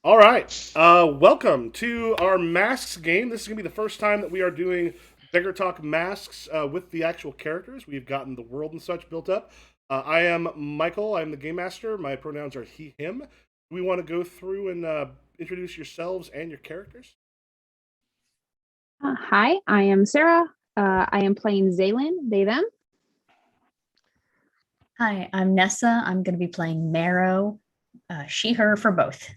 All right. Welcome to our masks game. This is going to be the first time that we are doing Beggartok masks with the actual characters. We've gotten the world and such built up. I am Michael. I'm the game master. My pronouns are he, him. We want to go through and introduce yourselves and your characters. Hi, I am Sarah. I am playing Xalien, they, them. Hi, I'm Nessa. I'm going to be playing Marrow, she, her for both.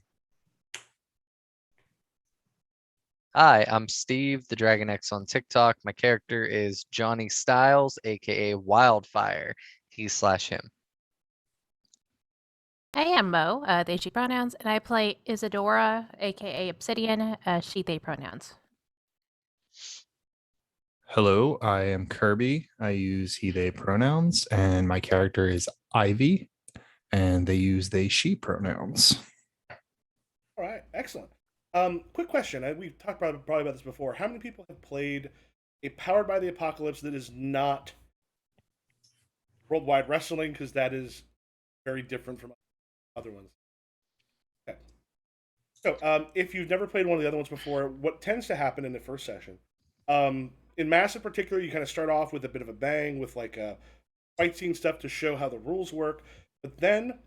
Hi, I'm Steve, the Dragon X on TikTok. My character is Johnny Styles, aka Wildfire, he/him. I am Mo, they, she pronouns, and I play Isadora, aka Obsidian, she, they pronouns. Hello, I am Kirby. I use he, they pronouns, and my character is Ivy, and they use they, she pronouns. All right. Excellent. Quick question. We've talked probably about this before. How many people have played a Powered by the Apocalypse that is not Worldwide Wrestling? Because that is very different from other ones. Okay. So, if you've never played one of the other ones before, what tends to happen in the first session, in Mass in particular, you kind of start off with a bit of a bang with like a fight scene stuff to show how the rules work, but then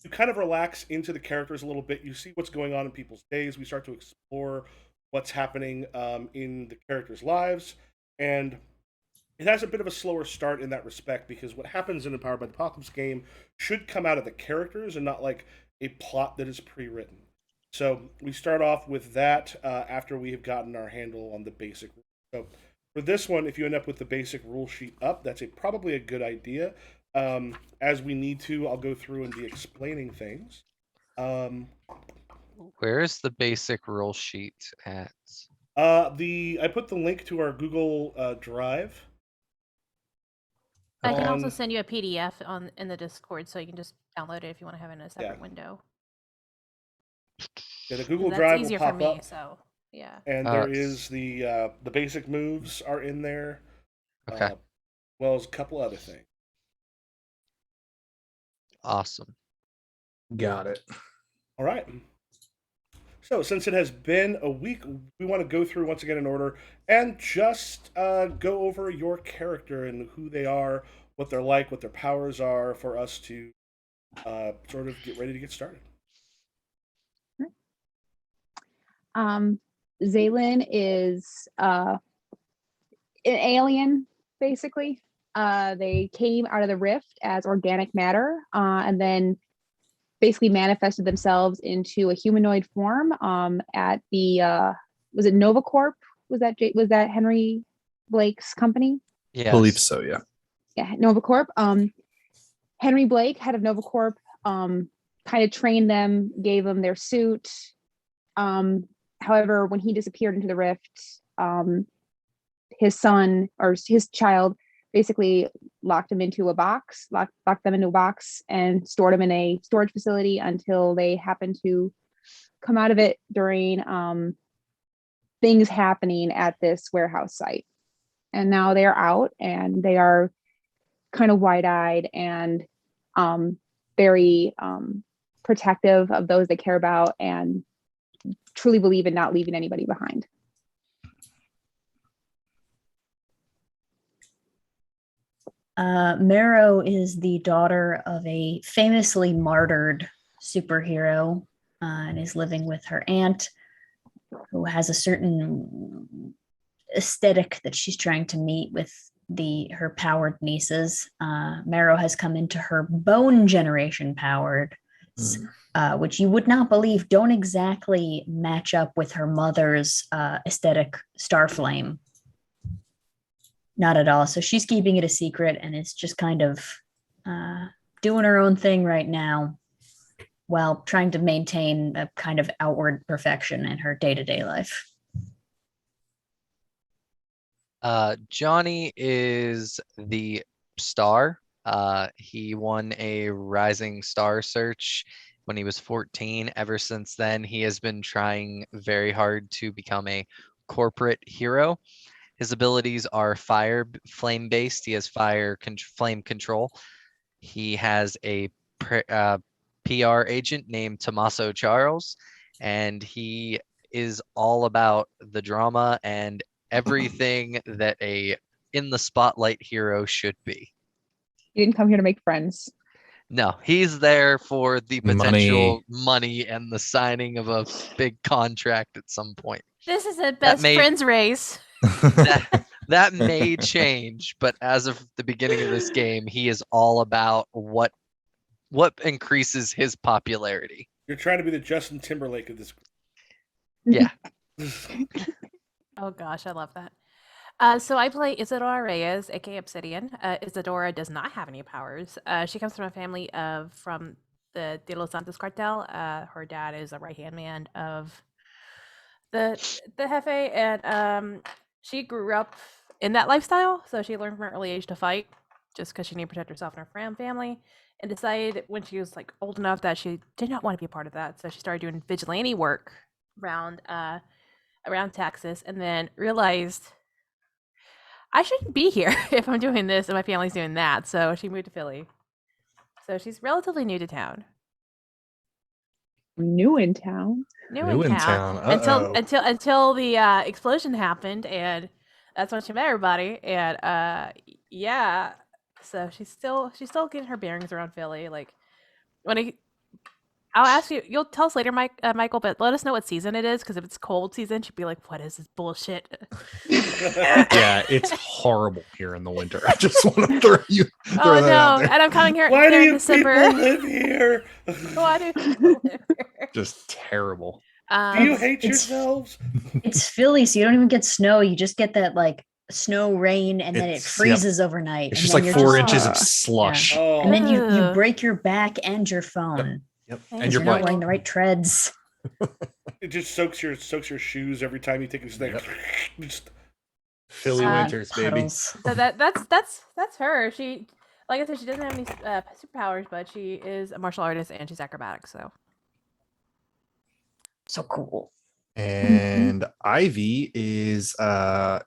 you kind of relax into the characters a little bit. You see what's going on in people's days. We start to explore what's happening in the characters' lives, and it has a bit of a slower start in that respect because what happens in a Powered by the Apocalypse game should come out of the characters and not like a plot that is pre-written. So we start off with that after we have gotten our handle on the basic rules. So for this one, if you end up with the basic rule sheet up, that's probably a good idea. As we need to, I'll go through and be explaining things. Where's the basic rule sheet at? I put the link to our Google Drive. I can also on- send you a PDF in the Discord, so you can just download it if you want to have it in a separate window. Yeah, the Google That's Drive will easier for pop me, up, so yeah. and there is the basic moves are in there, Okay, well as a couple other things. awesome. Got it. All right. So, since it has been a week, we want to go through once again in order and just go over your character and who they are, what they're like, what their powers are, for us to sort of get ready to get started. Xalien is an alien, basically. They came out of the rift as organic matter and then basically manifested themselves into a humanoid form at the was it Nova Corp? Was that Henry Blake's company? Yes. Believe so, yeah. Yeah, Nova Corp. Henry Blake, head of Nova Corp, kind of trained them, gave them their suit. However, when he disappeared into the rift, his son or his child basically locked them into a box, and stored them in a storage facility until they happened to come out of it during things happening at this warehouse site. And now they're out and they are kind of wide-eyed and very protective of those they care about and truly believe in not leaving anybody behind. Marrow is the daughter of a famously martyred superhero and is living with her aunt, who has a certain aesthetic that she's trying to meet with her powered nieces. Marrow has come into her bone generation powered, which you would not believe don't exactly match up with her mother's aesthetic Starflame. Not at all. So she's keeping it a secret and is just kind of doing her own thing right now while trying to maintain a kind of outward perfection in her day-to-day life. Johnny is the star. He won a Rising Star search when he was 14. Ever since then, he has been trying very hard to become a corporate hero. His abilities are flame based. He has flame control. He has a PR agent named Tommaso Charles, and he is all about the drama and everything that a in the spotlight hero should be. You didn't come here to make friends. No, he's there for the Money. potential money and the signing of a big contract at some point. This is a best may- friends race. That may change, but as of the beginning of this game, he is all about what increases his popularity. You're trying to be the Justin Timberlake of this. Yeah. Oh gosh, I love that. So I play Isadora Reyes, aka Obsidian. Isadora does not have any powers. She comes from a family from the De Los Santos cartel. Her dad is a right-hand man of the Jefe, and she grew up in that lifestyle. So she learned from an early age to fight, just because she needed to protect herself and her family. And decided when she was like old enough that she did not want to be a part of that. So she started doing vigilante work around Texas, and then realized I shouldn't be here if I'm doing this and my family's doing that. So she moved to Philly. So she's relatively new to town. New in town. New in town. Until the explosion happened, and that's when she met everybody. And yeah, so she's still getting her bearings around Philly. Like I'll ask you. You'll tell us later, Michael. But let us know what season it is, because if it's cold season, she'd be like, "What is this bullshit?" Yeah, it's horrible here in the winter. I just want to throw Oh that no! out there. And I'm coming here Why do in you December. people live here? Why do people live here? Just terrible. Do you hate it's- yourselves? It's Philly, so you don't even get snow. You just get that like snow rain, and then it It's- freezes overnight. It's and just then like you're 4 just- inches of slush. Oh, And then you Ugh. break your back and your phone. Yep. And And You're your not butt. wearing the right treads. it just soaks your shoes every time you take a step. Yep. Just, Philly Uh, winters, baby. Puddles. So that's her. She, like I said, she doesn't have any superpowers, but she is a martial artist and she's acrobatic. So So cool. And Ivy is I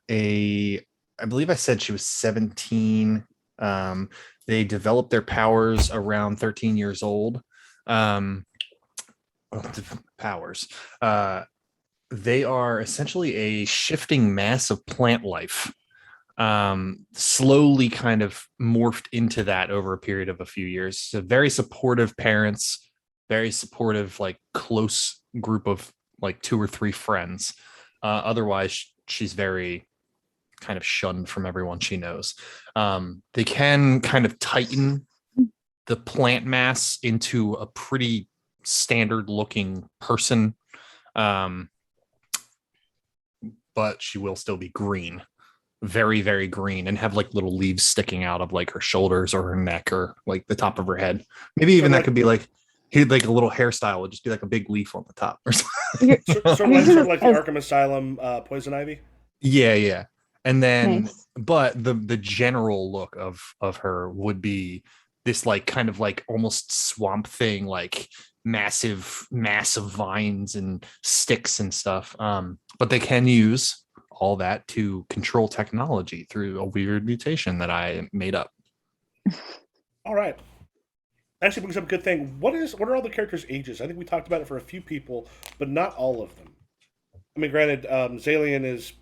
believe I said she was 17. They developed their powers around 13 years old. Powers. They are essentially a shifting mass of plant life. Slowly kind of morphed into that over a period of a few years. So very supportive parents, very supportive, like close group of like 2 or 3 friends. Otherwise, she's very kind of shunned from everyone she knows. They can kind of tighten the plant mass into a pretty standard looking person. But she will still be green, very, very green, and have like little leaves sticking out of like her shoulders or her neck or like the top of her head. Maybe even that could be like a little hairstyle would just be like a big leaf on the top or something. sort of like the Arkham Asylum Poison Ivy. Yeah. And then, Nice. but the general look of her would be this like kind of like almost swamp thing, like massive vines and sticks and stuff. But they can use all that to control technology through a weird mutation that I made up. All right. Actually brings up a good thing. What are all the characters' ages? I think we talked about it for a few people, but not all of them. I mean, granted, Xalien is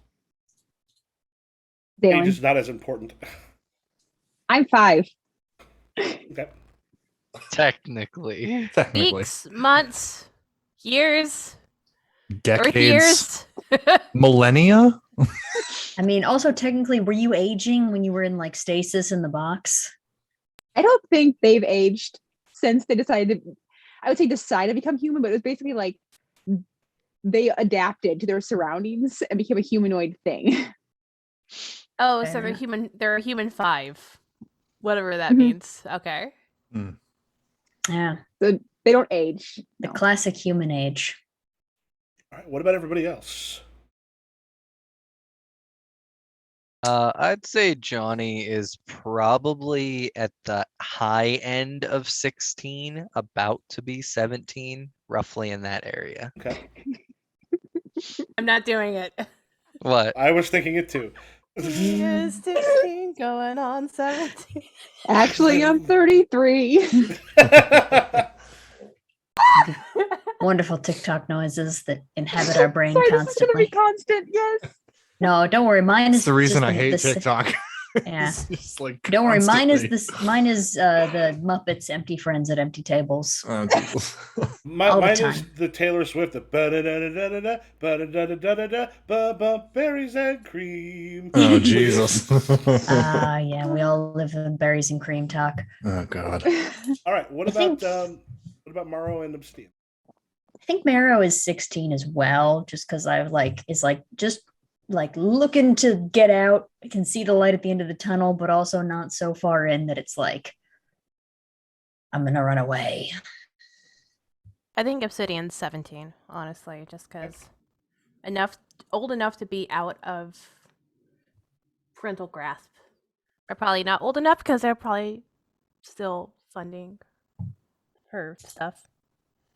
age Dalen. is not as important. I'm 5. Okay. Technically. Technically, weeks, months, years, Earth decades, years. millennia. I mean, also technically, were you aging when you were in like stasis in the box? I don't think they've aged since they decided to become human, but it was basically like they adapted to their surroundings and became a humanoid thing. Oh, so Fair they're enough. human. They're a human 5, whatever that Mhm. means. Okay. Yeah, So they don't age. the No. classic human age. All right. What about everybody else? I'd say Johnny is probably at the high end of 16, about to be 17, roughly in that area. Okay. I'm not doing it. What? I was thinking it too. He is 16, going on 17. Actually, I'm 33. Wonderful TikTok noises that inhabit our brain Sorry, this is gonna be constantly. constant. Yes. No, don't worry. Mine That's is the reason just I hate the TikTok. Yeah. It's just like Don't worry. Mine is constantly. Mine is the Muppets Empty Friends at Empty Tables. Oh, Jesus. All the Mine is time. the Taylor Swift, the ba-da-da-da-da-da, ba-da-da-da-da-da, ba-ba, berries and cream. Oh, Jesus. Yeah, we all live in berries and cream talk. Oh, God. All right, what I think- about Morrow and Obsidian? I think Marrow is 16 as well, just because just like looking to get out. I can see the light at the end of the tunnel, but also not so far in that it's like I'm gonna run away. I think Obsidian's 17, honestly, just because old enough to be out of parental grasp. They're probably not old enough because they're probably still funding her stuff.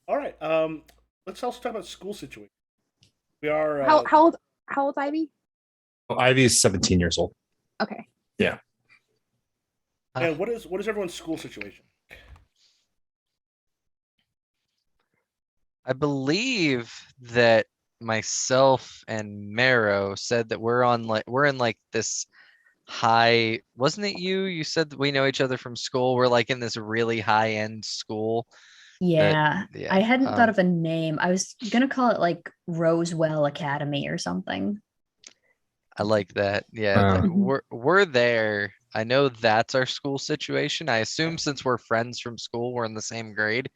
All right, let's also talk about school situation. We are How old's Ivy? Well, Ivy is 17 years old. Okay. and what is everyone's school situation? I believe that myself and Marrow said that we're in like this high. Wasn't it you? You said that we know each other from school. We're like in this really high end school. Yeah, yeah, I hadn't thought of a name. I was gonna call it like Rosewell Academy or something. I like that. Yeah, Mhm. we're there. I know that's our school situation. I assume since we're friends from school, we're in the same grade.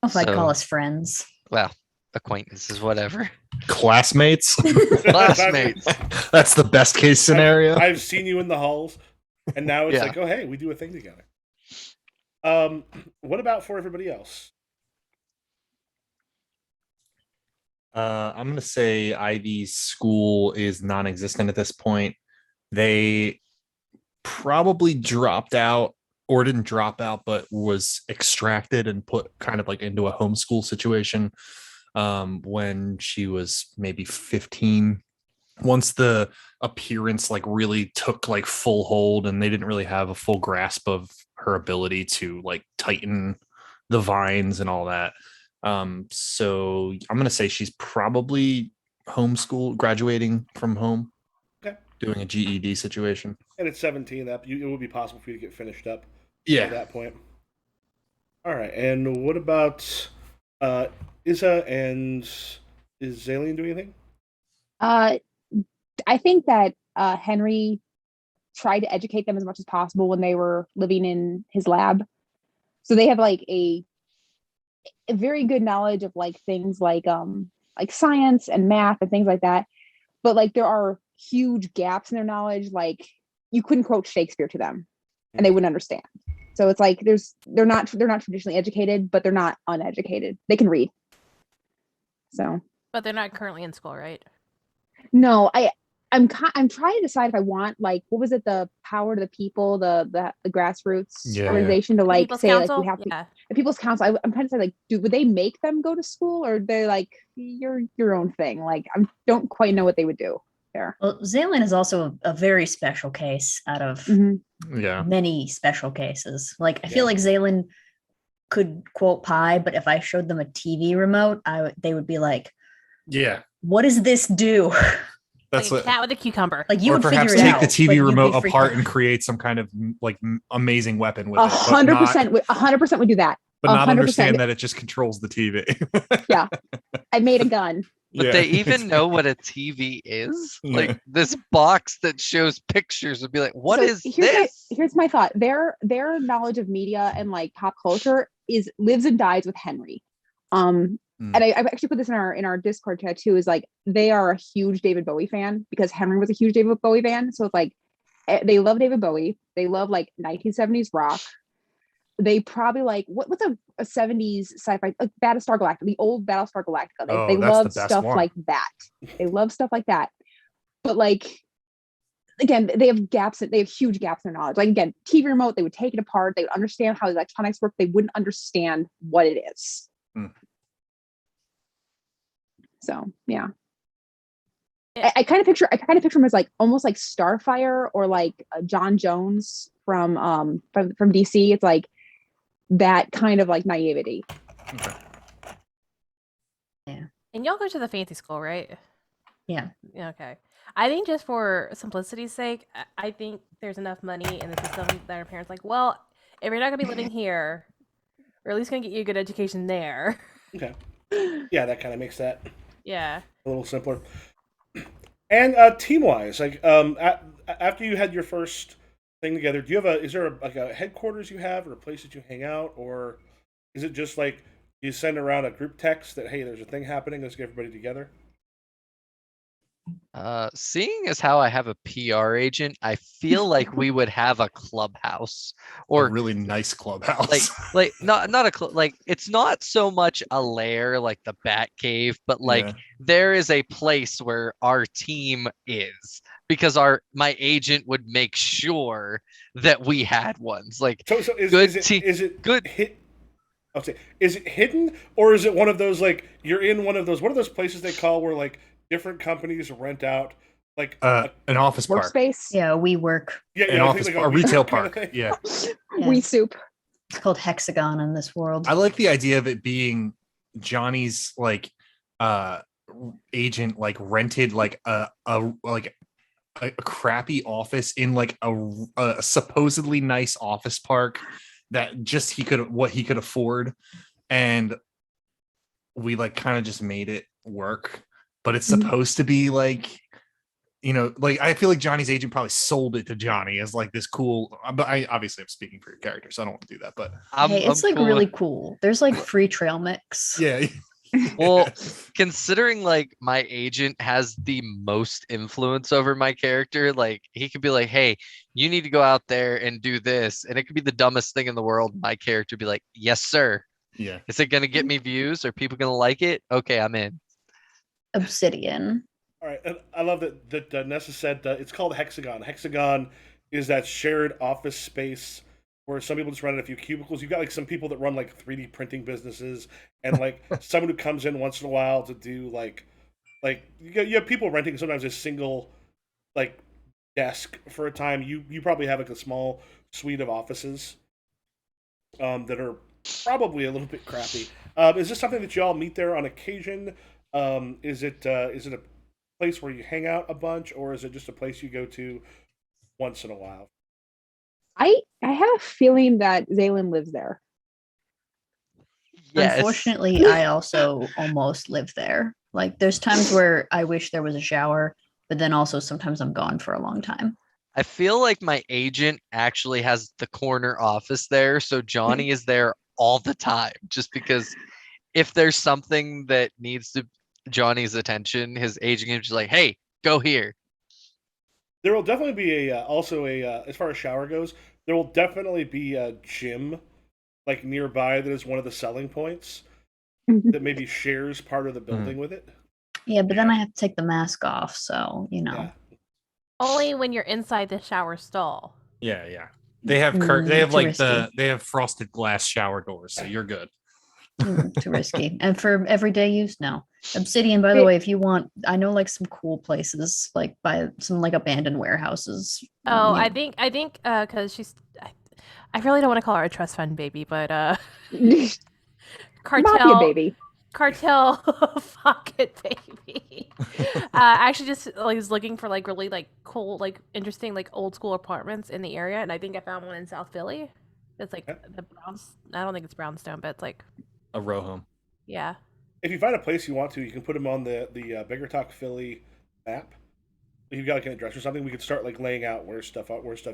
I don't know if I'd call So- us friends. Well, acquaintances, whatever. Classmates? Classmates. That's the best case scenario. I've seen you in the halls, and now it's Yeah. like, oh hey, we do a thing together. What about for everybody else? I'm going to say Ivy's school is non-existent at this point. They probably dropped out, or didn't drop out, but was extracted and put kind of like into a homeschool situation when she was maybe 15. Once the appearance like really took like full hold, and they didn't really have a full grasp of her ability to like tighten the vines and all that. So I'm gonna say she's probably homeschool, graduating from home, Okay. doing a GED situation. And it's 17. It would be possible for you to get finished up at that point. All right, and what about Isa and is Xalien doing anything? I think that Henry tried to educate them as much as possible when they were living in his lab. So they have like a very good knowledge of like things like science and math and things like that. But like there are huge gaps in their knowledge. Like you couldn't quote Shakespeare to them and they wouldn't understand. So it's like they're not traditionally educated, but they're not uneducated. They can read. So But they're not currently in school, right? no, I'm trying to decide if I want like what was it, the power to the people, the grassroots Yeah. organization to like People's say Council? like we have to Yeah. the People's Council. I'm trying to say like would they make them go to school or they're like you're your own thing? Like I don't quite know what they would do there. Well, Xalien is also a very special case out of Mhm. Yeah. many special cases. Like I feel Yeah. like Xalien could quote pie, but if I showed them a TV remote, they would be like, Yeah. "What does this do?" That's Like a what. cat with a cucumber. Like you Or would perhaps figure it take out, the but TV you'd be remote freaking apart out. and create some kind of like amazing weapon with it. but 100% 100% would do that. But not 100%. understand that it just controls the TV. I made a gun. But they even know what a TV is? Like Yeah. this box that shows pictures would be like, what So is here's this? here's my thought. Their knowledge of media and like pop culture lives and dies with Henry. And I've actually put this in our Discord chat too, is like they are a huge David Bowie fan because Henry was a huge David Bowie fan. So it's like they love David Bowie. They love like 1970s rock. They probably like what's a 70s sci-fi, like Battlestar Galactica, the old Battlestar Galactica. Oh, They that's love the best stuff one. like that. They love stuff like that. But like again, they have huge gaps in their knowledge. Like again, TV remote, they would take it apart, they would understand how electronics work, they wouldn't understand what it is. So yeah. Yeah. I kind of picture him as like almost like Starfire or like John Jones from DC. It's like that kind of like naivety. Okay. And y'all go to the fancy school, right? Yeah. Yeah, okay. I think just for simplicity's sake, I think there's enough money in the system that our parents like, well, if you're not gonna be living here, we're at least gonna get you a good education there. Okay. Yeah, that kind of makes that Yeah. a little simpler. And team wise, like after you had your first thing together, do you have is there like a headquarters you have or a place that you hang out, or is it just like you send around a group text that hey, there's a thing happening, let's get everybody together? Seeing as how I have a PR agent, I feel like we would have a clubhouse A or really nice clubhouse. like not a like it's not so much a lair like the Bat Cave, but like Yeah. there is a place where our team is because my agent would make sure that we had ones like So good is it good. hit? I'll say, is it hidden or is it one of those like you're in one of those what are those places they call where like different companies rent out like An office park. Workspace. Yeah, we work. An I office think like a retail WeWork kinda park. thing. Yeah. Yeah. We soup. It's called Hexagon in this world. I like the idea of it being Johnny's like agent like rented like a crappy office in like a supposedly nice office park that just he could afford, and we like kind of just made it work, but it's supposed to be like, you know, like I feel like Johnny's agent probably sold it to Johnny as like this cool, but I obviously I'm speaking for your character, so I don't want to do that, but Hey, it's I'm like cool with- really cool. There's like free trail mix. yeah. Well, considering like my agent has the most influence over my character, like he could be like, "Hey, you need to go out there and do this," and it could be the dumbest thing in the world. My character would be like, "Yes, sir." Yeah. Is it gonna get me views? Are people gonna like it? Okay, I'm in. Obsidian. All right, and I love that Nessa said it's called Hexagon. Hexagon is that shared office space where some people just run in a few cubicles. You've got like some people that run like 3D printing businesses, and like someone who comes in once in a while to do like you have people renting sometimes a single like desk for a time. You probably have like a small suite of offices that are probably a little bit crappy. Is this something that you all meet there on occasion? Is it a place where you hang out a bunch, or is it just a place you go to once in a while? I have a feeling that Xalien lives there. Yes. Unfortunately, I also almost live there. Like there's times where I wish there was a shower, but then also sometimes I'm gone for a long time. I feel like my agent actually has the corner office there, so Johnny is there all the time. Just because if there's something that needs Johnny's attention, his agent is just like, "Hey, go here." There will definitely be as far as shower goes, there will definitely be a gym like nearby that is one of the selling points that maybe shares part of the building with it. Yeah, but then I have to take the mask off, so you know. Yeah. Only when you're inside the shower stall. Yeah. They have they have frosted glass shower doors, so you're good. Too risky. And for everyday use, no. Obsidian, by the way, if you want, I know like some cool places, like by some like abandoned warehouses. Oh, Yeah. I think because I really don't want to call her a trust fund baby, but Mafia baby. cartel pocket baby. Actually just like was looking for like really like cool, like interesting, like old school apartments in the area, and I think I found one in South Philly. It's like the browns. I don't think it's brownstone, but it's like A row home. yeah. If you find a place you want to, you can put them on the Beggartok Philly map. If you've got like an address or something, we could start like laying out where stuff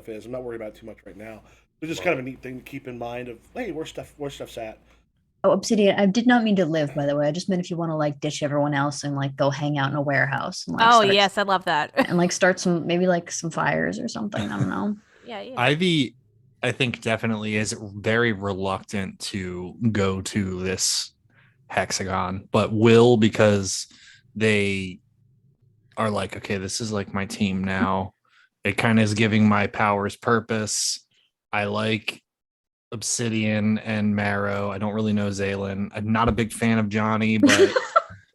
is. I'm not worried about it too much right now. It's just kind of a neat thing to keep in mind of hey, where stuff's at. Oh, Obsidian, I did not mean to live, by the way. I just meant if you want to like ditch everyone else and like go hang out in a warehouse. And, like, Oh start, yes, I love that. and like start some maybe like some fires or something. I don't know. yeah. Ivy, I think definitely is very reluctant to go to this hexagon, but will because they are like, okay, this is like my team now. It kind of is giving my powers purpose. I like Obsidian and Marrow. I don't really know Xalien. I'm not a big fan of Johnny, but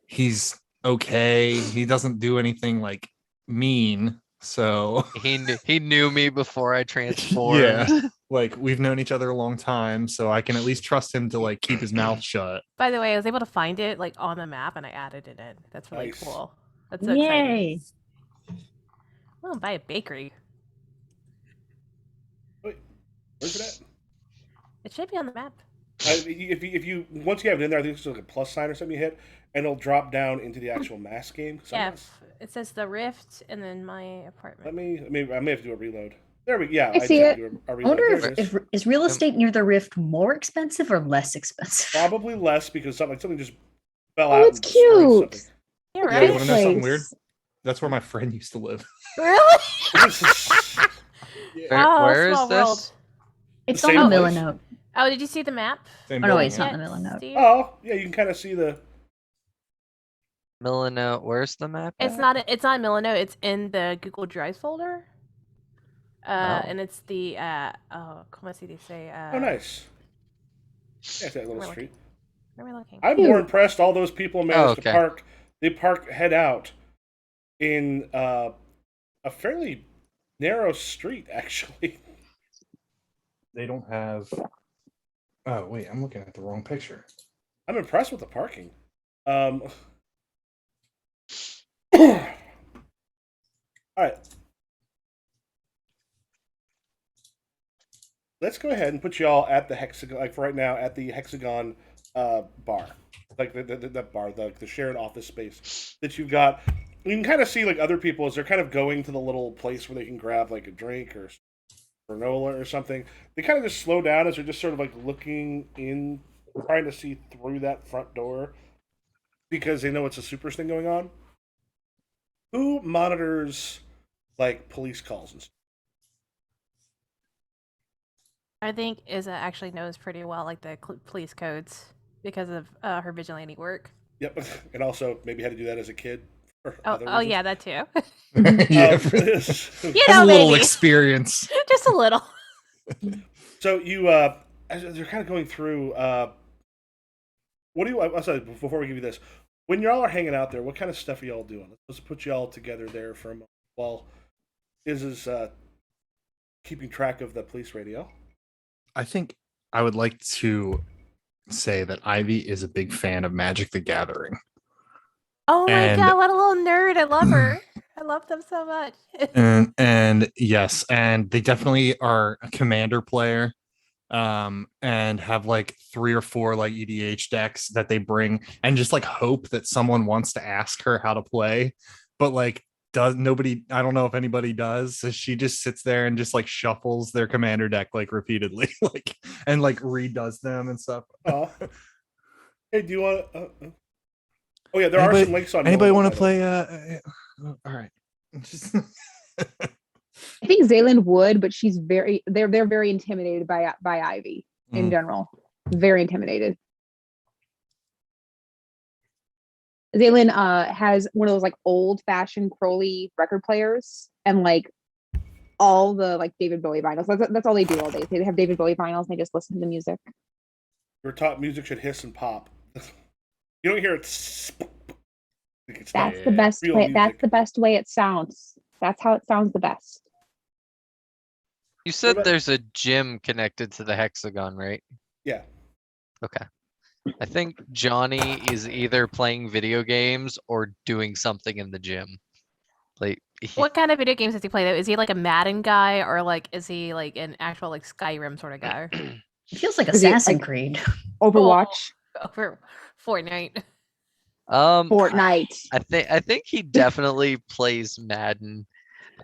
he's okay. He doesn't do anything like mean. So He knew me before I transformed. yeah. Like we've known each other a long time, so I can at least trust him to like keep his mouth shut. By the way, I was able to find it like on the map, and I added it in. That's really Nice. cool. That's so exciting. Yay. Oh, buy a bakery. Wait, where's it at? It should be on the map. If you once you have it in there, I think it's like a plus sign or something you hit, and it'll drop down into the actual mask game. So Yeah, it says the Rift, and then my apartment. I may have to do a reload. There we yeah. I see did it. do a I reload. wonder There it if is. is real estate near the Rift more expensive or less expensive? Probably less because something just fell Oh, out. it's and destroyed cute. something. Yeah, Yeah, right. you want to know something weird? Place. That's where my friend used to live. Really? Where, Oh, where is small this? world. It's same on the place? Millinote. Oh, did you see the map? Same Oh, no, building, it's yeah. not in the Millinote. Steve? Oh yeah, you can kind of see the. Millinote. Where's the map? It's at? not. It's not Millinote. It's in the Google Drive folder. Oh. And it's the comment see they say. Oh nice. Yeah, it's that little We're street. Where am I looking? I'm more impressed. All those people managed to okay. park. They head out in a fairly narrow street, actually. They don't have. Oh wait, I'm looking at the wrong picture. I'm impressed with the parking. All right. Let's go ahead and put you all at the hexagon, like for right now, at the hexagon bar, like the bar, the shared office space that you've got. You can kind of see like other people as they're kind of going to the little place where they can grab like a drink or granola or something. They kind of just slow down as they're just sort of like looking in, trying to see through that front door because they know it's a super thing going on. Who monitors like police calls and stuff? I think Izza actually knows pretty well like the police codes because of her vigilante work. Yep, and also maybe had to do that as a kid. For Oh, other oh reasons. yeah, that too. Yeah, You has know, a little maybe experience. just a little. So you, as they're kind of going through, what do you? I'm sorry, before we give you this, when y'all are hanging out there, what kind of stuff are y'all doing? Let's put y'all together there for a moment while is keeping track of the police radio. I think I would like to say that Ivy is a big fan of Magic the Gathering. Oh my And- god, what a little nerd! I love her. I love them so much. and yes, and they definitely are a commander player. And have like 3 or 4 like EDH decks that they bring and just like hope that someone wants to ask her how to play, but like I don't know if anybody does. So she just sits there and just like shuffles their commander deck like repeatedly, like and like redoes them and stuff. Oh, hey, do you want? Oh yeah, there are some links on. Anybody Millinote, want to by the way. play? All right. I think Xalien would, but they're very intimidated by Ivy in Mm. general. Very intimidated. Xalien has one of those like old fashioned Crowley record players and like all the like David Bowie vinyls. That's all they do all day. They have David Bowie vinyls and they just listen to the music. We're taught music should hiss and pop. You don't hear it. It's not That's the best real way. music. That's the best way it sounds. That's how it sounds the best. You said about- there's a gym connected to the hexagon, right? Yeah. Okay. I think Johnny is either playing video games or doing something in the gym. Like What kind of video games does he play though? Is he like a Madden guy or like is he like an actual like Skyrim sort of guy? It feels like Is it, Assassin's like- Creed. Overwatch, Over Fortnite. Fortnite. I think he definitely plays Madden.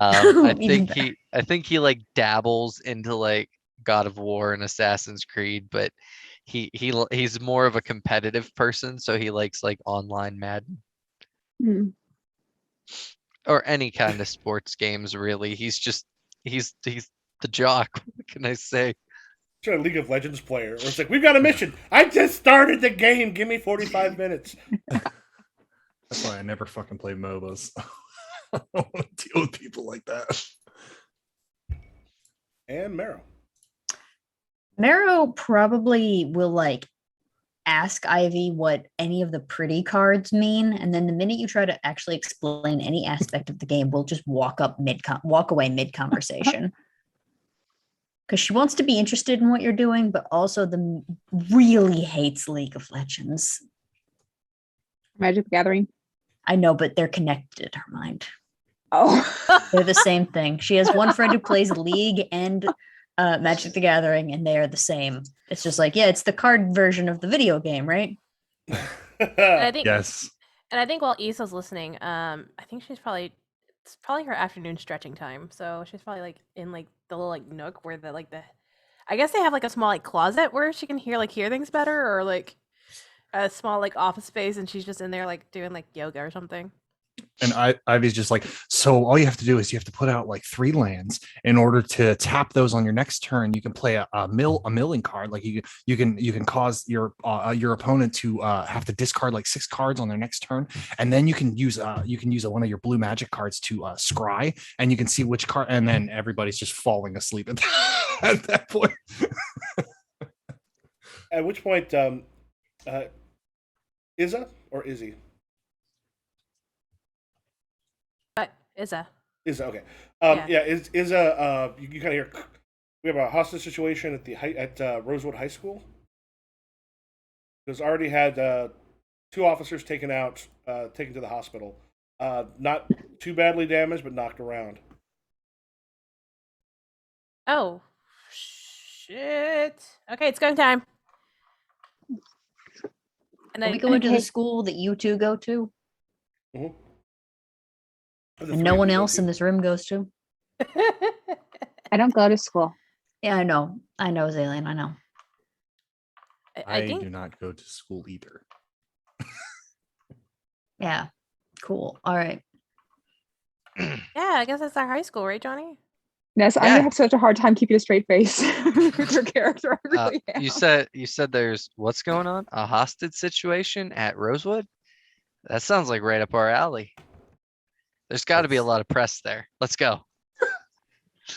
I Even think he like dabbles into like God of War and Assassin's Creed, but he's more of a competitive person, so he likes like online Madden Hmm. or any kind of sports games really. He's the jock. What can I say? A League of Legends player where it's like, we've got a mission. I just started the game. Give me 45 minutes. That's why I never fucking play MOBAs. I don't want to deal with people like that. And Marrow. Marrow probably will like ask Ivy what any of the pretty cards mean, and then the minute you try to actually explain any aspect of the game, we'll just walk away mid conversation. Because she wants to be interested in what you're doing, but also really hates League of Legends. Magic the Gathering. I know, but they're connected in her mind. Oh. They're the same thing. She has one friend who plays League and Magic the Gathering, and they are the same. It's just like, yeah, it's the card version of the video game, right? And I think Yes. And I think while Issa's listening, I think it's probably her afternoon stretching time. So she's probably like in like the little like nook where I guess they have like a small like closet where she can hear things better, or like a small like office space, and she's just in there like doing like yoga or something. And Ivy's just like, so all you have to do is you have to put out like 3 lands. In order to tap those on your next turn, you can play a milling card. Like you can cause your opponent to have to discard like 6 cards on their next turn, and then you can use one of your blue magic cards to scry, and you can see which card. And then everybody's just falling asleep at that point. At which point, Izza or Izzy? Issa. Izza, okay. Yeah. Yeah, Izza. You kind of hear. We have a hostage situation at Rosewood High School. There's already had 2 officers taken to the hospital. Not too badly damaged, but knocked around. Oh, shit. Okay, it's going time. And Are then we going to the okay. school that you two go to? Mm-hmm. And no one else in this room goes to? I don't go to school. Yeah, I know, Xalien, I know. I think do not go to school either. Yeah, cool. All right. yeah, I guess that's our high school, right, Johnny? Yes, I Yeah. have such a hard time keeping a straight face with your character. I really am. You said there's what's going on? A hostage situation at Rosewood? That sounds like right up our alley. There's got to be a lot of press there. Let's go.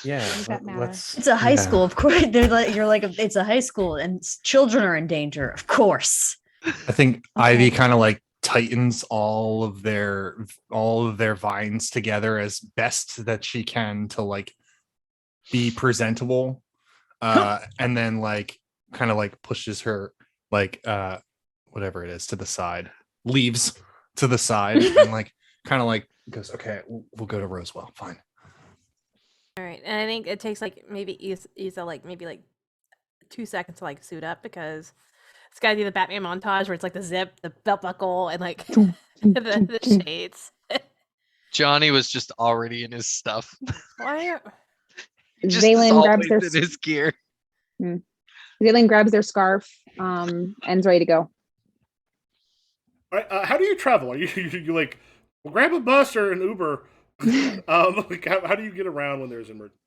Yeah, does that matter? It's a high school, of course. You're like, it's a high school, and children are in danger, of course. I think Ivy kind of like tightens all of their vines together as best that she can to like be presentable, and then like kind of like pushes her like whatever it is to the side, leaves to the side, and like kind of like goes, okay, we'll go to Rosewell, fine. All right, and I think it takes like maybe Issa like maybe like 2 seconds to like suit up, because it's got to do the Batman montage where it's like the zip, the belt buckle, and like the shades. Johnny was just already in his stuff. Why? Just Xalien grabs always their in his gear. Xalien grabs their scarf, and is ready to go. All right, how do you travel? Are you like, well, grab a bus or an Uber? Like, how do you get around when there's an emergency?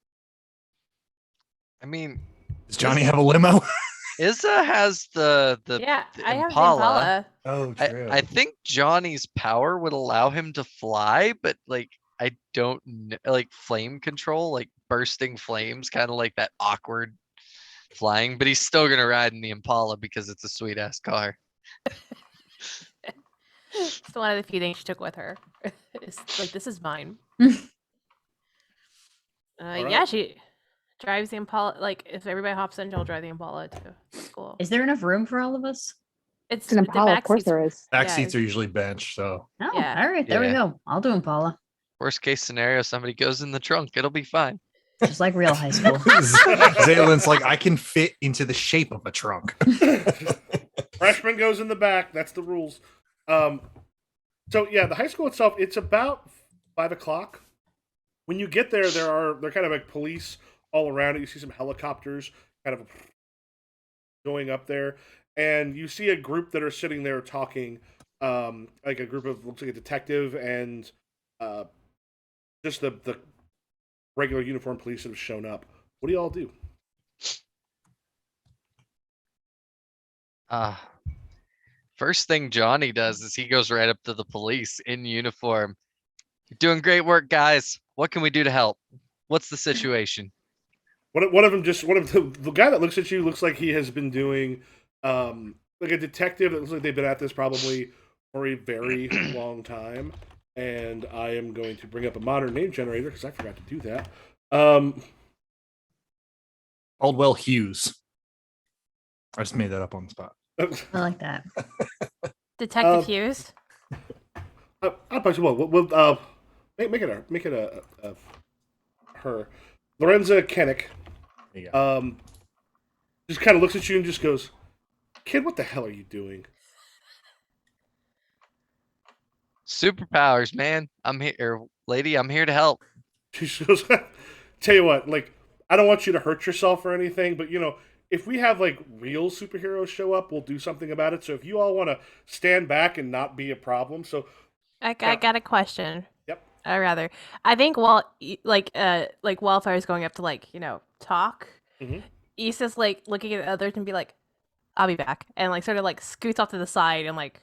I mean, Does Johnny have a limo? Izza has the Yeah, the I have the Impala. Impala. Oh, I think Johnny's power would allow him to fly, but like I don't know, like flame control, like bursting flames, kind of like that awkward flying. But he's still gonna ride in the Impala because it's a sweet ass car. It's one of the few things she took with her. It's like, this is mine. right. Yeah, she drives the Impala. Like, if everybody hops in, she'll drive the Impala to school. Is there enough room for all of us? It's It's an the Impala, of back course seats- there is. Back yeah, seats it's- are usually bench, so Oh, Yeah. all right. There we Yeah. go. I'll do Impala. Worst case scenario, somebody goes in the trunk. It'll be fine. Just like real high school. Zalen's like, I can fit into the shape of a trunk. Freshman goes in the back. That's the rules. So yeah, the high school itself, it's about 5:00. When you get there, they're kind of like police all around it. You see some helicopters kind of going up there, and you see a group that are sitting there talking, like a group of, looks like a detective and just the regular uniformed police that have shown up. What do you all do? First thing Johnny does is he goes right up to the police in uniform. You're doing great work, guys. What can we do to help? What's the situation? One of them the guy that looks at you looks like he has been doing like a detective that looks like they've been at this probably for a very long time. And I am going to bring up a modern name generator because I forgot to do that. Caldwell Hughes. I just made that up on the spot. I like that. Detective Hughes. I'll punch you. We'll make it a her. Lorenza Kennick. There you go. Just kind of looks at you and just goes, "Kid, what the hell are you doing?" Superpowers, man. I'm here, or lady. I'm here to help. She goes, "Tell you what, like, I don't want you to hurt yourself or anything, but if we have like real superheroes show up, we'll do something about it. So if you all want to stand back and not be a problem, so I got a question. Yep. I think Wildfire is going up to talk. Mhm. Issa's like looking at the others and be like, "I'll be back," and like sort of like scoots off to the side and like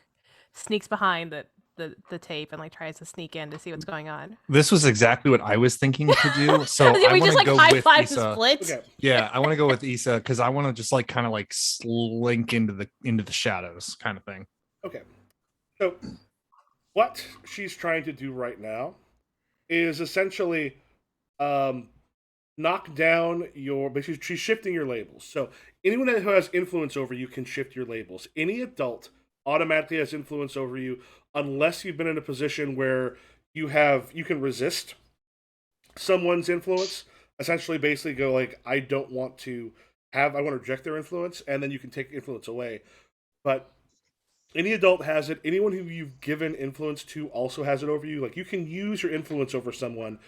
sneaks behind the tape and like tries to sneak in to see what's going on. This was exactly what I was thinking to do. So we I want just to like go high with five and Issa. split. Okay. Yeah, I want to go with Issa because I want to just like kind of like slink into the shadows kind of thing. Okay. So what she's trying to do right now is essentially knock down but she's shifting your labels. So anyone who has influence over you can shift your labels. Any adult automatically has influence over you unless you've been in a position where you can resist someone's influence. Essentially basically go like, I want to reject their influence, and then you can take influence away. But any adult has it. Anyone who you've given influence to also has it over you. Like, you can use your influence over someone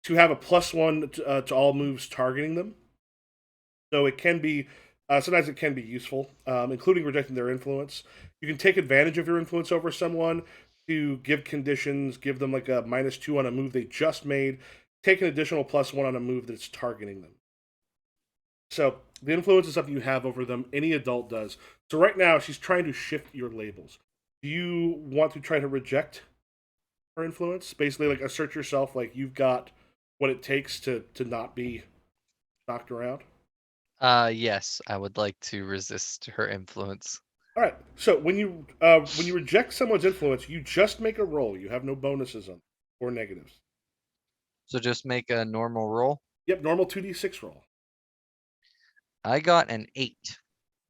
to have a +1 to all moves targeting them. So it can be, sometimes it can be useful, including rejecting their influence. You can take advantage of your influence over someone to give conditions, give them like a -2 on a move they just made, take an additional +1 on a move that's targeting them. So the influence is something you have over them. Any adult does. So right now, she's trying to shift your labels. Do you want to try to reject her influence? Basically, like, assert yourself, like you've got what it takes to not be knocked around? Yes, I would like to resist her influence. All right. So when you reject someone's influence, you just make a roll. You have no bonuses on or negatives. So just make a normal roll. Yep, normal 2d6 roll. I got an 8.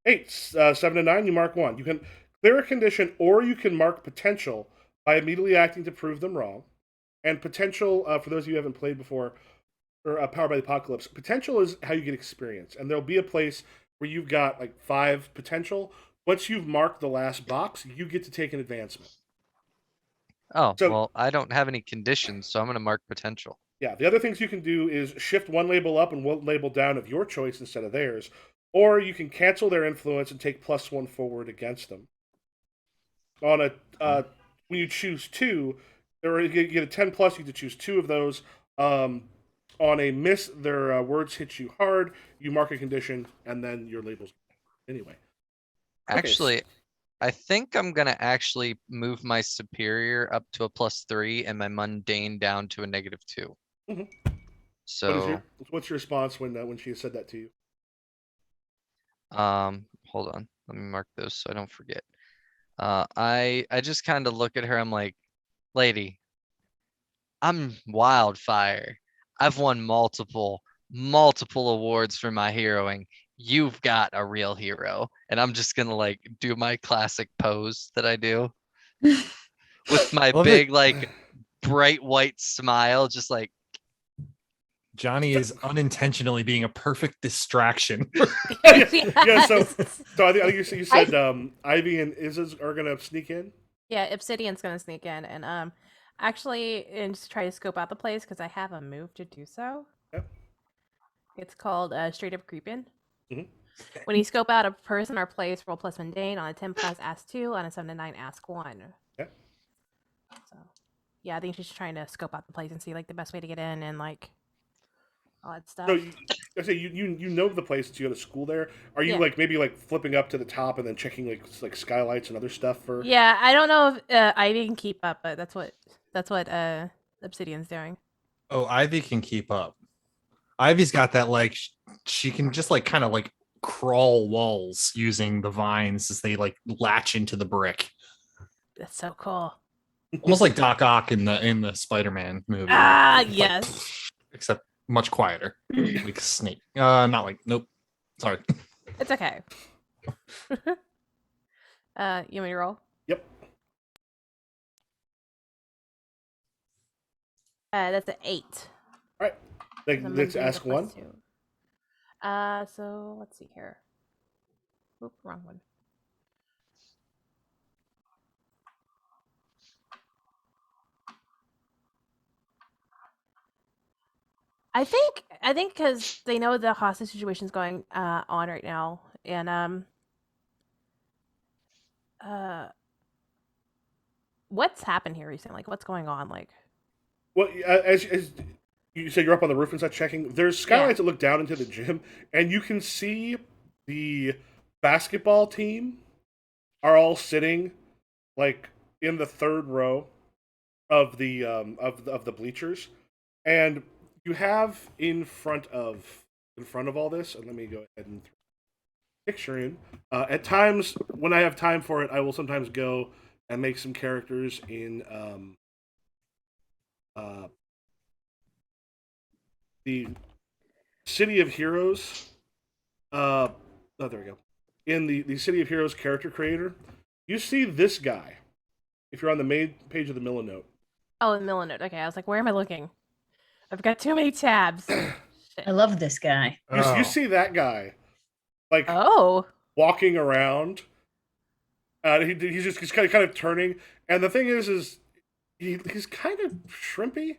8, 7 to 9. You mark 1. You can clear a condition, or you can mark potential by immediately acting to prove them wrong. And potential, for those of you who haven't played before, or Powered by the Apocalypse, potential is how you get experience. And there'll be a place where you've got like 5 potential. Once you've marked the last box, you get to take an advancement. Oh, So- well, I don't have any conditions, so I'm going to mark potential. Yeah, the other things you can do is shift one label up and one label down of your choice instead of theirs. Or you can cancel their influence and take +1 forward against them. On a when you choose 2, or you get a 10+, you get to choose 2 of those. On a miss, their words hit you hard, you mark a condition, and then your labels. Anyway. Okay, Actually, I think I'm going to actually move my superior up to a +3 and my mundane down to a -2. Mhm. So, what's your response when she said that to you? hold on. Let me mark those so I don't forget. I just kind of look at her. I'm like, lady, I'm Wildfire. I've won multiple awards for my heroing. You've got a real hero. And I'm just gonna like do my classic pose that I do with my Love big it. like bright white smile, just like Johnny is unintentionally being a perfect distraction. Yeah, so I think you said Ivy and Izza are gonna sneak in. Yeah, Obsidian's gonna sneak in and actually and just try to scope out the place because I have a move to do so. Yep. It's called straight up creeping. Mhm. When you scope out a person or place, roll plus mundane. On a 10+, ask 2. On a 7 to 9, ask 1. Okay. So, yeah, I think she's trying to scope out the place and see like the best way to get in and like all that stuff. So you know the place that you go to school there. Are you Yeah. like maybe like flipping up to the top and then checking like skylights and other stuff for? Yeah, I don't know if Ivy can keep up, but that's what Obsidian's doing. Oh, Ivy can keep up. Ivy's got that like she can just like kind of like crawl walls using the vines as they like latch into the brick. That's so cool. Almost like Doc Ock in the Spider-Man movie. Ah, Like, yes. except much quieter. Like a snake. Not like nope. Sorry. It's okay. You want me to roll? Yep. That's an 8. All right. So I'm Let's doing the ask one. +2. So let's see here. Oop, wrong one. I think because they know the hostage situation is going on right now, and what's happened here recently? Like, what's going on? Like, Well, as you said, you're up on the roof and such checking. There's skylights that look down into the gym, and you can see the basketball team are all sitting like in the third row of the of the bleachers, and you have in front of all this. And let me go ahead and picture in. At times, when I have time for it, I will sometimes go and make some characters in the City of Heroes. Oh, there we go. In the City of Heroes character creator, you see this guy. If you're on the main page of the Millinote. oh, the Millinote. Okay, I was like, where am I looking? I've got too many tabs. I love this guy. You see that guy, like Oh, walking around. He's kind of turning, and the thing is he's kind of shrimpy.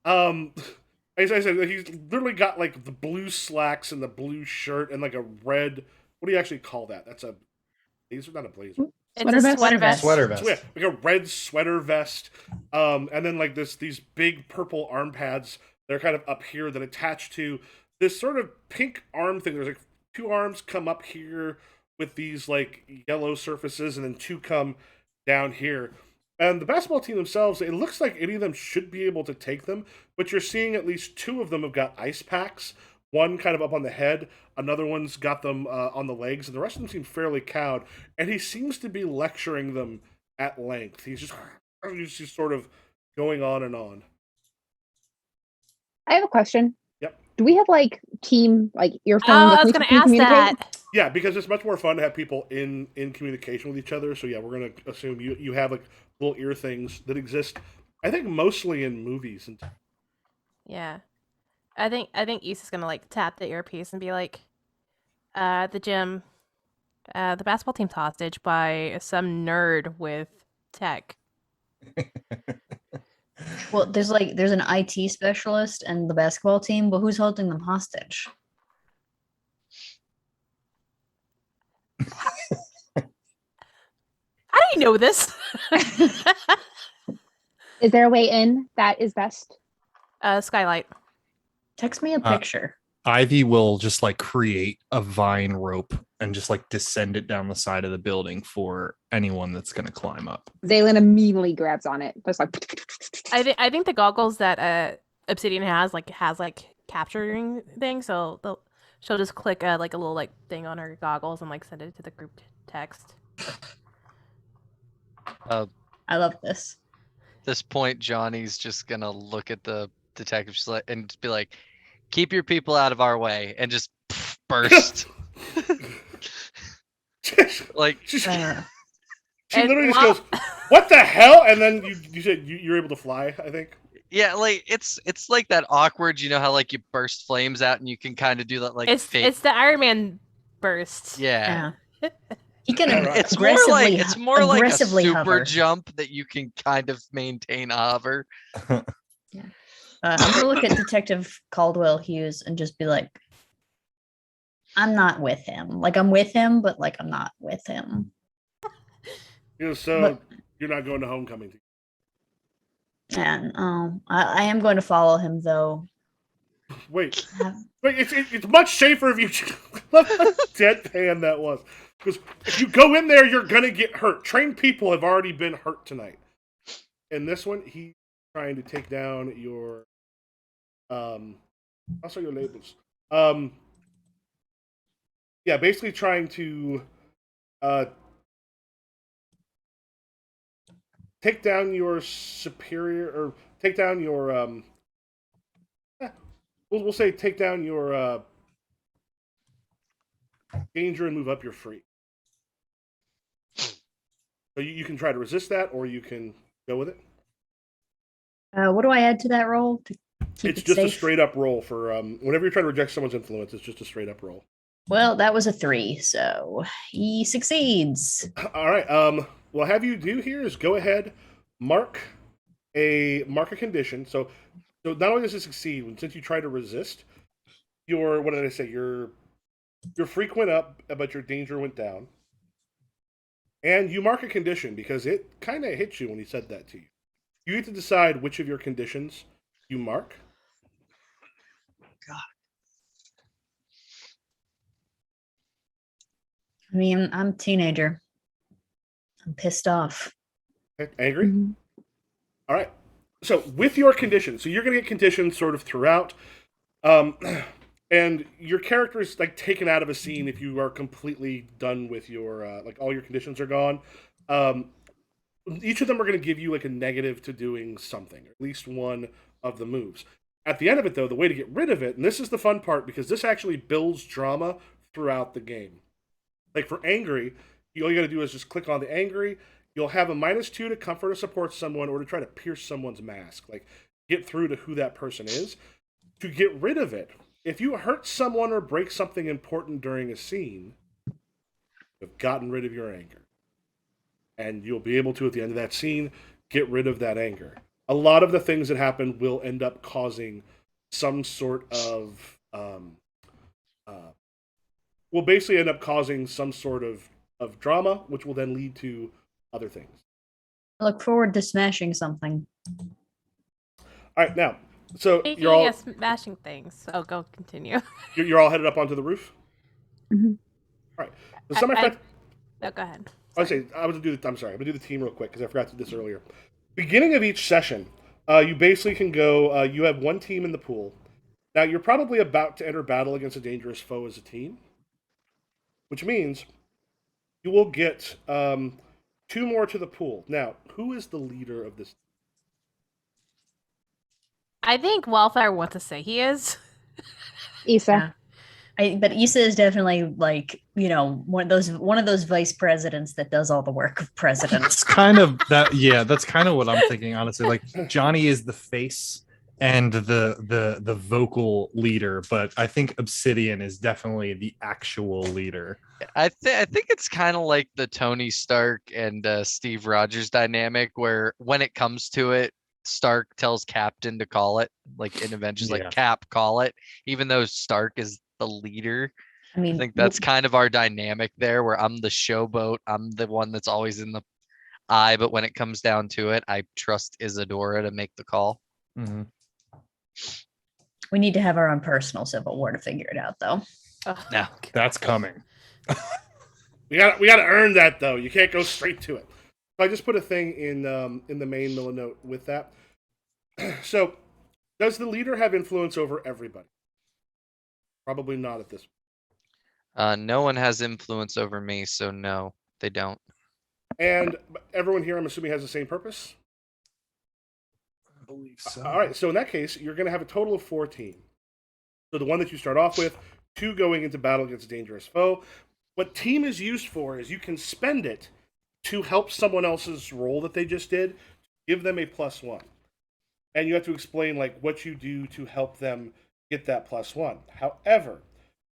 As I said, he's literally got like the blue slacks and the blue shirt and like a red. What do you actually call that? That's a blazer, not a blazer. it's Sweater a vest? sweater vest. Sweater vest. So, yeah, like a red sweater vest, and then like these big purple arm pads. They're kind of up here that attach to this sort of pink arm thing. There's like two arms come up here with these like yellow surfaces, and then two come down here. And the basketball team themselves, it looks like any of them should be able to take them, but you're seeing at least two of them have got ice packs. One kind of up on the head, another one's got them on the legs, and the rest of them seem fairly cowed. And he seems to be lecturing them at length. He's just sort of going on and on. I have a question. Yep. Do we have like team like earphones? Oh, like, I was we going to can ask communicate? that. Yeah, because it's much more fun to have people in communication with each other. So yeah, we're gonna assume you have like little ear things that exist. I think mostly in movies and Yeah, I think Issa's gonna like tap the earpiece and be like, the gym, the basketball team's hostage by some nerd with tech. Well, there's an IT specialist and the basketball team, but who's holding them hostage? How do you know this? Is there a way in that is best? Skylight. Text me a picture. Ivy will just like create a vine rope and just like descend it down the side of the building for anyone that's going to climb up. Zaylin immediately grabs on it. Just like I think the goggles that Obsidian has capturing thing, so she'll just click like a little like thing on her goggles and like send it to the group text. I love this. At this point, Johnny's just gonna look at the detective and just be like, "Keep your people out of our way," and just burst. Like, she And literally just while- goes, "What the hell?" And then you said you're able to fly. I think. yeah, like it's like that awkward. You know how like you burst flames out and you can kind of do that like it's fake. the Iron Man burst. Yeah. He can Alright. It's more like a aggressively super hover. jump that you can kind of maintain a hover. I'm gonna look at Detective Caldwell Hughes and just be like, I'm not with him. Like I'm with him, but like I'm not with him. So But- you're not going to homecoming. And I am going to follow him though. Wait, Have- it's much safer if you love how deadpan that was. Because if you go in there, you're gonna get hurt. Trained people have already been hurt tonight. In this one, he's trying to take down your also your labels. Yeah, basically trying to take down your superior or take down your we'll say take down your danger and move up, you're free. So you can try to resist that, or you can go with it. What do I add to that roll to keep It's it just safe? a straight up roll for whenever you're trying to reject someone's influence. It's just a straight up roll. Well, that was a 3, so he succeeds. All right. What have you do here is go ahead, mark a condition. So not only does it succeed, since you try to resist, your what did I say? Your freak went up, but your danger went down. And you mark a condition because it kind of hit you when he said that to you. You get to decide which of your conditions you mark. I mean, I'm a teenager. I'm pissed off. Okay, angry? Mhm. All right. So with your conditions, so you're going to get conditions sort of throughout. And your character is like taken out of a scene if you are completely done with your like all your conditions are gone. Each of them are going to give you like a negative to doing something, or at least one of the moves. At the end of it, though, the way to get rid of it, and this is the fun part because this actually builds drama throughout the game. Like for angry, all you got to do is just click on the angry. You'll have a -2 to comfort or support someone, or to try to pierce someone's mask, like get through to who that person is. To get rid of it, if you hurt someone or break something important during a scene, you've gotten rid of your anger. And you'll be able to, at the end of that scene, get rid of that anger. A lot of the things that happen will end up causing some sort of, will basically end up causing some sort of drama, which will then lead to other things. I look forward to smashing something. All right, now, so Speaking you're all of smashing things. Oh, go continue. you're all headed up onto the roof. Mhm. All right. So some No, go ahead. I'm sorry. I'm gonna do the team real quick because I forgot to do this earlier. Beginning of each session, you basically can go. You have one team in the pool. Now you're probably about to enter battle against a dangerous foe as a team, which means you will get 2 more to the pool. Now, who is the leader of this? I think Wildfire wants to say he is. Issa. But Issa is definitely like, one of those vice presidents that does all the work of presidents. It's kind of that. Yeah, that's kind of what I'm thinking. Honestly, like Johnny is the face and the vocal leader, but I think Obsidian is definitely the actual leader. I think it's kind of like the Tony Stark and Steve Rogers dynamic, where when it comes to it, Stark tells Captain to call it, like in Avengers, Yeah. like Cap, call it, even though Stark is the leader. I mean, I think that's kind of our dynamic there, where I'm the showboat, I'm the one that's always in the eye, but when it comes down to it, I trust Isadora to make the call. Mm-hmm. we need to have our own personal Civil War to figure it out, though. Oh, No. That's coming. We got to earn that though. You can't go straight to it. So I just put a thing in the main Millinote with that. So, does the leader have influence over everybody? Probably not at this point. No one has influence over me, so no, they don't. And everyone here, I'm assuming, has the same purpose? I believe so. All right, so in that case, you're going to have a total of 4 teams. So the one that you start off with, 2 going into battle against a dangerous foe. What team is used for is you can spend it to help someone else's roll that they just did, give them a +1. And you have to explain like what you do to help them get that +1. However,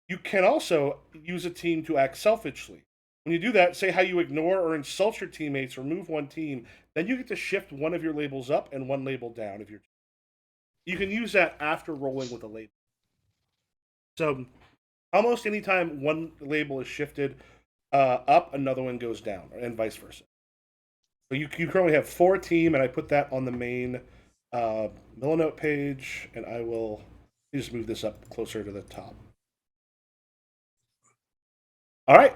you can also use a team to act selfishly. When you do that, say how you ignore or insult your teammates, remove one team, then you get to shift one of your labels up and one label down. You can use that after rolling with a label. So almost anytime one label is shifted up, another one goes down, and vice versa. So you currently have 4 team, and I put that on the main Millinote page, and I will just move this up closer to the top. All right.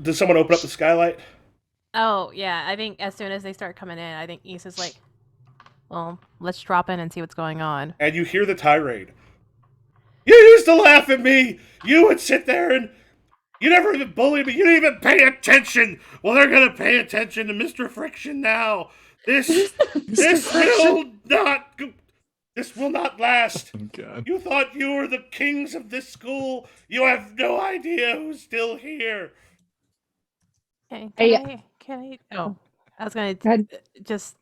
Does someone open up the skylight? Oh, yeah. I think as soon as they start coming in, I think Issa's like, well, let's drop in and see what's going on. And you hear the tirade. You used to laugh at me. You would sit there and you never even bullied me. You didn't even pay attention. Well, they're going to pay attention to Mr. Friction now. This will not go. This will not last. Oh, God. You thought you were the kings of this school. You have no idea who's still here. Can I- I? Oh, I was gonna Go ahead. just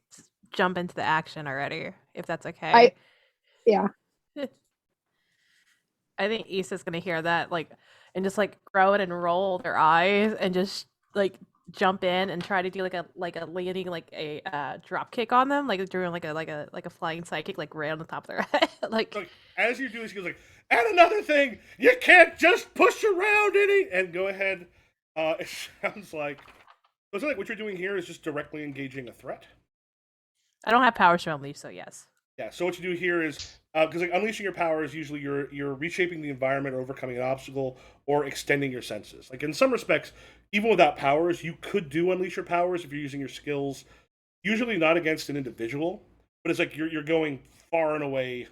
jump into the action already, if that's okay. Yeah. I think Issa's gonna hear that, like, and just like grow it and roll their eyes and just like jump in and try to do like a landing, like a drop kick on them, like doing like a flying sidekick, like right on the top of their head. like Like, as you do this, he goes like, and another thing, you can't just push around any. And go ahead. It sounds like what you're doing here is just directly engaging a threat. I don't have powers to unleash, so yes. Yeah. So what you do here is because like unleashing your power is usually you're reshaping the environment, or overcoming an obstacle, or extending your senses. Like in some respects, even without powers, you could do unleash your powers if you're using your skills. Usually not against an individual, but it's like you're going far and away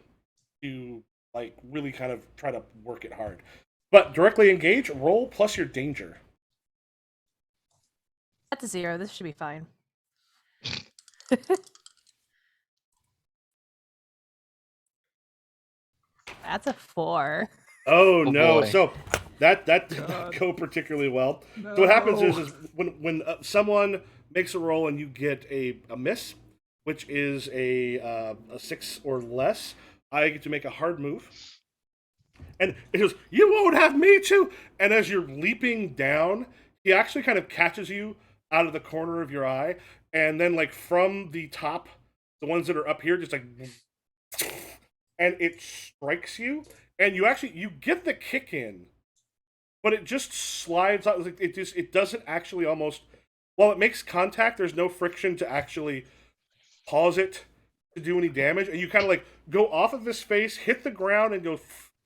to like really kind of try to work it hard. But directly engage, roll plus your danger. That's a 0. This should be fine. That's a 4. Oh Oh, no! boy. So that did not God. go particularly well. So what happens No. is when someone makes a roll and you get a miss, which is a 6 or less, I get to make a hard move. And it goes, "You won't have me too." And as you're leaping down, he actually kind of catches you out of the corner of your eye, and then like from the top, the ones that are up here, just like, and it strikes you, and you get the kick in, but it just slides out. Like it doesn't actually almost. While it makes contact, there's no friction to actually pause it to do any damage, and you kind of like go off of his face, hit the ground, and go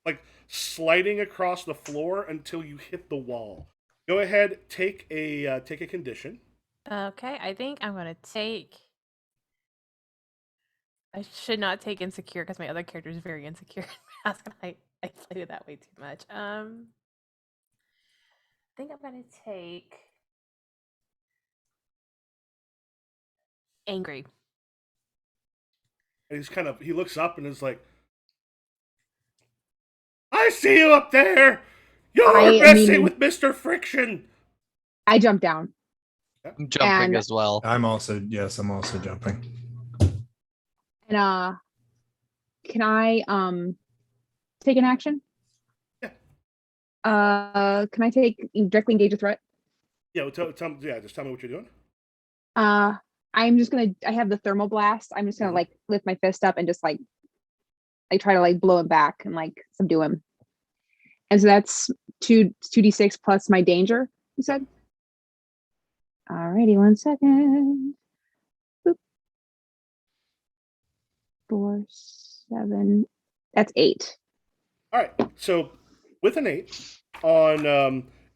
like sliding across the floor until you hit the wall. Go ahead, take a condition. Okay, I think I'm gonna take. I should not take insecure because my other character is very insecure. I played it that way too much. I think I'm gonna take angry. And he looks up and is like, "I see you up there. You're I messing mean- with Mr. Friction." I jump down. I'm jumping And- as well. I'm also jumping. And can I take an action? Yeah. Can I directly engage a threat? Yeah, just tell me what you're doing. I'm just gonna. I have the thermal blast. I'm just gonna Mhm. like lift my fist up and just like try to like blow him back and like subdue him. And so that's 2d6 plus my danger. You said. Alrighty, 1 second. Boop. 4, 7. That's 8. All right. So with an 8 on,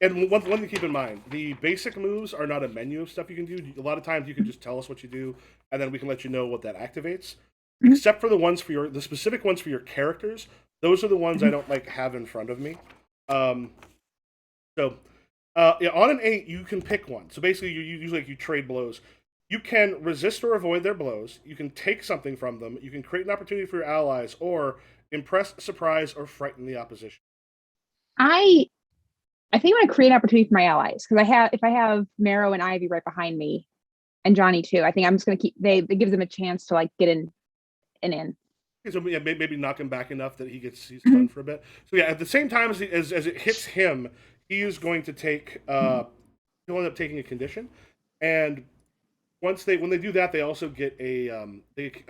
and one thing to keep in mind: the basic moves are not a menu of stuff you can do. A lot of times you can just tell us what you do, and then we can let you know what that activates. Mhm. Except for the specific ones for your characters. Those are the ones I don't like have in front of me. So yeah, on an 8, you can pick one. So basically, you usually you trade blows. You can resist or avoid their blows. You can take something from them. You can create an opportunity for your allies, or impress, surprise, or frighten the opposition. I think I'm gonna create an opportunity for my allies because if I have Marrow and Ivy right behind me, and Johnny too. I think I'm just gonna keep. It gives them a chance to like get in and in. So yeah, maybe knock him back enough that he's stunned for a bit. So yeah, at the same time as it hits him, he is going to take. He'll end up taking a condition, and when they do that, they also get a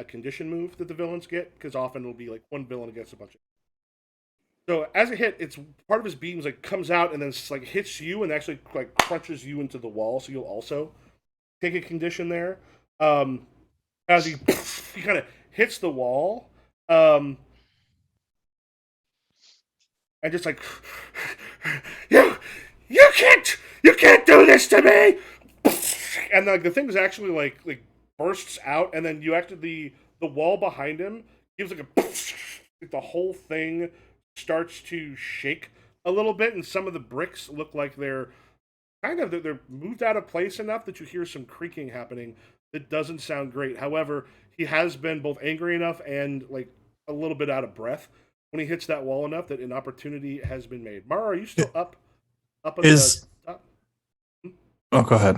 condition move that the villains get, because often it'll be like one villain against a bunch of. So as it hit, it's part of his beams like comes out and then like hits you and actually like crunches you into the wall. So you'll also take a condition there. As he kind of hits the wall, and just like you can't do this to me. And like the thing is actually like bursts out, and then the wall behind him gives like the whole thing starts to shake a little bit, and some of the bricks look like they're moved out of place enough that you hear some creaking happening that doesn't sound great. However, he has been both angry enough and like a little bit out of breath when he hits that wall enough that an opportunity has been made. Mara, are you still up at Is the top? oh, go ahead.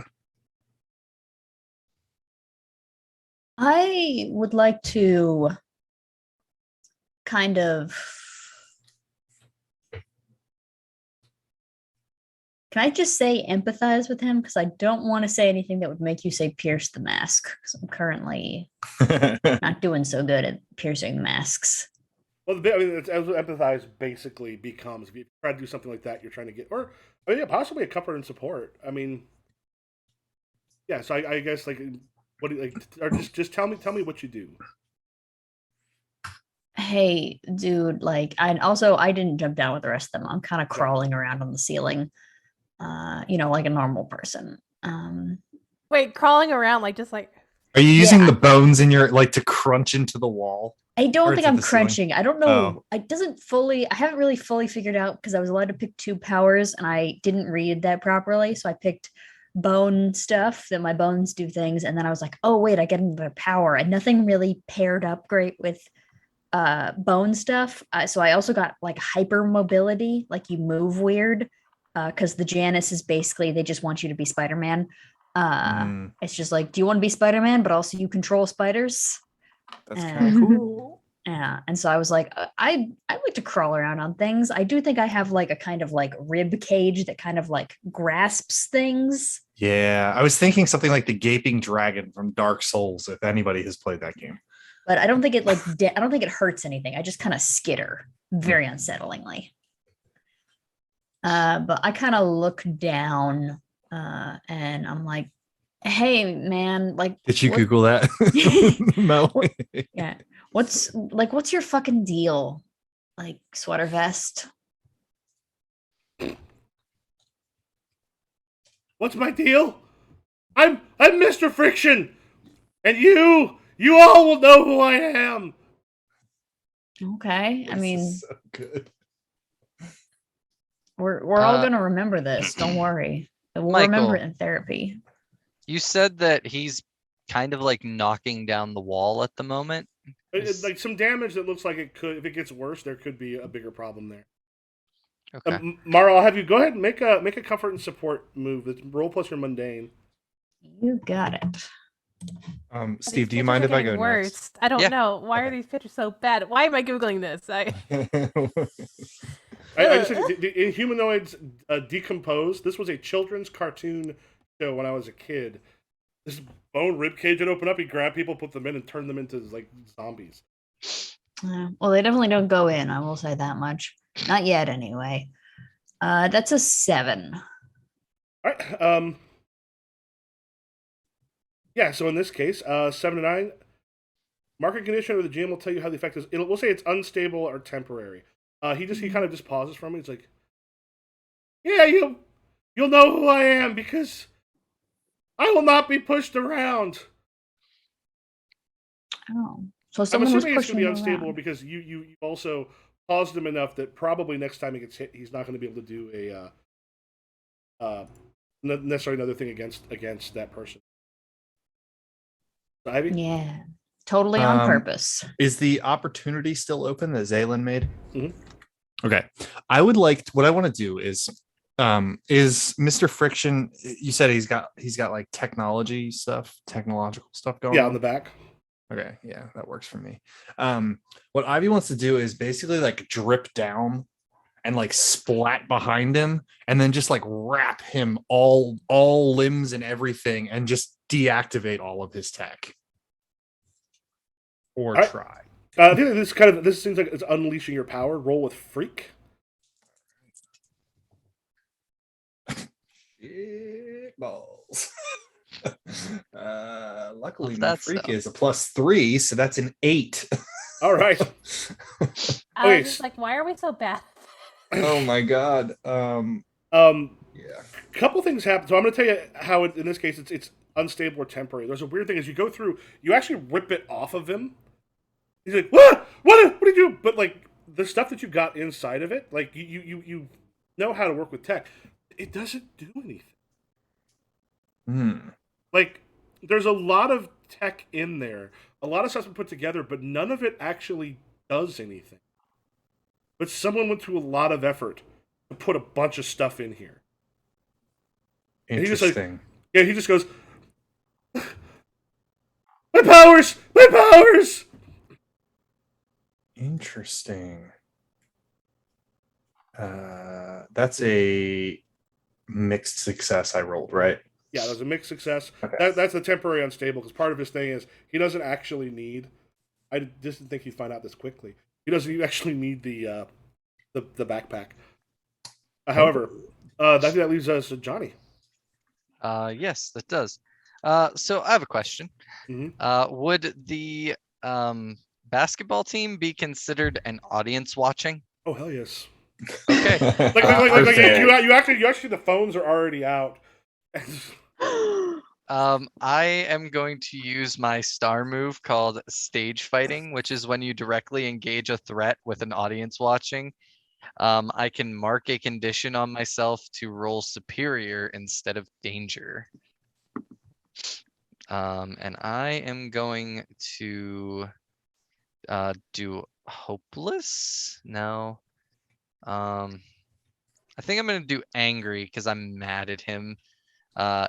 I would like to kind of. Can I just say empathize with him? Because I don't want to say anything that would make you say pierce the mask. Because I'm currently not doing so good at piercing masks. Well, I mean, empathize basically becomes if you try to do something like that, you're trying to get, or I mean, yeah, possibly a comfort and support. I mean, yeah. So I guess like, what do you, like, or just tell me what you do. Hey, dude, like I didn't jump down with the rest of them. I'm kind of Yeah. crawling around on the ceiling, like a normal person. Wait, crawling around like just like Are you using Yeah. the bones in your to crunch into the wall? I don't Or think to I'm the ceiling? crunching. I don't know. Oh. I haven't really fully figured out because I was allowed to pick 2 powers and I didn't read that properly. So I picked bone stuff that my bones do things. And then I was like, oh, wait, I get another power. And nothing really paired up great with bone stuff. So I also got like hyper mobility, like you move weird. Because the Janus is basically, they just want you to be Spider-Man. It's just like, do you want to be Spider-Man, but also you control spiders? That's Uh, kind of cool. Yeah, and so I was like, I like to crawl around on things. I do think I have like a kind of like rib cage that kind of like grasps things. Yeah, I was thinking something like the gaping dragon from Dark Souls. If anybody has played that game, But I don't think it like I don't think it hurts anything. I just kind of skitter very unsettlingly. But I kind of look down and I'm like, hey man, like did you what- Google that? No. yeah. What's your fucking deal? Like sweater vest? What's my deal? I'm Mr. Friction, and you all will know who I am. Okay. I This mean, is so good. we're all gonna remember this. Don't worry. We'll remember it Michael. in therapy. You said that he's kind of like knocking down the wall at the moment. It's like some damage that looks like it could. If it gets worse, there could be a bigger problem there. Okay. Mara, I'll have you go ahead and make a comfort and support move. It's roll plus your mundane. You got it. Steve, these do you pictures mind are if I getting go worse. I don't Yeah. know. Why are Okay. these pictures so bad? Why am I googling this? I just said the humanoids decompose. This was a children's cartoon show when I was a kid. This bone rib cage would open up. He'd grab people, put them in, and turn them into like zombies. Well, they definitely don't go in. I will say that much. Not yet, anyway. That's a 7. All right. Yeah. So in this case, 7 to 9. Market condition or the GM will tell you how the effect is. We'll say it's unstable or temporary. He kind of just pauses for me. He's like, "Yeah, you'll know who I am because I will not be pushed around." Oh, so I'm someone was assuming it's going pushing to be you unstable around. because you also paused him enough that probably next time he gets hit, he's not going to be able to do necessarily another thing against that person. So, Ivy? Yeah, totally on Um, purpose. Is the opportunity still open that Xalien made? Mhm. Okay. I would like what I want to do is Mr. Friction, you said he's got like technological stuff going Yeah, on. on the back. Okay, yeah, that works for me. What Ivy wants to do is basically like drip down and like splat behind him and then just like wrap him all limbs and everything and just deactivate all of his tech. Or All right. try. I think this seems like it's unleashing your power. Roll with freak. Shit balls. Luckily Love my that freak stuff. is a +3, so that's an 8. All right. I Okay, was just like, why are we so bad? Oh my god. Yeah. Couple things happen. So I'm going to tell you how in this case it's unstable or temporary. There's a weird thing as you go through, you actually rip it off of him. He's like, what did you do? But like the stuff that you got inside of it, like you know how to work with tech. It doesn't do anything. Like there's a lot of tech in there. A lot of stuff's been put together, but none of it actually does anything. But someone went through a lot of effort to put a bunch of stuff in here. And he just Interesting. he just goes, my powers! My powers! Interesting. That's a mixed success I rolled, right? Yeah, that was a mixed success. Okay. That's the temporary unstable, because part of his thing is he doesn't actually need. I just didn't think he'd find out this quickly. He doesn't actually need the backpack. However, that leaves us Johnny. Yes, that does. So I have a question. Mhm. Would the basketball team be considered an audience watching? Oh hell yes! Okay. You actually the phones are already out. I am going to use my star move called stage fighting, which is when you directly engage a threat with an audience watching. I can mark a condition on myself to roll superior instead of danger. And I am going to do hopeless. No. I think I'm gonna do angry because I'm mad at him.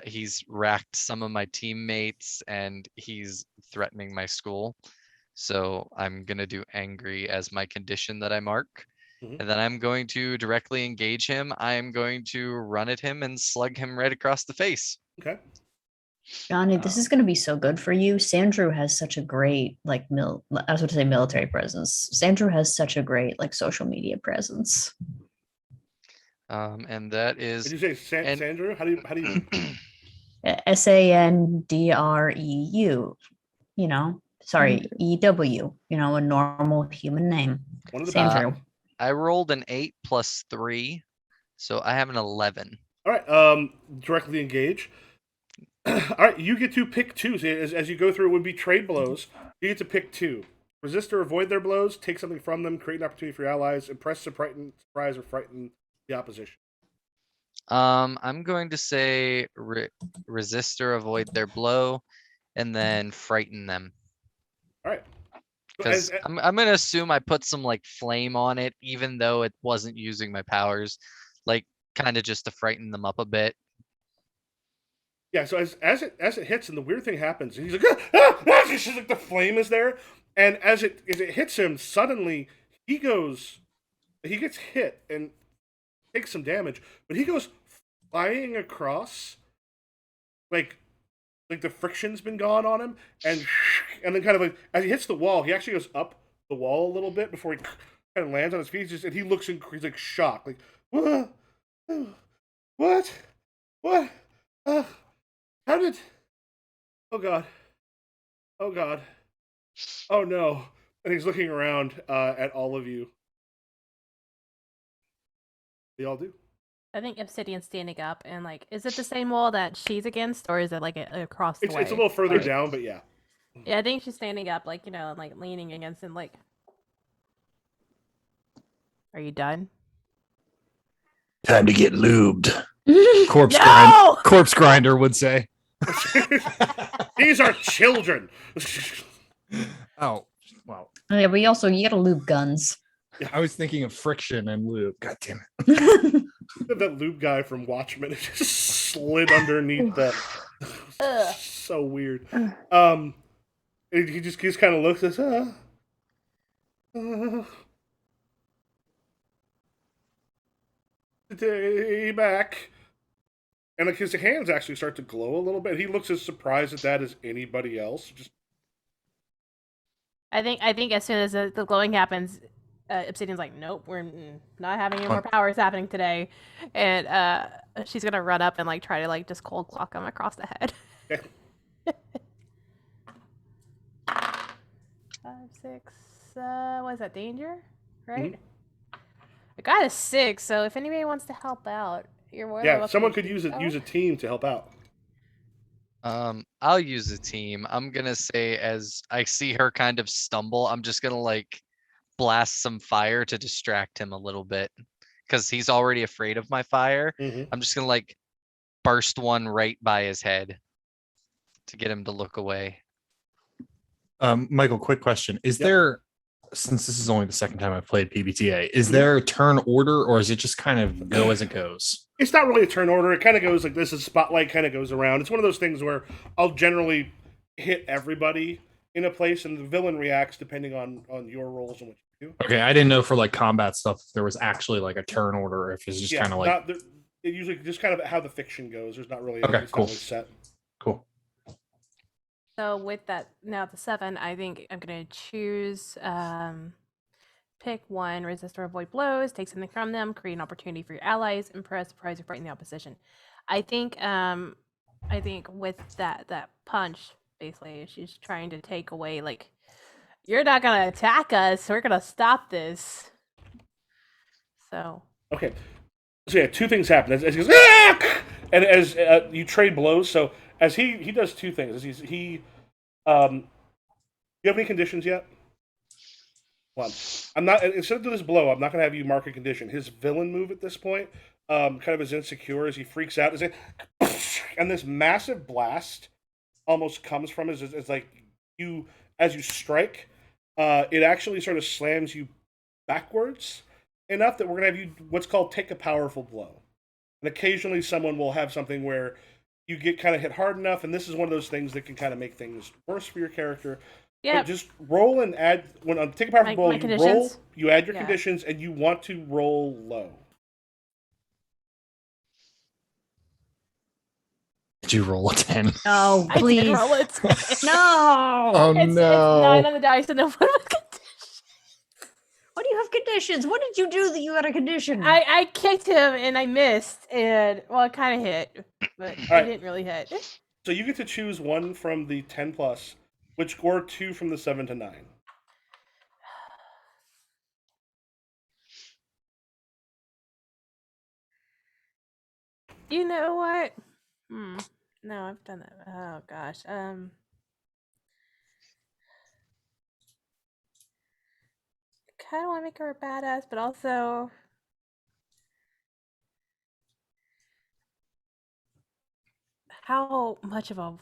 He's racked some of my teammates and he's threatening my school. So I'm gonna do angry as my condition that I mark. Mhm. And then I'm going to directly engage him. I am going to run at him and slug him right across the face. Okay. Johnny, this is going to be so good for you. Sandrew has such a great, like, I was going to say military presence. Sandrew has such a great, like, social media presence. And that is. Did you say Sandrew? How do you? Sandreu. You know, sorry, EW. You know, a normal human name. One of the Sandrew. I rolled an 8 plus 3, so I have an 11. All right. Directly engage. All right. You get to pick two. So as you go through, it would be trade blows. You get to pick two. Resist or avoid their blows. Take something from them. Create an opportunity for your allies. Impress, surprise, or frighten the opposition. I'm going to say resist or avoid their blow, and then frighten them. All right. Because I'm gonna assume I put some like flame on it, even though it wasn't using my powers, like kind of just to frighten them up a bit. Yeah. So as it hits, and the weird thing happens, and he's like, it's just like the flame is there, and as it hits him, suddenly he gets hit and takes some damage, but he goes flying across, like the friction's been gone on him, and then kind of like as he hits the wall, he actually goes up the wall a little bit before he kind of lands on his feet. And he looks he's like shocked, like what, what, how did? Oh god, oh no! And he's looking around at all of you. They all do. I think Obsidian's standing up and like, is it the same wall that she's against, or is it like across the way? It's a little further down, but yeah. Yeah, I think she's standing up, like, you know, like leaning against him, like. Are you done? Time to get lubed. No! Corpse grinder would say. These are children. Oh, well. Yeah, but you gotta lube guns. I was thinking of friction and lube. God damn it. That lube guy from Watchmen just slid underneath the. So weird. He just kind of looks at us. Day back, and like his hands actually start to glow a little bit. He looks as surprised at that as anybody else. Just I think as soon as the glowing happens, Obsidian's like, nope, we're not having any more powers happening today, and she's gonna run up and like try to like just cold clock him across the head. okay. 5, 6. What is that? Danger, right? Mm-hmm. I got a 6, so if anybody wants to help out, you're more than Yeah, welcome someone to could do use so. use a team to help out. I'll use a team. I'm gonna say as I see her kind of stumble, I'm just gonna like blast some fire to distract him a little bit because he's already afraid of my fire. Mm-hmm. I'm just gonna like burst one right by his head to get him to look away. Michael, quick question. Is Yep. there since this is only the second time I've played PBTA, is there a turn order or is it just kind of go as it goes? It's not really a turn order. It kind of goes like this. A spotlight kind of goes around. It's one of those things where I'll generally hit everybody in a place, and the villain reacts depending on your roles and what you do. Okay, I didn't know for like combat stuff if there was actually like a turn order or if it's just kind of like it usually just kind of how the fiction goes. There's not really Okay, it's cool. not really set. Cool. So with that, now at the 7, I think I'm gonna choose pick one, resist or avoid blows, take something from them, create an opportunity for your allies, impress, surprise, or frighten the opposition. I think with that punch, basically, she's trying to take away like, you're not gonna attack us, we're gonna stop this. So Okay. So yeah, two things happen. As he goes, "Ah!" And as you trade blows, so as he does two things. As you have any conditions yet? One. I'm not, instead of this blow, I'm not going to have you mark a condition. His villain move at this point, kind of is insecure as he freaks out. And this massive blast almost comes from as like as you strike, it actually sort of slams you backwards enough that we're going to have you what's called take a powerful blow. And occasionally someone will have something where you get kind of hit hard enough, and this is one of those things that can kind of make things worse for your character. yeah, Just roll and add when take a powerful blow. You roll, conditions? you add your Yeah. conditions, and you want to roll low. Did you roll a 10? No, I did please. roll it. No. Oh It's 9 no. on the dice and no one with condition. What do you have conditions? What did you do that you had a condition? I kicked him and I missed, and well, it kind of hit, but it right. didn't really hit. So you get to choose one from the 10 plus, which or two from the 7 to 9. You know what? No, I've done that. Oh gosh. Kind of want to make her a badass, but also how much of a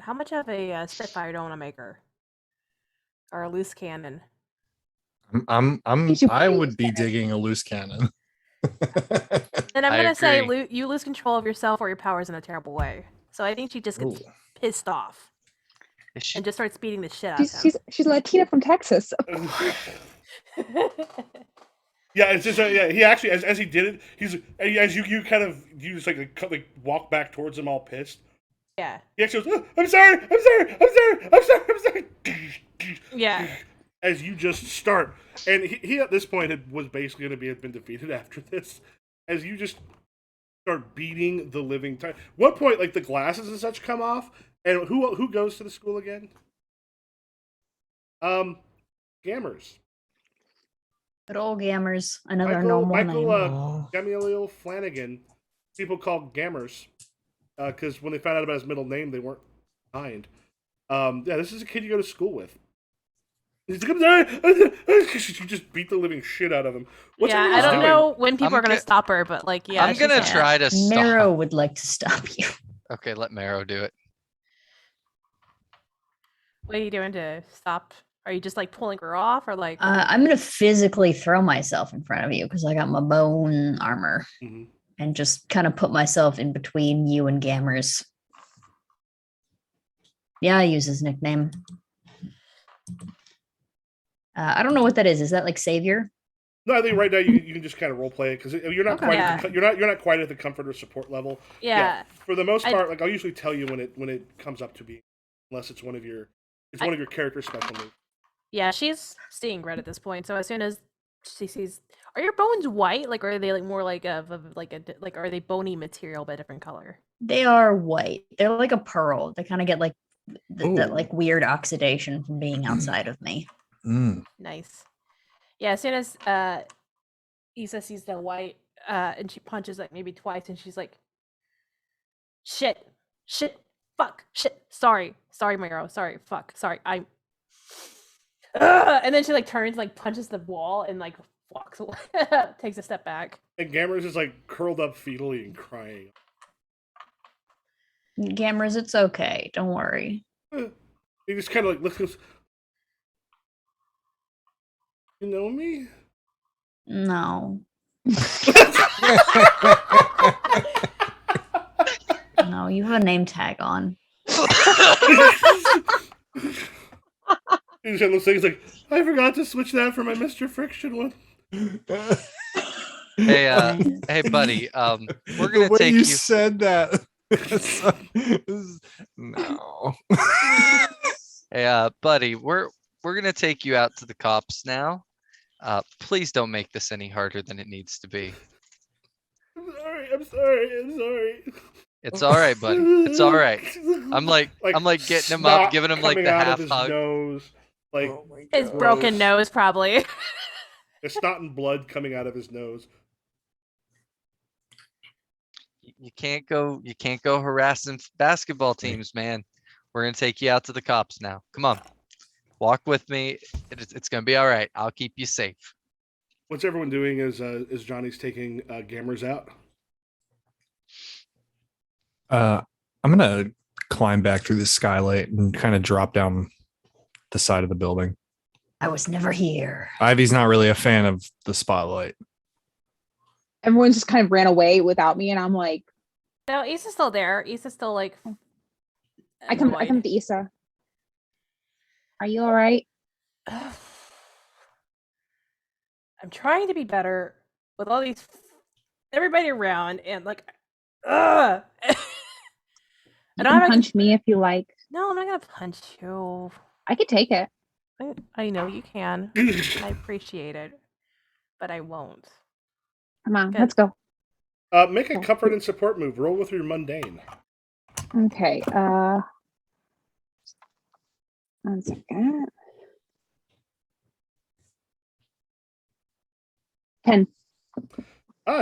how much of a Spitfire do I want to make her, or a loose cannon? I would be digging a loose cannon. Then I'm I gonna say agree. you lose control of yourself or your powers in a terrible way. So I think she just gets Ooh. pissed off Is she- and just starts beating the shit out of She's Latina from Texas. him. Yeah, it's just yeah. He actually, as he did it, he's as you kind of you just like walk back towards him all pissed. Yeah. He actually goes, "Oh, I'm sorry, I'm sorry, I'm sorry, I'm sorry, I'm sorry." Yeah. As you just start, and he at this point was basically going to have been defeated after this. As you just start beating the living time. What point, like the glasses and such come off, and who goes to the school again? Gammers. Good old Gammers. Another normal Michael name. Gamaliel Flanagan. People call Gammers because when they found out about his middle name, they weren't kind. Yeah, this is a kid you go to school with. He's like, I'm sorry. She just beat the living shit out of him. What's yeah, everyone I don't doing? know when people I'm are gonna go- stop her, but like, yeah, I'm she's gonna like- try to stop. Marrow would like to stop you. Okay, let Marrow do it. What are you doing to stop? Are you just like pulling her off, or like? I'm gonna physically throw myself in front of you because I got my bone armor Mhm. and just kind of put myself in between you and Gammers. Yeah, I use his nickname. I don't know what that is. Is that like Savior? No, I think right now you can just kind of role play it because you're not Okay. quite Yeah. you're not quite at the comfort or support level. Yeah. For the most I- part, like I'll usually tell you when it comes up to be, unless it's one of your character special moves. Yeah, she's seeing red at this point. So as soon as she sees, are your bones white? Like, or are they like more like like are they bony material but a different color? They are white. They're like a pearl. They kind of get like that Ooh. like weird oxidation from being outside of me. Nice. Yeah, as soon as Issa sees the white, and she punches like maybe twice, and she's like, "Shit, fuck, shit, sorry, Miro, sorry, fuck, sorry, I'm." And then she like turns, like punches the wall, and like walks away, takes a step back. And Gammers is like curled up fetally and crying. Gammers, it's okay. Don't worry. He just kind of like looks. You know me? No. No, you have a name tag on. He's got those things like, I forgot to switch that for my Mr. Friction one. Hey, buddy. We're the gonna way take you you. said that. No. Hey, buddy. We're gonna take you out to the cops now. Please don't make this any harder than it needs to be. I'm sorry. It's all right, buddy. It's all right. I'm like getting him up, snot giving him like coming the out half of his hug. nose. Like, His broken nose, probably. there's snot and blood coming out of his nose. You can't go harassing basketball teams, man. We're gonna take you out to the cops now. Come on, walk with me. It's gonna be all right. I'll keep you safe. What's everyone doing as Johnny's taking Gammers out? I'm gonna climb back through the skylight and kind of drop down the side of the building. I was never here. Ivy's not really a fan of the spotlight. Everyone just kind of ran away without me, and I'm like, No, Issa's still there. Issa's still like. I come to Issa. Are you all right? I'm trying to be better with all these everybody around and like ugh. You can punch me if you like. No, I'm not gonna punch you. I could take it. I know you can. I appreciate it, but I won't. Come on, Good. let's go. Make a comfort and support move. Roll with your mundane. Okay. 1 second. 10.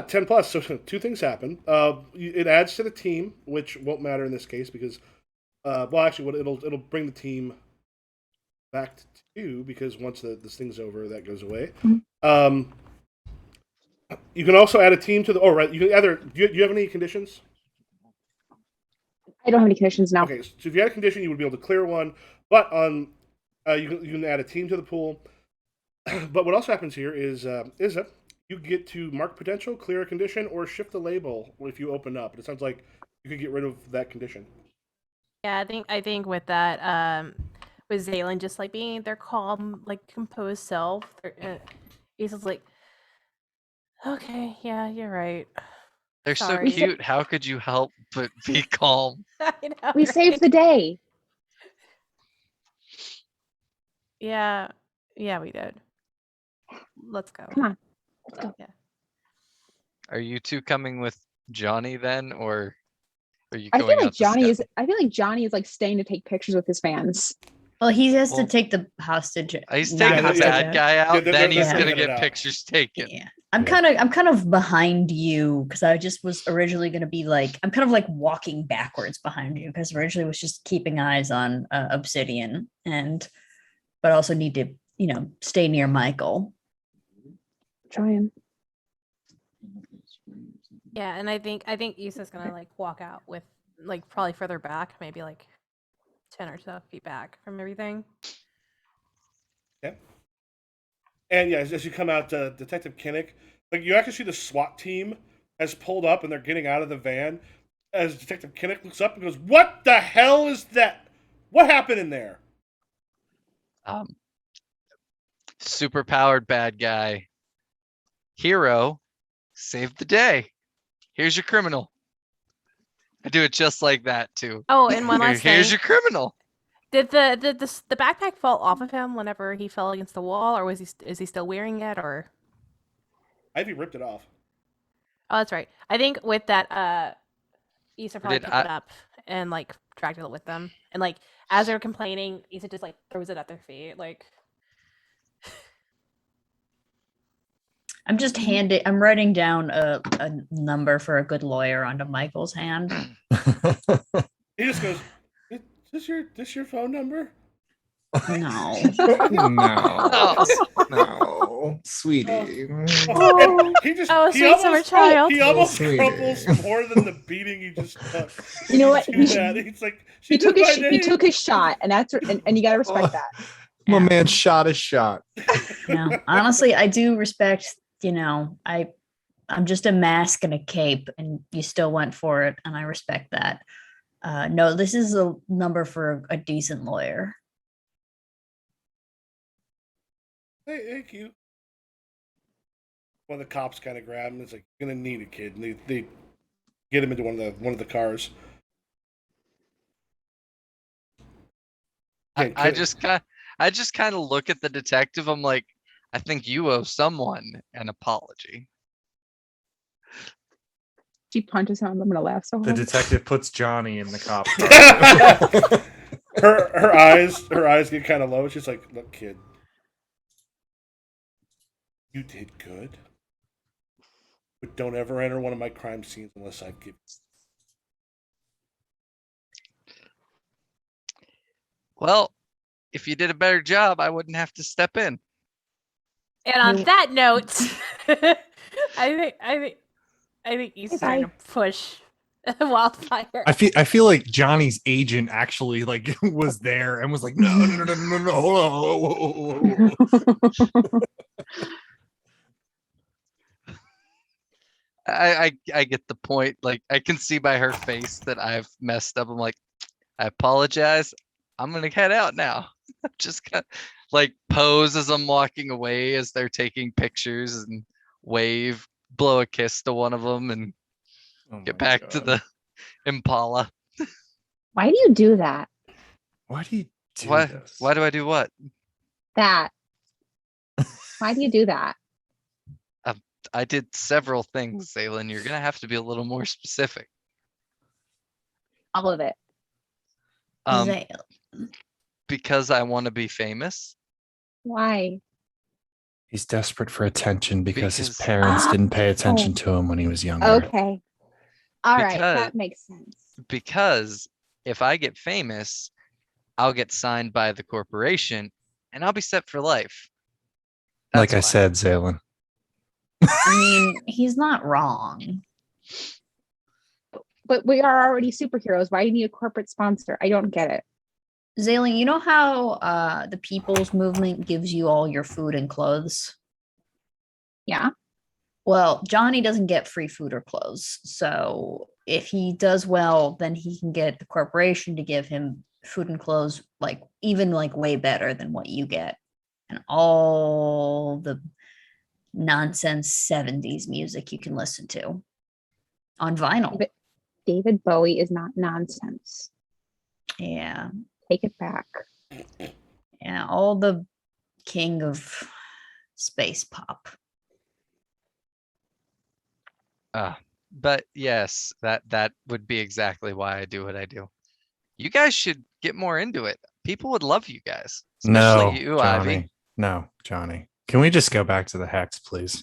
10 plus. So two things happen. It adds to the team, which won't matter in this case because, well, actually, it'll bring the team back to 2 because once this thing's over, that goes away. Mm-hmm. You can also add a team to the. Oh, right. You can either. Do you have any conditions? I don't have any conditions now. Okay, so if you had a condition, you would be able to clear one. But on, you can add a team to the pool. But what also happens here is you get to mark potential, clear a condition, or shift the label if you open up. It sounds like you could get rid of that condition. Yeah, I think with that, with Xalien just like being their calm, like composed self, Issa's like, okay, yeah, you're right. They're Sorry. so cute. How could you help but be calm? I know, We saved the day. Yeah, we did. Let's go. Come on. Let's go. Yeah. Are you two coming with Johnny then, or are you I going feel out to I feel like Johnny is like staying to take pictures with his fans. Well, he has Well, to take the hostage. He's not taking the hostage, bad hostage. guy out, they're then he's gonna gonna get it get out. pictures taken. Yeah. I'm kind of behind you because I just was originally going to be like, I'm kind of like walking backwards behind you because originally was just keeping eyes on Obsidian but also need to, stay near Michael. Trying. Yeah, and I think Issa's gonna like walk out with like probably further back, maybe like 10 or so feet back from everything. Okay. And yeah, as you come out, Detective Kinnick, like you actually see the SWAT team has pulled up and they're getting out of the van. As Detective Kinnick looks up and goes, "What the hell is that? What happened in there?" Super powered bad guy. Hero saved the day. Here's your criminal. I do it just like that too. Oh, and one last Here's thing. your criminal. Did the backpack fall off of him whenever he fell against the wall, or is he still wearing it, or? Ivy ripped it off. Oh, that's right. I think with that, Issa probably Did picked it up and like dragged it with them, and like as they're complaining, Issa just like throws it at their feet, like. I'm writing down a number for a good lawyer onto Michael's hand. He just goes, "Is this your phone number?" No. No, sweetie. And he just Oh, sweet summer child. He almost sweetie. crumples more than the beating he just took. You know what? He's like, He she took did his my he name. took his shot, and that's and you gotta respect that. My Yeah. man shot his shot. No, honestly, I do respect, I'm just a mask and a cape, and you still went for it, and I respect that. No, this is a number for a decent lawyer. Hey, cute. One of the cops kind of grab him. It's like, you're gonna need a kid, and they get him into one of the cars. I just kind of look at the detective. I'm like, I think you owe someone an apology. She punches him. I'm gonna laugh so The hard. detective puts Johnny in the cop car. her eyes get kind of low. She's like, look, kid, you did good, but don't ever enter one of my crime scenes unless I've given. Well, if you did a better job, I wouldn't have to step in. And on that note, I think he's trying to push Wildfire. I feel like Johnny's agent actually like was there and was like, no, hold on. I get the point. Like, I can see by her face that I've messed up. I'm like, I apologize. I'm gonna head out now. Just kind of like pose as I'm walking away as they're taking pictures and wave, blow a kiss to one of them, and get back to the Impala. Why do you do that? Why do you do Why? this? Why do I do what? That. Why do you do that? I did several things, Xalien. You're gonna have to be a little more specific. All of it. Zale. Because I want to be famous. Why? He's desperate for attention because his Because- parents didn't pay attention to him when he was younger. Okay. All right, Because- that makes sense. Because if I get famous, I'll get signed by the corporation and I'll be set for life. Like I That's why. said, Zalen. I mean, he's not wrong. But we are already superheroes. Why do you need a corporate sponsor? I don't get it. Zale, you know how the People's Movement gives you all your food and clothes? Yeah. Well, Johnny doesn't get free food or clothes. So if he does well, then he can get the corporation to give him food and clothes, like even like way better than what you get. And all the nonsense 70s music you can listen to on vinyl. But David Bowie is not nonsense. Yeah. Take it back. Yeah. All the king of space pop. But yes, that would be exactly why I do what I do. You guys should get more into it. People would love you guys, especially No, you, Johnny. Ivy. No, Johnny. Can we just go back to the hex, please?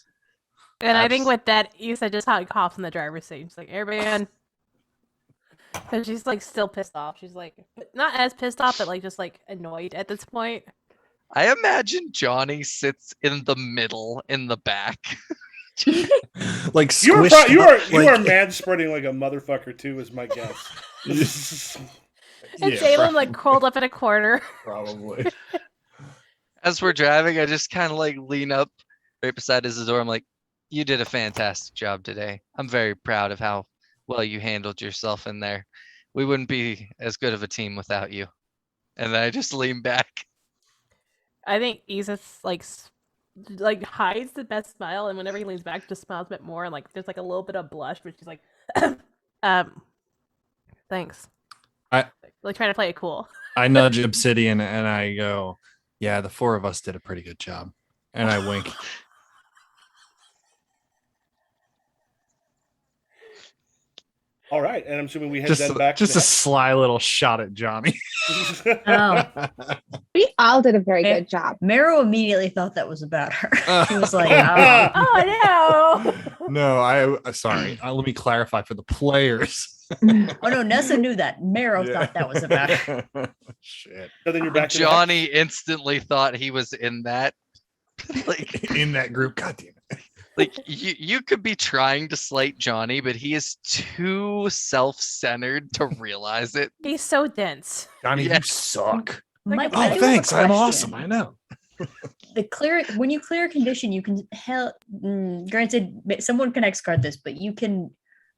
And I think with that, you said just how it coughs in the driver's seat. She's like, everybody in. Because she's like still pissed off. She's like, not as pissed off, but like just like annoyed at this point. I imagine Johnny sits in the middle, in the back. Like You are squished you up, are like- mad spreading like a motherfucker too, is my guess. And Yeah, Salem like curled up in a corner. probably. As we're driving, I just kind of like lean up right beside Isadora. I'm like, you did a fantastic job today. I'm very proud of how well you handled yourself in there. We wouldn't be as good of a team without you. And then I just lean back. I think Isis like hides the best smile, and whenever he leans back, just smiles a bit more, and like there's like a little bit of blush, but she's like, thanks. Like trying to play it cool. I nudge Obsidian and I go, yeah, the four of us did a pretty good job. And I wink. All right, and I'm assuming we head Just, then back. just to a sly little shot at Johnny. Oh, We all did a very good job. Meryl immediately thought that was about her. She was like, Oh no! No, sorry. Let me clarify for the players. oh no, Nessa knew that. Meryl thought that was about her. Shit. So then you're back to the Johnny instantly thought he was in that. Like, In that group. God damn it. like you could be trying to slight Johnny, but he is too self-centered to realize it. He's so dense. Johnny, Yeah. you suck. Like Mike, a I Oh, do have a thanks. I'm awesome. question. I know. When you clear a condition, you can granted someone can X card this, but you can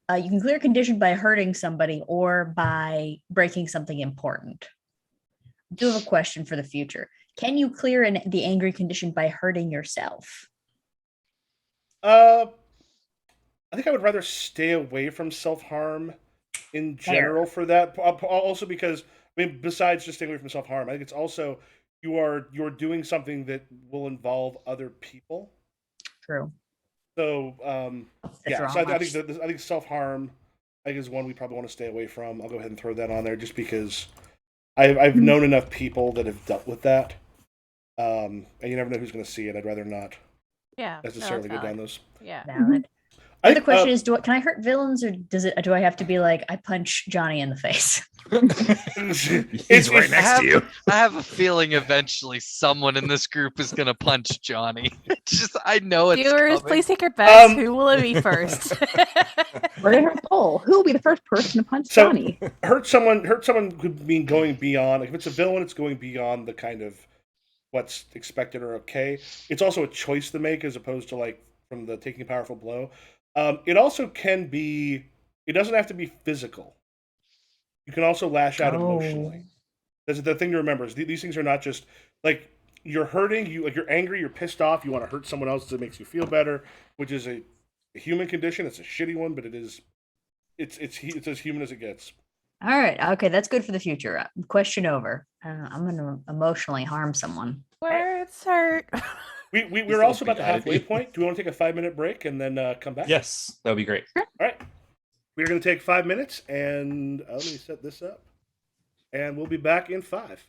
clear a condition by hurting somebody or by breaking something important. I do have a question for the future. Can you clear the angry condition by hurting yourself? I think I would rather stay away from self harm in Fair. general for that. Also because I mean, besides just staying away from self harm, I think it's also you're doing something that will involve other people. True. So yeah, so I think Dramas. I think self harm I think is one we probably want to stay away from. I'll go ahead and throw that on there just because I've Mhm. known enough people that have dealt with that, and you never know who's going to see it. I'd rather not Yeah. No, that's necessarily go down valid. those. Yeah. Valid. I The other think, question is, can I hurt villains, or do I have to be like, I punch Johnny in the face? He's right it's- next to you. I have a feeling eventually someone in this group is gonna punch Johnny. Just I know it's Viewers, coming. please take your bets. Um, Who will it be first? We're gonna have a poll. Who will be the first person to punch So Johnny? hurt someone could mean going beyond. Like if it's a villain, it's going beyond the kind of what's expected or okay. It's also a choice to make as opposed to like from the taking a powerful blow. It also can be. It doesn't have to be physical. You can also lash out emotionally. Oh, That's the thing to remember is these things are not just like you're hurting. You're angry. You're pissed off. You want to hurt someone else that makes you feel better, which is a human condition. It's a shitty one, but it is. It's as human as it gets. all right. Okay, that's good for the future. Question over. I'm going to emotionally harm someone. Words hurt. We're still also about the big-eyed. halfway point. Do we want to take a 5 minute break and then come back? Yes, that would be great. All right. We're going to take 5 minutes and let me set this up. And we'll be back in 5.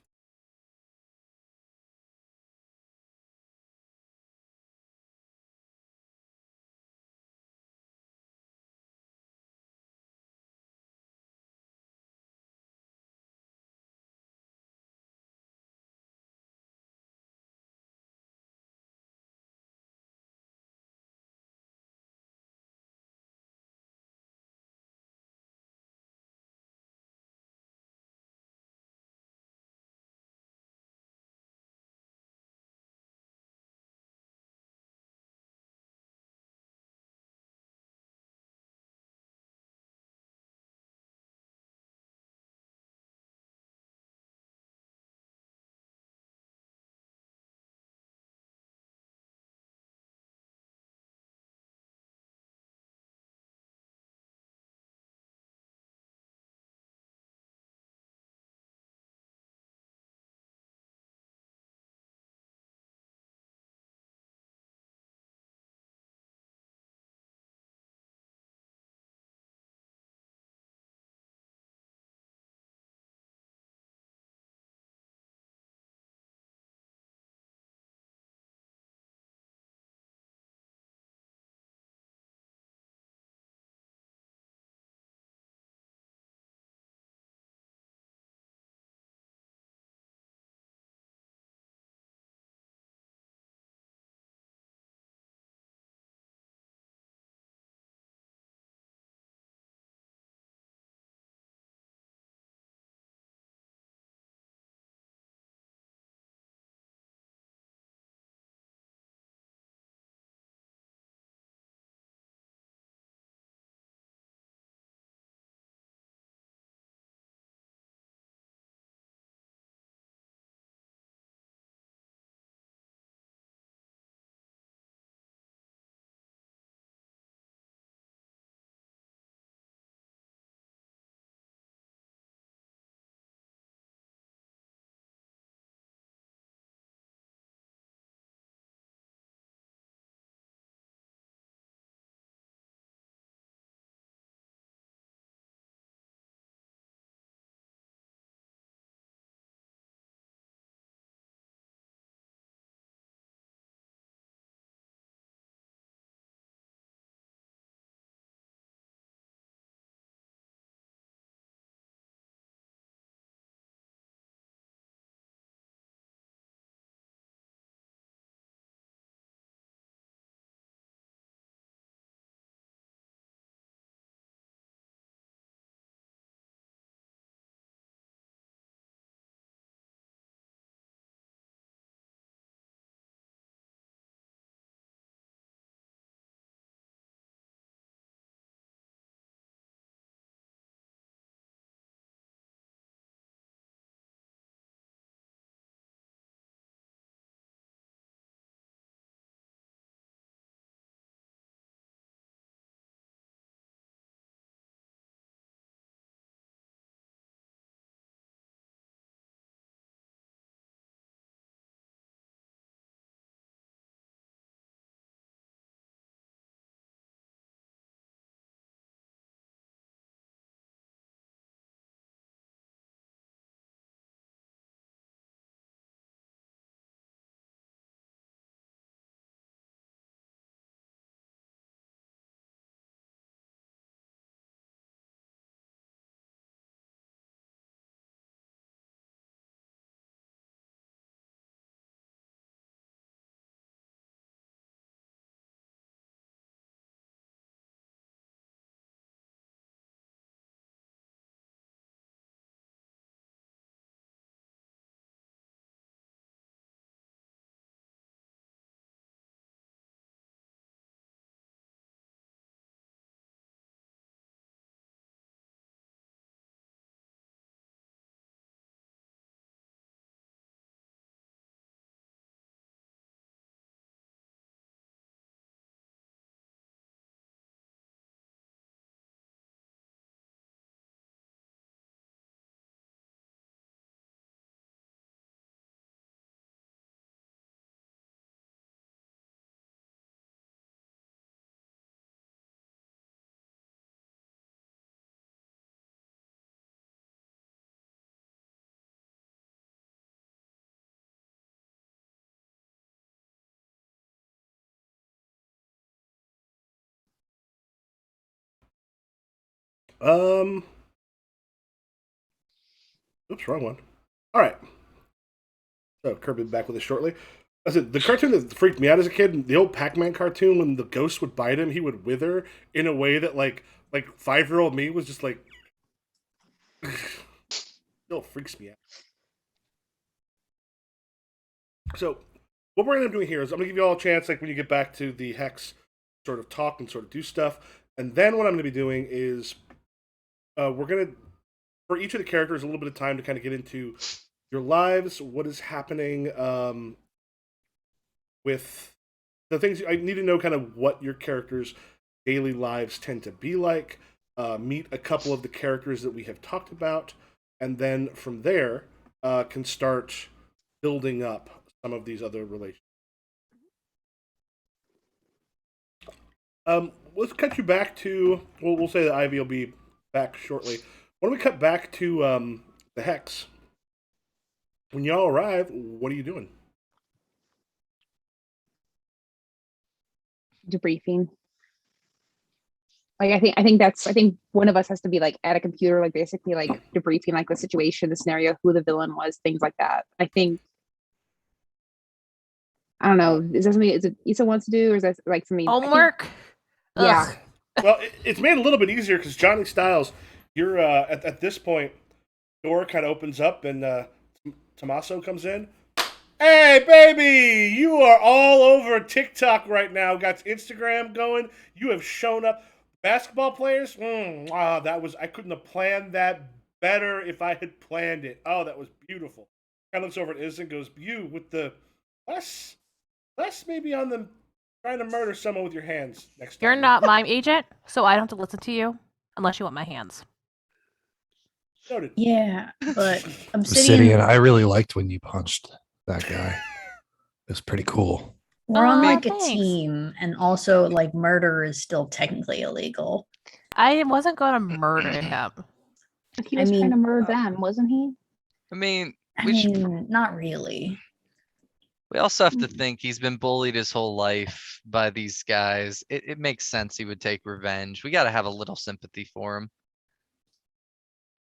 Oops, wrong one. All right. So Kirby back with us shortly. I said the cartoon that freaked me out as a kid, the old Pac-Man cartoon, when the ghost would bite him, he would wither in a way that like 5-year-old me was just like, still freaks me out. So what we're gonna be doing here is I'm gonna give you all a chance, like when you get back to the hex, sort of talk and sort of do stuff, and then what I'm gonna be doing is we're gonna, for each of the characters, a little bit of time to kind of get into your lives, what is happening with the things I need to know, kind of what your characters' daily lives tend to be like, meet a couple of the characters that we have talked about, and then from there can start building up some of these other relations. Let's cut you back to, we'll say that Ivy will be back shortly. Why don't we cut back to the hex? When y'all arrive, what are you doing? Debriefing. Like I think one of us has to be like at a computer, like basically like debriefing like the situation, the scenario, who the villain was, things like that. I think, I don't know, is that something is it Issa wants to do, or is that like something Homework. Yeah. Ugh. Well, it's made a little bit easier because Johnny Styles, you're at this point, door kind of opens up and Tommaso comes in. Hey, baby, you are all over TikTok right now. Got Instagram going. You have shown up. Basketball players, that was, I couldn't have planned that better if I had planned it. Oh, that was beautiful. Kind of looks over at Iz and goes, you with the less maybe on the trying to murder someone with your hands next time. You're not my agent, so I don't have to listen to you unless you want my hands. Noted. Yeah, but Obsidian, Obsidian, I really liked when you punched that guy. It was pretty cool. we're on Aw, like a thanks. team, and also like murder is still technically illegal. I wasn't going to murder him. But he I was trying to mean- murder them, wasn't he? I mean, I we should, mean, not really. we also have to think he's been bullied his whole life by these guys. It makes sense he would take revenge. We got to have a little sympathy for him.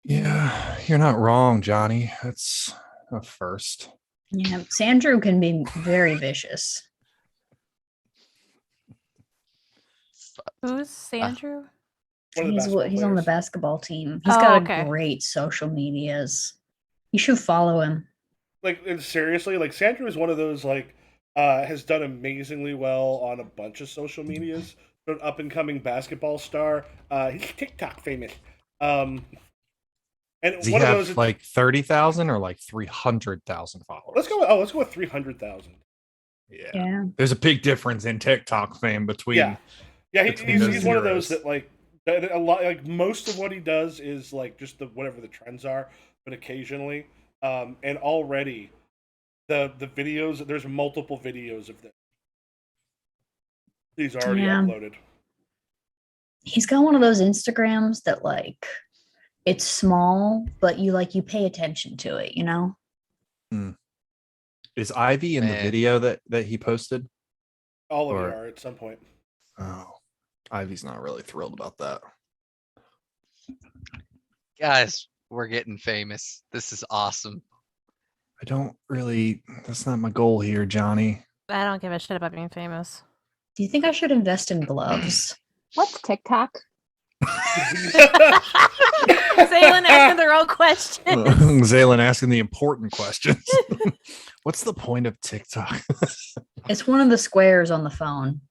Yeah, you're not wrong, Johnny. That's a first. Yeah, Sandrew can be very vicious. Who's Sandrew? One of the He's basketball he's on the players. basketball team. He's Oh, got okay. great social medias. You should follow him. Like, and seriously, like Sandra is one of those like has done amazingly well on a bunch of social medias. An up and coming basketball star. He's TikTok famous. And Does he one of have those like 30,000 or like 300,000 followers? let's go with 300,000. Yeah. Yeah. There's a big difference in TikTok fame between. Yeah, between he's those one of those zeros. that like a lot, like most of what he does is like just the whatever the trends are, but occasionally, and already the videos, there's multiple videos of this. He's already Yeah. uploaded. He's got one of those Instagrams that like it's small, but you pay attention to it, you know? Is Ivy in the Man. video that he posted? All of Or- you are at some point. Oh, Ivy's not really thrilled about that. Guys, we're getting famous. This is awesome. I don't really, that's not my goal here, Johnny. I don't give a shit about being famous. Do you think I should invest in gloves? What's TikTok? Xalien asking the wrong question. Xalien asking the important questions. What's the point of TikTok? It's one of the squares on the phone.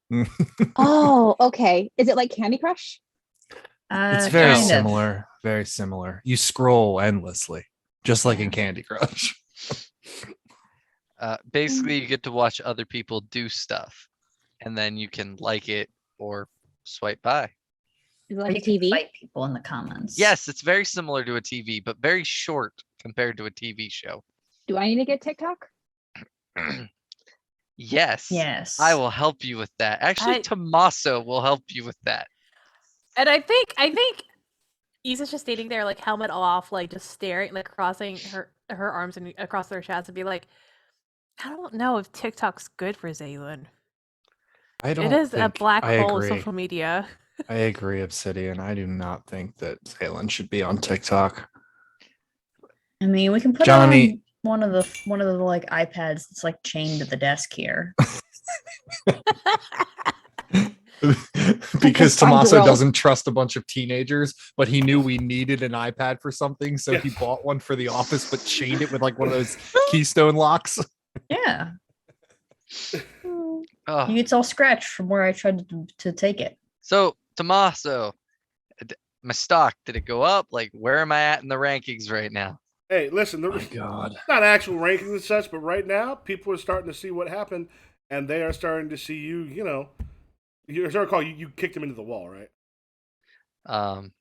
Oh, okay. Is it like Candy Crush? It's very kind of. similar. Very similar. You scroll endlessly, just like in Candy Crush. Basically, you get to watch other people do stuff, and then you can like it or swipe by. Is it Or like you a can TV? fight people in the comments. Yes, it's very similar to a TV, but very short compared to a TV show. Do I need to get TikTok? Yes. Yes. I will help you with that. Actually, I- Tommaso will help you with that. And I think Issa's just standing there, like helmet off, like just staring, like crossing her arms and across her chest, and be like, I don't know if TikTok's good for Xalien. I don't It is a think- black I hole of agree. social media. I agree, Obsidian. I do not think that Xalien should be on TikTok. I mean, we can put Johnny- it on one of the like iPads that's like chained to the desk here. Because Find Tommaso Will. doesn't trust a bunch of teenagers, but he knew we needed an iPad for something, so he Yeah. bought one for the office, but chained it with like one of those keystone locks. Yeah, Oh, it's all scratched from where I tried to take it. so Tommaso, my stock, did it go up? Like, where am I at in the rankings right now? Hey, listen, My God. not actual rankings and such, but right now people are starting to see what happened, and they are starting to see you. You know, as I recall, you kicked him into the wall, right? Um,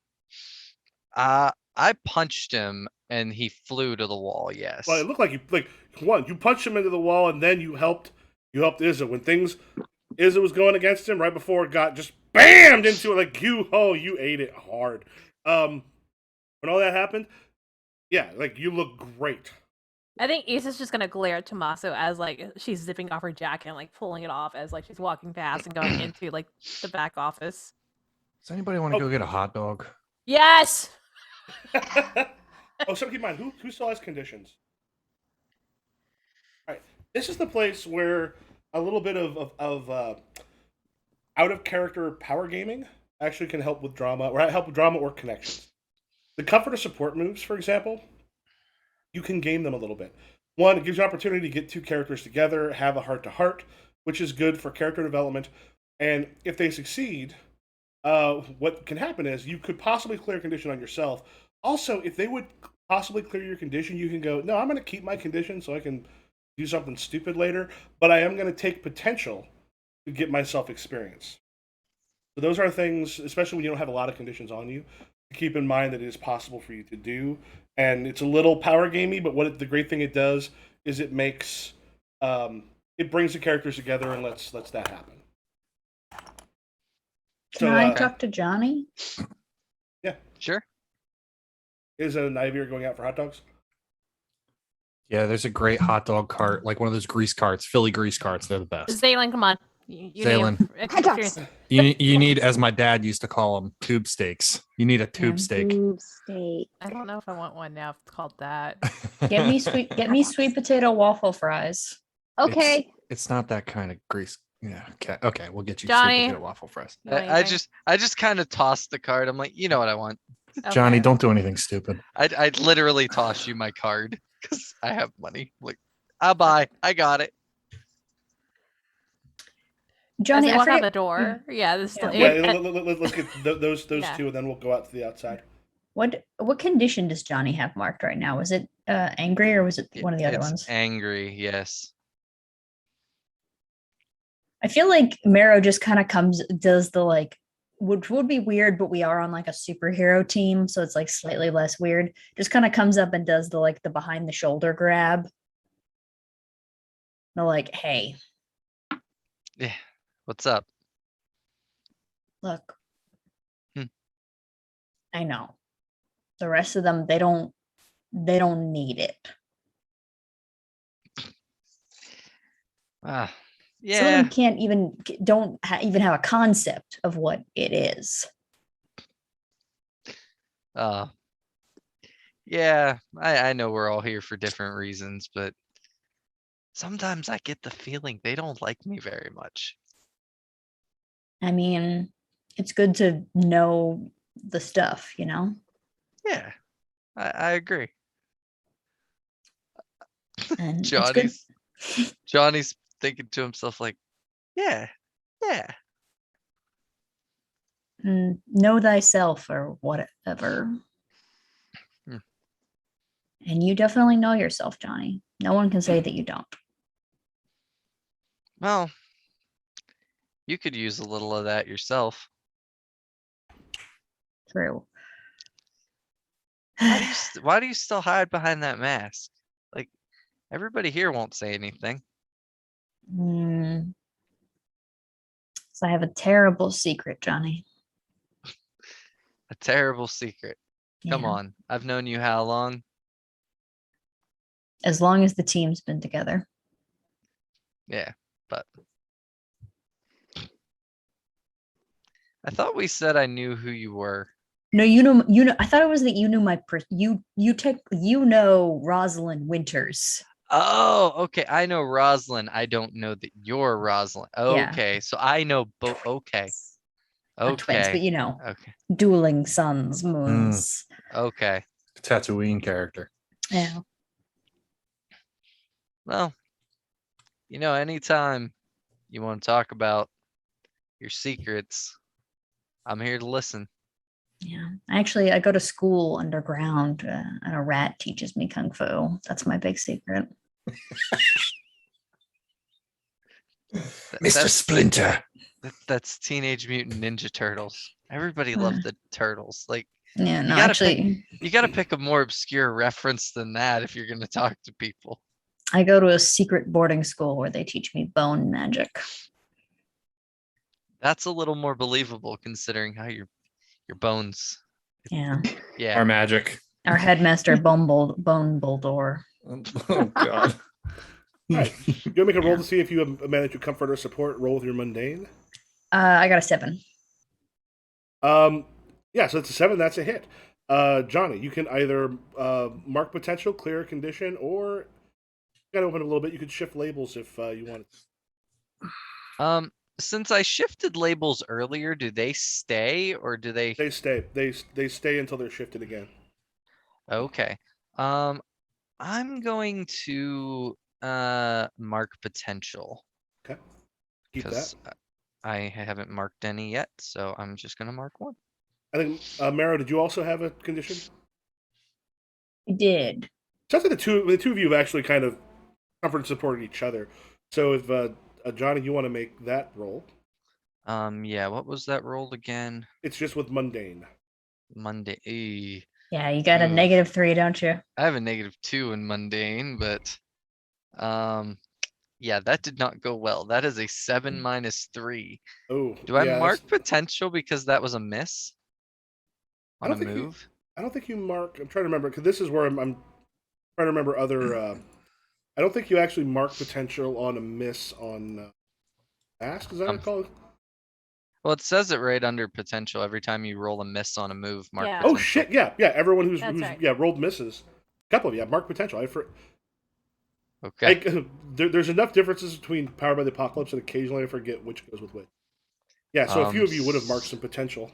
I punched him and he flew to the wall. Yes. Well, it looked like you punched him into the wall, and then you helped Izza when Izza was going against him right before it got just bammed into it. Like you ate it hard. When all that happened, yeah, like you look great. I think Issa's just gonna glare at Tommaso as like she's zipping off her jacket and like pulling it off as like she's walking past and going into like the back office. Does anybody want to Oh. go get a hot dog? Yes. Oh, so keep in mind who still has conditions. All right, this is the place where a little bit of out of character power gaming actually can help with drama or connections. The comfort of support moves, for example, you can game them a little bit. One, it gives you an opportunity to get two characters together, have a heart to heart, which is good for character development. And if they succeed, what can happen is you could possibly clear a condition on yourself. Also, if they would possibly clear your condition, you can go, no, I'm going to keep my condition so I can do something stupid later, but I am going to take potential to get myself experience. So those are things, especially when you don't have a lot of conditions on you, to keep in mind that it is possible for you to do. And it's a little power gamey, but the great thing it does is it makes it brings the characters together and lets that happen. Can I talk to Johnny? Sure. Is an Ivy going out for hot dogs? Yeah, there's a great hot dog cart, like one of those grease carts, Philly grease carts. They're the best. Zalen, come on. You Zalen. need Hot dogs. experience. You need, as my dad used to call them, tube steaks. You need a tube steak. Tube steak. I don't know if I want one now. If it's called that. Get me sweet potato waffle fries. Okay. It's not that kind of grease. Yeah. Okay. We'll get you Johnny. sweet potato waffle fries. You want I anything? just kind of tossed the card. I'm like, you know what I want. Johnny, Okay. don't do anything stupid. I'd literally toss you my card because I have money. Like, I'll buy. I got it. Johnny, As I they walk out forget. the door. Yeah, this still. Yeah, it- let's get those Yeah. two, and then we'll go out to the outside. What condition does Johnny have marked right now? Was it angry or was it one of the other It's ones? Angry, yes. I feel like Marrow just kind of does the like, which would be weird, but we are on like a superhero team, so it's like slightly less weird. Just kind of comes up and does the like the behind the shoulder grab. The like, hey, Yeah. What's up? look. Hmm. I know. The rest of them, they don't need it. Ah, Some of yeah. them can't even even have a concept of what it is. Uh, yeah. I know we're all here for different reasons, but sometimes I get the feeling they don't like me very much. I mean, it's good to know the stuff, you know? Yeah, I agree. And it's good. Johnny's thinking to himself like, yeah. Know thyself or whatever. Hmm. And you definitely know yourself, Johnny. No one can say that you don't. Well, you could use a little of that yourself. True. Why do you still hide behind that mask? Like, everybody here won't say anything. So I have a terrible secret, Johnny. A terrible secret. Come Yeah. on. I've known you how long? As long as the team's been together. Yeah, but I thought we said I knew who you were. No, I thought it was that you knew you know Rosalind Winters. Oh, okay. I know Rosalind. I don't know that you're Rosalind. Yeah. Okay, so I know both. Okay, Not twins, but okay, you know, okay, dueling suns, moons. okay. Tatooine character. Yeah. Well, anytime you want to talk about your secrets, I'm here to listen. Yeah. Actually, I go to school underground, and a rat teaches me kung fu. That's my big secret. Mr. Splinter. That's Teenage Mutant Ninja Turtles. Everybody loved the turtles. Like, Yeah, no, you gotta pick a more obscure reference than that if you're gonna talk to people. I go to a secret boarding school where they teach me bone magic. That's a little more believable considering how your bones. Yeah. Yeah. Our magic. Our headmaster Bone Bulldor. Oh God. All right. You want to make a roll to see if you have managed to comfort or support? Roll with your mundane. I got a 7. Yeah, so it's a 7. That's a hit. Johnny, you can either mark potential, clear a condition, or you gotta open it a little bit. You could shift labels if you want. Since I shifted labels earlier, do they stay or do they? They stay. They stay until they're shifted again. Okay. I'm going to mark potential. Okay. Keep that. Because I haven't marked any yet, so I'm just gonna mark one. I think Maro, did you also have a condition? I did. Sounds like the two of you have actually kind of comfort and supported each other. So if Johnny, you want to make that roll? Yeah. What was that roll again? It's just with mundane. Monday. Yeah, you got a Oof. -3, don't you? I have a -2 in mundane, but yeah, that did not go well. That is a 7 -3. Oh, Do I yeah, mark potential because that was a miss I on a don't think move? I don't think you mark. I'm trying to remember because this is where I'm trying to remember other. I don't think you actually mark potential on a miss on mask. Is that recall? Well, it says it right under potential every time you roll a miss on a move. Mark Yeah. potential. Oh shit! Yeah. Everyone who's Right. rolled misses. A couple of mark potential. Okay. There's enough differences between Powered by the Apocalypse that occasionally I forget which goes with which. Yeah, so a few of you would have marked some potential.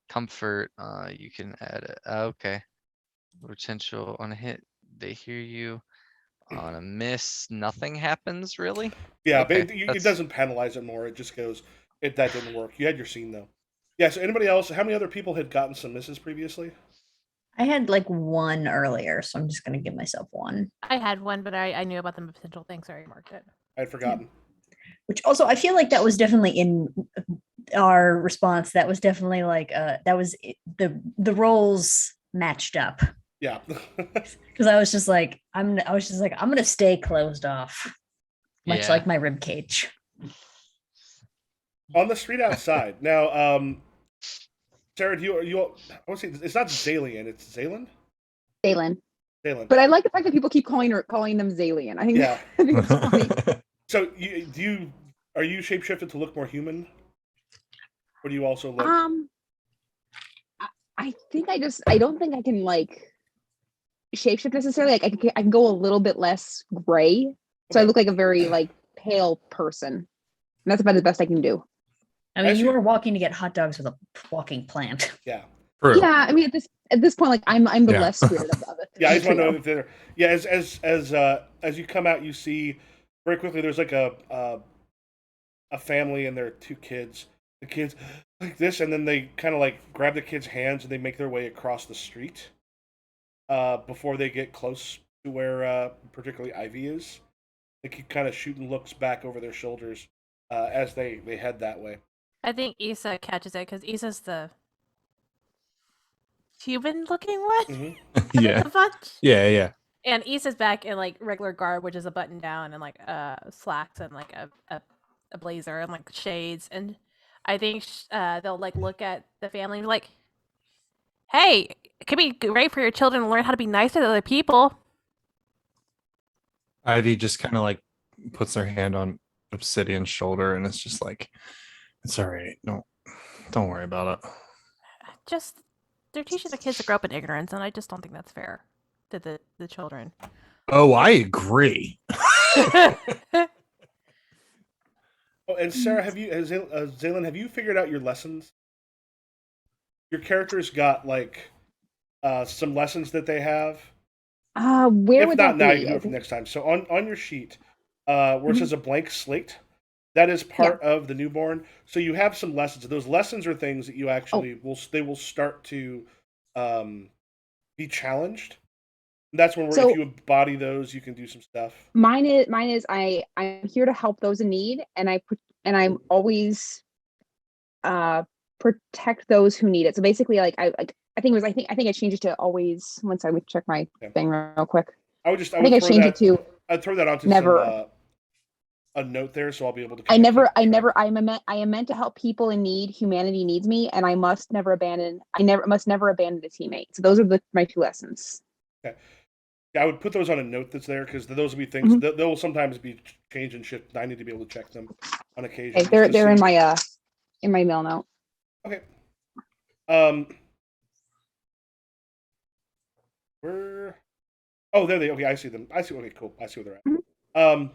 Comfort. You can add it. Okay. Potential on a hit. They hear you. On a miss, nothing happens really. Yeah, Okay, but it doesn't penalize it more. It just goes, that didn't work. You had your scene though. Yeah. So anybody else? How many other people had gotten some misses previously? I had like 1 earlier, so I'm just gonna give myself 1. I had one, but I knew about the potential thing, so I marked it. I'd forgotten. Which also I feel like that was definitely in our response. That was definitely like that was the roles matched up. Yeah. Because I was just like, I'm gonna stay closed off, much Yeah. like my rib cage. On the street outside now. Sarah, do you? I want to say it's not Xalien. It's Xalen. Dalen. Xalen. But I like the fact that people keep calling them Xalien. I think, Yeah. I think it's funny. So are you shapeshifted to look more human? Or do you also look? I think I don't think I can like shapeshift necessarily. Like I can go a little bit less gray, so I look like a very like pale person. And that's about the best I can do. I mean, Actually- you were walking to get hot dogs with a walking plant. Yeah. True. Yeah, I mean at this point, like I'm the Yeah. less weird of the Yeah, I just want to trio. know if they're. Yeah, as you come out, you see very quickly. There's like a family and their 2 kids. The kids like this, and then they kind of like grab the kids' hands and they make their way across the street. Before they get close to where particularly Ivy is, they keep kind of shooting looks back over their shoulders as they head that way. I think Issa catches it because Issa's the human-looking one. Mm-hmm. Yeah. The bunch. Yeah. And Issa's back in like regular garb, which is a button down and like slacks and like a blazer and like shades. And I think they'll like look at the family and be like, "Hey, it could be great for your children to learn how to be nicer to other people." Ivy just kind of like puts her hand on Obsidian's shoulder and it's just like, it's all right. Don't worry about it. Just they're teaching the kids to grow up in ignorance, and I just don't think that's fair to the children. Oh, I agree. Oh, and Sarah, Xalien, have you figured out your lessons? Your character's got like some lessons that they have. Where If would not that now, be? you can do it for next time. So on your sheet, where it Mhm. says a blank slate, that is part of the newborn. So you have some lessons. Those lessons are things that you actually will start to be challenged. And that's when if So- you embody those, you can do some stuff. Mine is I'm here to help those in need, and I'm always protect those who need it. So basically, like I think I changed it to always. Once I would check my thing real quick. I would I think I changed it to I'd throw that onto never. some a note there, so I'll be able to. I am meant to help people in need. Humanity needs me, and I must never abandon. Must never abandon a teammate. So those are my 2 lessons. Okay. Yeah, I would put those on a note that's there because those will be things that they'll sometimes be changed and shift. And I need to be able to check them on occasion. Okay, they're in my mail note. Okay. Where? Oh, there they. Okay, I see them. I see. Okay, cool. I see where they're at.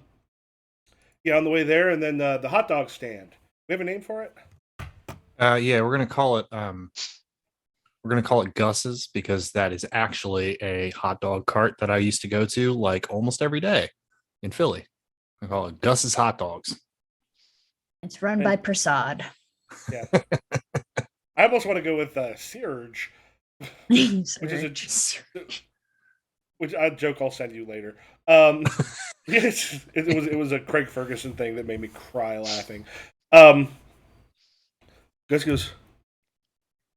Yeah, on the way there, and then the hot dog stand. We have a name for it. Yeah, we're gonna call it Gus's because that is actually a hot dog cart that I used to go to like almost every day in Philly. I call it Gus's Hot Dogs. It's run by Prasad. Yeah. I almost want to go with Surge, which a joke I'll send you later. It was a Craig Ferguson thing that made me cry laughing. Gus goes,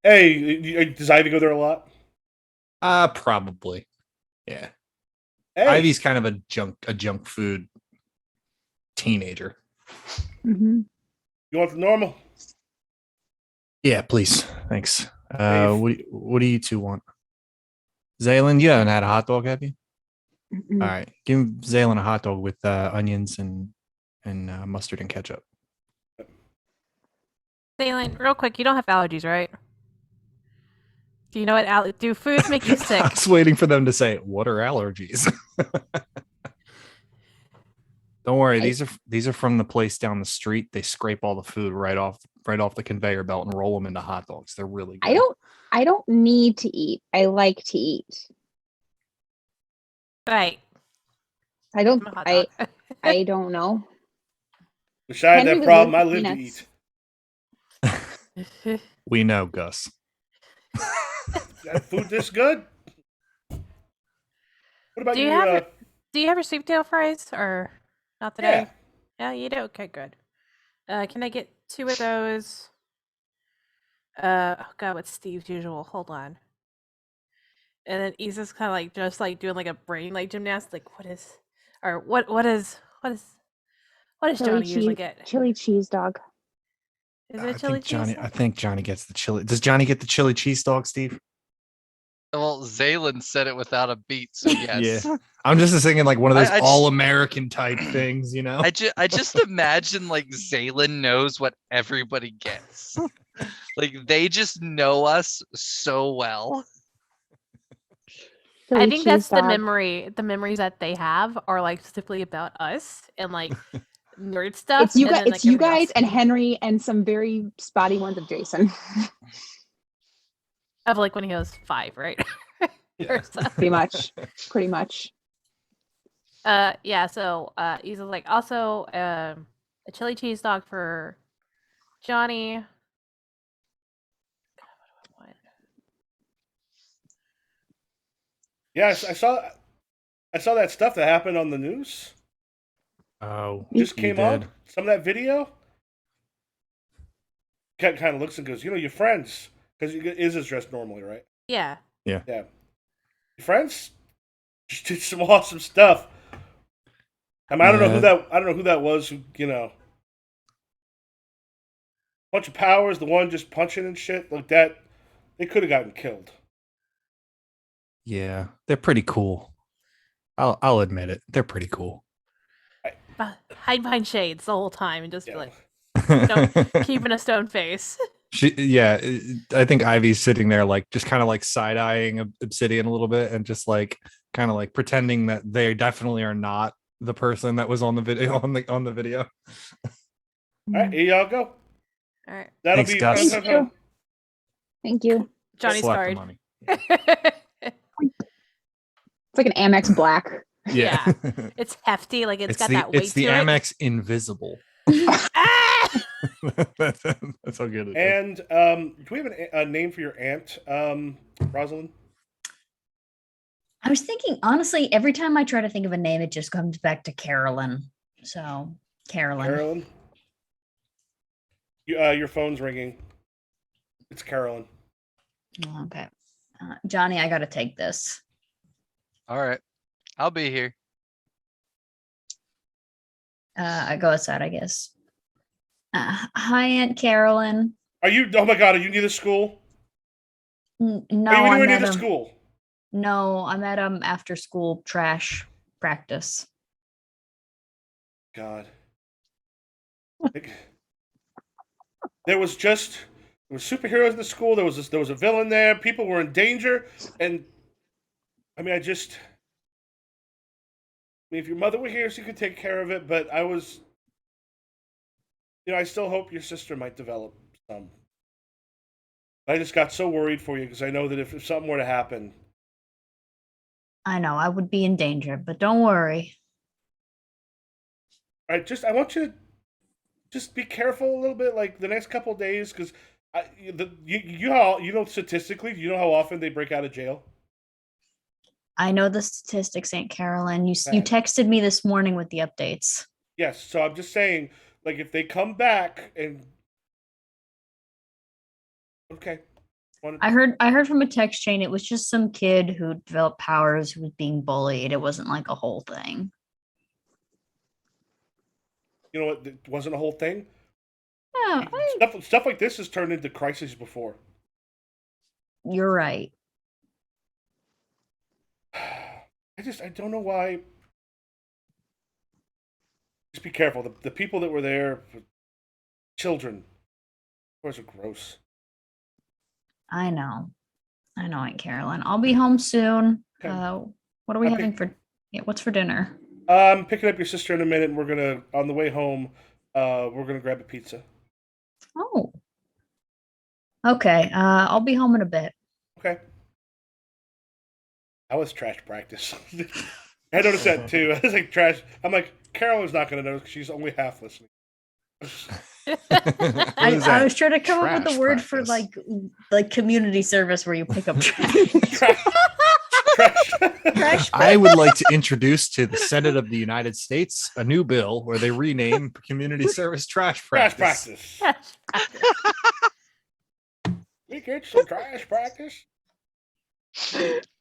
"Hey, does Ivy go there a lot?" Probably. Yeah. Hey. Ivy's kind of a junk food teenager. Mm-hmm. You want the normal? Yeah, please. Thanks. What do you 2 want? Xalien, you haven't had a hot dog, have you? Mm-mm. All right. Give Xalien a hot dog with onions and mustard and ketchup. Xalien, real quick, you don't have allergies, right? Do you know what do foods make you sick? I was waiting for them to say, "What are allergies?" Don't worry, these are from the place down the street. They scrape all the food right off the conveyor belt and roll them into hot dogs. They're really good. I don't need to eat. I like to eat. Right. I don't. I'm a hot dog. I don't know. Besides Henry that would problem, I live live to peanuts. eat. We know, Gus. That food this good? What about Do you? you have Do you have your sweet tail fries or not today? Yeah. Yeah, you do. Okay, good. Can I get 2 of those? Oh God, what's Steve's usual? Hold on. And then Isa's kind of like just like doing like a brain like gymnast. Like what is Johnny usually get? Chili cheese dog. Is it a chili cheese? I think Johnny gets the chili. Does Johnny get the chili cheese dog, Steve? Well, Zaylen said it without a beat, so yes. Yeah. I'm just thinking like one of those I just- all-American type things, you know? I just imagine like Zaylen knows what everybody gets. Like they just know us so well. Chili I think that's cheese the dog. memory. The memories that they have are like specifically about us and like nerd stuff. It's you and guys. then, It's like, you everything guys else. and Henry and some very spotty ones of Jason. Of like when he was 5, right? Or something. Pretty much. Yeah. So, he's like also a chili cheese dog for Johnny. Yeah, I saw that stuff that happened on the news. Oh, Just you came did. on some of that video. Kind of looks and goes, your friends, because Izzy's dressed normally, right? Yeah. Yeah. Your friends just did some awesome stuff. I don't know who that was. Who bunch of powers. The one just punching and shit like that. They could have gotten killed. Yeah, they're pretty cool. I'll admit it. They're pretty cool. Hide behind shades the whole time and just be like Yeah. keeping a stone face. I think Ivy's sitting there like just kind of like side eyeing Obsidian a little bit and just like kind of like pretending that they definitely are not the person that was on the video on the video. All right, here y'all go. All right. That'll Thanks, be Gus. Thank you. Thank you. Johnny's Select the card. money. It's like an Amex Black. Yeah. It's hefty. Like it's got that weight it's the to it. Amex Invisible. Ah! That's how good it is. And do we have a name for your aunt, Rosalind? I was thinking, honestly, every time I try to think of a name, it just comes back to Carolyn. So, Carolyn. Carolyn? Your phone's ringing. It's Carolyn. Okay. Johnny, I got to take this. All right. I'll be here. I go outside, I guess. Hi, Aunt Carolyn. Are you? Oh my God! Are you near the school? No, Are you I'm anywhere near at the school? No, I'm at after school trash practice. God. There was superheroes in the school. There was a villain there. People were in danger, and I mean, if your mother were here, she could take care of it. But I was, I still hope your sister might develop some. I just got so worried for you because I know that if something were to happen. I know I would be in danger, but don't worry. All right, I want you to just be careful a little bit, like the next couple of days, because statistically, do you know how often they break out of jail? I know the statistics, Aunt Carolyn. You Bad. texted me this morning with the updates. Yes, so I'm just saying, like, if they come back and okay. I heard from a text chain it was just some kid who developed powers who was being bullied. It wasn't like a whole thing. You know what? It wasn't a whole thing. Yeah, Stuff like this has turned into crises before. you're right. I don't know why. Just be careful. The people that were there, children, of course, are gross. I know, Aunt Carolyn. I'll be home soon. Okay. What are we I'll having for? Yeah, what's for dinner? I'm picking up your sister in a minute, and on the way home, we're gonna grab a pizza. Oh, okay. I'll be home in a bit. Okay. That was trash practice. I noticed that too. I was like, trash. I'm like, Carolyn's not gonna notice because she's only half listening. I was trying to come up with Trash the word for practice. like community service where you pick up trash. Trash. I would like to introduce to the Senate of the United States a new bill where they rename community service trash practice. We get some trash practice.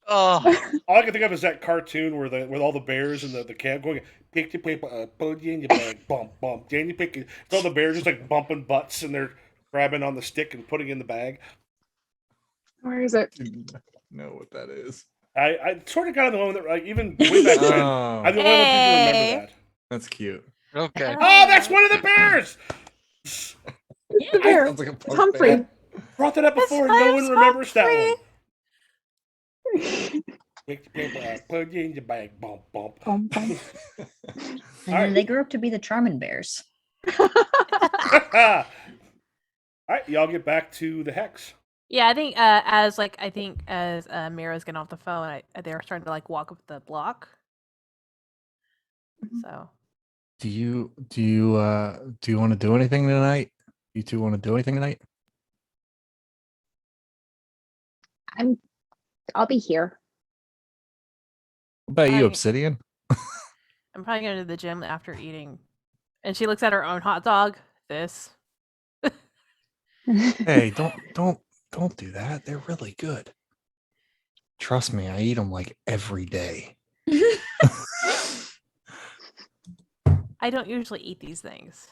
Oh, All I can think of is that cartoon with all the bears and the camp going, pick the paper up, put it in your bag, bump, bump. Then you pick it. It's all the bears just like bumping butts and they're grabbing on the stick and putting in the bag. Where is it? Know what that is. I sort of got on the one that, like, even way back then, Oh, I'm the only one who remember Hey. that. that's cute. okay. Oh, that's one of the bears! The bear. Sounds like a punk Humphrey. band. Brought that up That's before and no one Humphrey. remembers that one. Pick the paper up, put it in your bag, bump, bump. Bum, bum. And All right. then they grew up to be the Charmin Bears. All right, y'all get back to the hex. Yeah, I think as Mira's getting off the phone, they're starting to like walk up the block. Mhm. So Do you want to do anything tonight? You two want to do anything tonight? I'll be here. What about you, I- Obsidian? I'm probably going to the gym after eating. And she looks at her own hot dog. This. Hey, don't do that. They're really good. Trust me, I eat them like every day. I don't usually eat these things.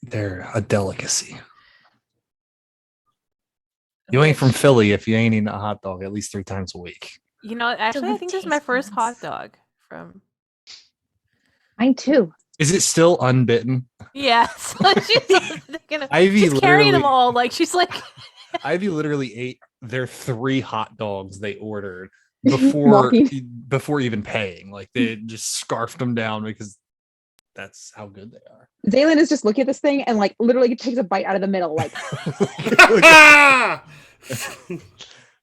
They're a delicacy. You ain't from Philly if you ain't eating a hot dog at least 3 times a week. You know, actually, I think this is my taste first hot buds. dog from. Mine too. Is it still unbitten? Yeah, so she's gonna, Ivy she's carrying them literally- all. Like she's like, Ivy literally ate their 3 hot dogs they ordered before Walking. before even paying. Like they just scarfed them down because that's how good they are. Zaylen is just looking at this thing and like literally takes a bite out of the middle. Like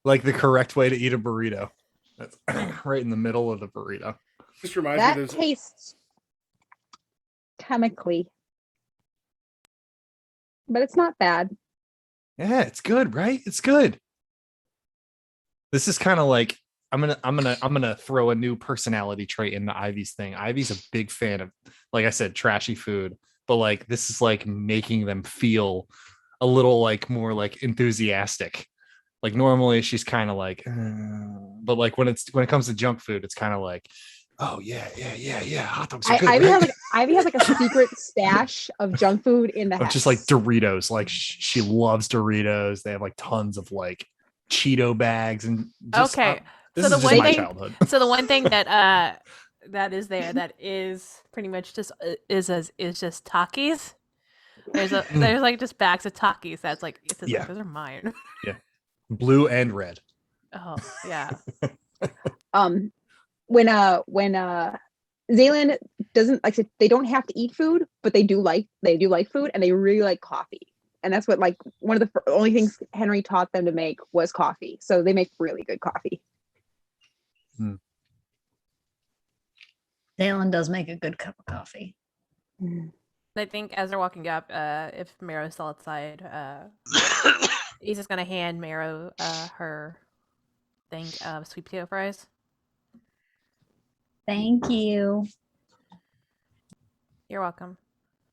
Like the correct way to eat a burrito. That's right in the middle of the burrito. Just reminds that me there's tastes chemically, but it's not bad. Yeah, it's good, right? It's good. This is kind of like I'm gonna throw a new personality trait into Ivy's thing. Ivy's a big fan of, like I said, trashy food, but like this is like making them feel a little like more like enthusiastic. Like normally she's kind of like, but like when it comes to junk food, it's kind of like, oh yeah, hot dogs are good. Ivy right? has like a secret stash of junk food in the Of house. just like Doritos. Like she loves Doritos. They have like tons of like Cheeto bags and just, okay. this So is the just one my thing- childhood. So the one thing that that is there that is pretty much just is just Takis. There's like just bags of Takis that's like it's Yeah. like those are mine. Blue and red. Oh yeah. When Zaylen doesn't like they don't have to eat food, but they do like food and they really like coffee. And that's what like one of the only things Henry taught them to make was coffee. So they make really good coffee. Dalen does make a good cup of coffee. I think as they're walking up, if Maro's still outside, he's just gonna hand Maro her thing of sweet potato fries. Thank you. You're welcome.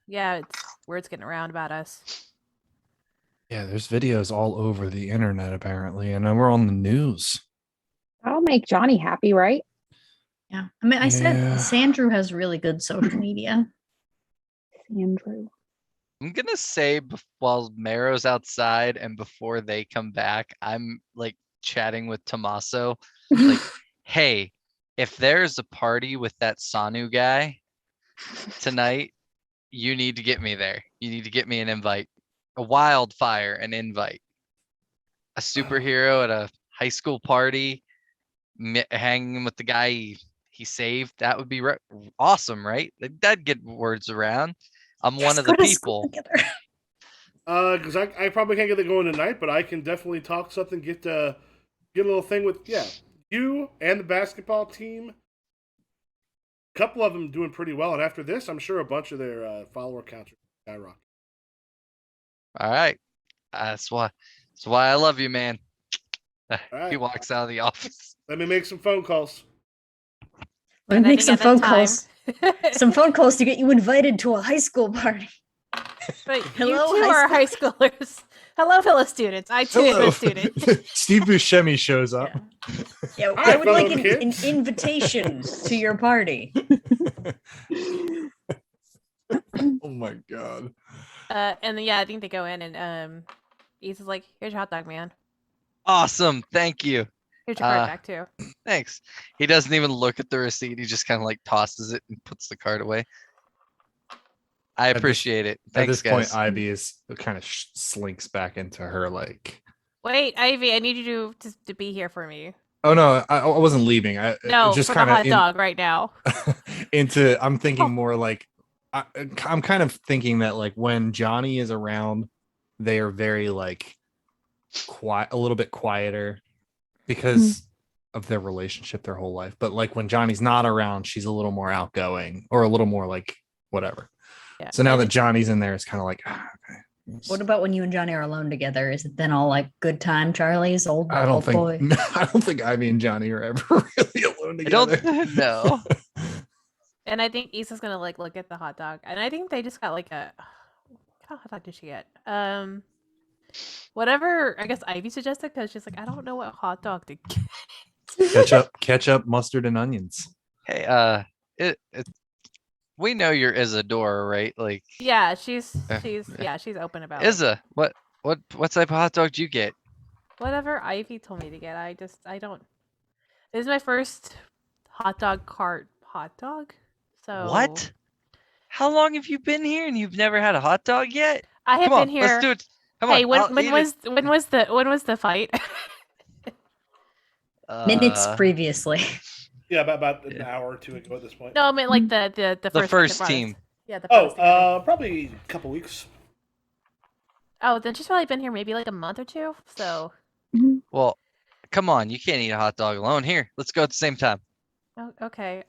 Yeah, word's getting around about us. Yeah, there's videos all over the internet apparently, and we're on the news. That'll make Johnny happy, right? Yeah. I mean, I said Yeah. Sandrew has really good social media. Andrew. I'm gonna say while Maro's outside and before they come back, I'm like chatting with Tommaso. Like, hey, if there's a party with that Sanu guy tonight, you need to get me there. You need to get me an invite. A wildfire, an invite. A superhero at a high school party, hanging with the guy he saved. That would be awesome, right? That'd get words around. I'm one of the Go to school people. together. because I probably can't get it going tonight, but I can definitely talk something, get a little thing with you and the basketball team. A couple of them doing pretty well, and after this, I'm sure a bunch of their follower counts are skyrocketing. All right. That's why I love you, man. He right. walks out of the office. Let me make some phone calls. Let And me I make think some at that phone time- calls. Some phone calls to get you invited to a high school party. But Hello, you two high are high schoolers. Hello, fellow students. I too am a student. Steve Buscemi shows up. Yeah, Hi, I would like fellow an kids. invitation to your party. Oh my god. And then, yeah, I think they go in and Ethan's like, "Here's your hot dog, man. Awesome. Thank you. Here's your card back too." Thanks. He doesn't even look at the receipt. He just kind of like tosses it and puts the card away. I this- appreciate it. At Thanks, this guys. point, Ivy is kind of slinks back into her like. Wait, Ivy, I need you to be here for me. Oh no, I wasn't leaving. I No, just for the kind hot of dog right now. into. I'm thinking Oh. more like I'm kind of thinking that like when Johnny is around, they are very like quiet, a little bit quieter because of their relationship their whole life. But like when Johnny's not around, she's a little more outgoing or a little more like whatever. Yeah. So now and that Johnny's in there, it's kind of like, okay. What about when you and Johnny are alone together? Is it then all like good time, Charlie's old, I don't old think boy? I don't think Ivy and Johnny are ever really alone I together. don't know. And I think Issa's gonna like look at the hot dog, and I think they just got like a what kind of hot dog did she get? Whatever. I guess Ivy suggested because she's like, I don't know what hot dog to get. ketchup, mustard, and onions. Hey, we know you're Isadora, right? Like, Yeah, she's Yeah. she's open about it. Isa, what type of hot dog did you get? Whatever Ivy told me to get. I don't. This is my first hot dog cart hot dog. So What? How long have you been here and you've never had a hot dog yet? I have Come been on, here. let's do it. Come Hey, on. when I'll eat when was the fight? Minutes previously. Yeah, about an Yeah. hour or two ago at this point. No, I mean like the The first first that brought us- team. Yeah, the first team. Probably a couple weeks. Oh, then she's probably been here maybe like a month or two. So Well, come on. You can't eat a hot dog alone. Here, let's go at the same time. oh, okay.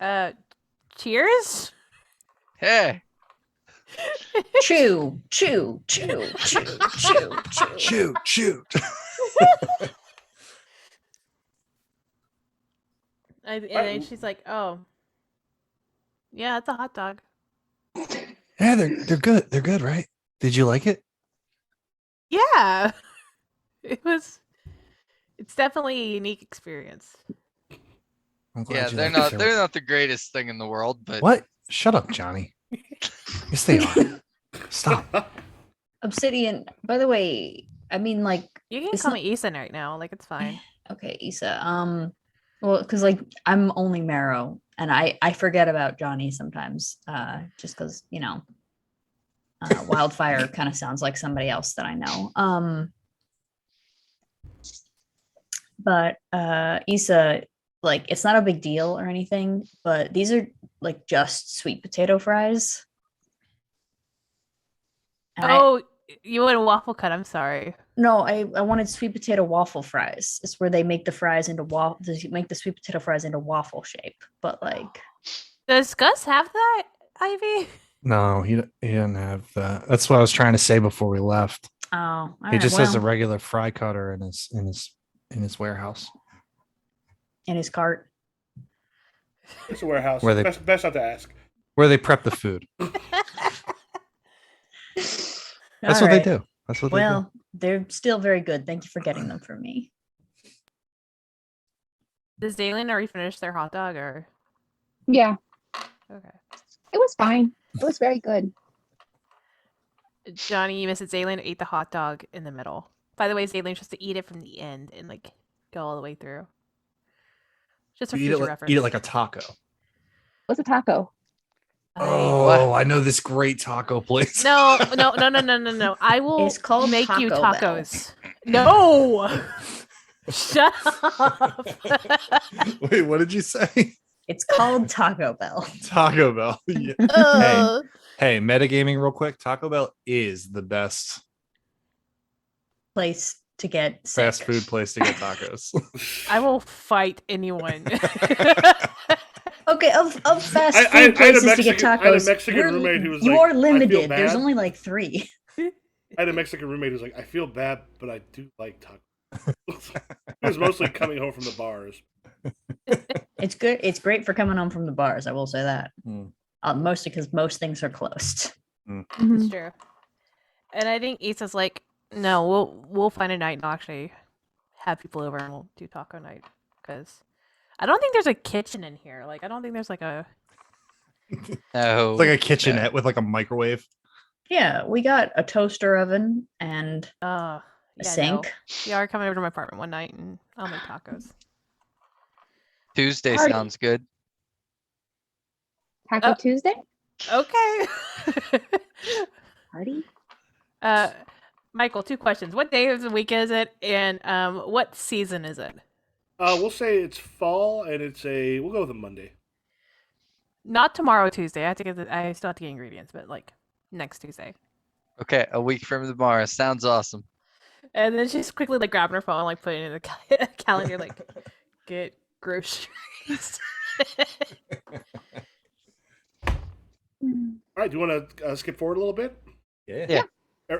Cheers. Hey. Chew, chew, chew, chew, chew, chew. Shoot. And then she's like, "Oh, yeah, it's a hot dog." Yeah, they're good. They're good, right? Did you like it? Yeah, it was. It's definitely a unique experience. I'm glad Yeah, you they're liked it. they're not the greatest thing in the world, but What? Shut up, Johnny. Yes, they are. Stop. Obsidian, by the way, I mean, like, You can It's call not- me Ethan right now. Like it's fine. okay, Issa, well, because, like, I'm only Marrow, and I forget about Johnny sometimes, just because, Wildfire kind of sounds like somebody else that I know. But Issa, like, it's not a big deal or anything, but these are like just sweet potato fries. And Oh, you want a waffle cut? I'm sorry. no, I wanted sweet potato waffle fries. It's where they make the fries into make the sweet potato fries into waffle shape. But like, Does Gus have that, Ivy? No, he didn't have that. That's what I was trying to say before we left. oh, all He right, just has a well, regular fry cutter in his warehouse. in his cart. It's a warehouse. Where they- Best not to ask. Where they prep the food. That's what they do. That's what they do. Well, they're still very good. Thank you for getting them for me. Does Xalien already finish their hot dog or? Yeah, Okay. it was fine. It was very good. Johnny, you missed it. Xalien ate the hot dog in the middle. By the way, Xalien's supposed to eat it from the end and like go all the way through. Just for You future reference. eat it like a taco. What's a taco? Oh, I know this great taco place. No. I will It's called make you Taco Bell. tacos. No. Shut up. Wait, what did you say? It's called Taco Bell. Taco Bell. Yeah. Ugh. Hey, metagaming real quick. Taco Bell is the best Place to get sick. fast food place to get tacos. I will fight anyone. Okay, of fast I food had a places to get Mexican- I had a tacos, Mexican you're- roommate who was you like, are "I feel limited. There's bad." only like 3. I had a Mexican roommate who's like, I feel bad, but I do like tacos. He was mostly coming home from the bars. It's good. It's great for coming home from the bars. I will say that. Mm. Mostly because most things are closed. It's true. And I think Issa's like, no, we'll find a night and I'll actually have people over and we'll do taco night because I don't think there's a kitchen in here. Like, I don't think there's like a. no. It's like a kitchenette with like a microwave. Yeah, we got a toaster oven and A a sink. You are coming over to my apartment one night and I'll make tacos. Tuesday Party. sounds good. Taco Tuesday Okay. party. Michael, 2 questions. What day of the week is it, and what season is it? We'll say it's fall, and we'll go with a Monday. Not tomorrow, Tuesday. I still have to get ingredients, but like next Tuesday. Okay, a week from tomorrow. Sounds awesome. And then she's quickly like grabbing her phone, like putting it in the calendar, like get groceries. All right, do you want to skip forward a little bit? Yeah.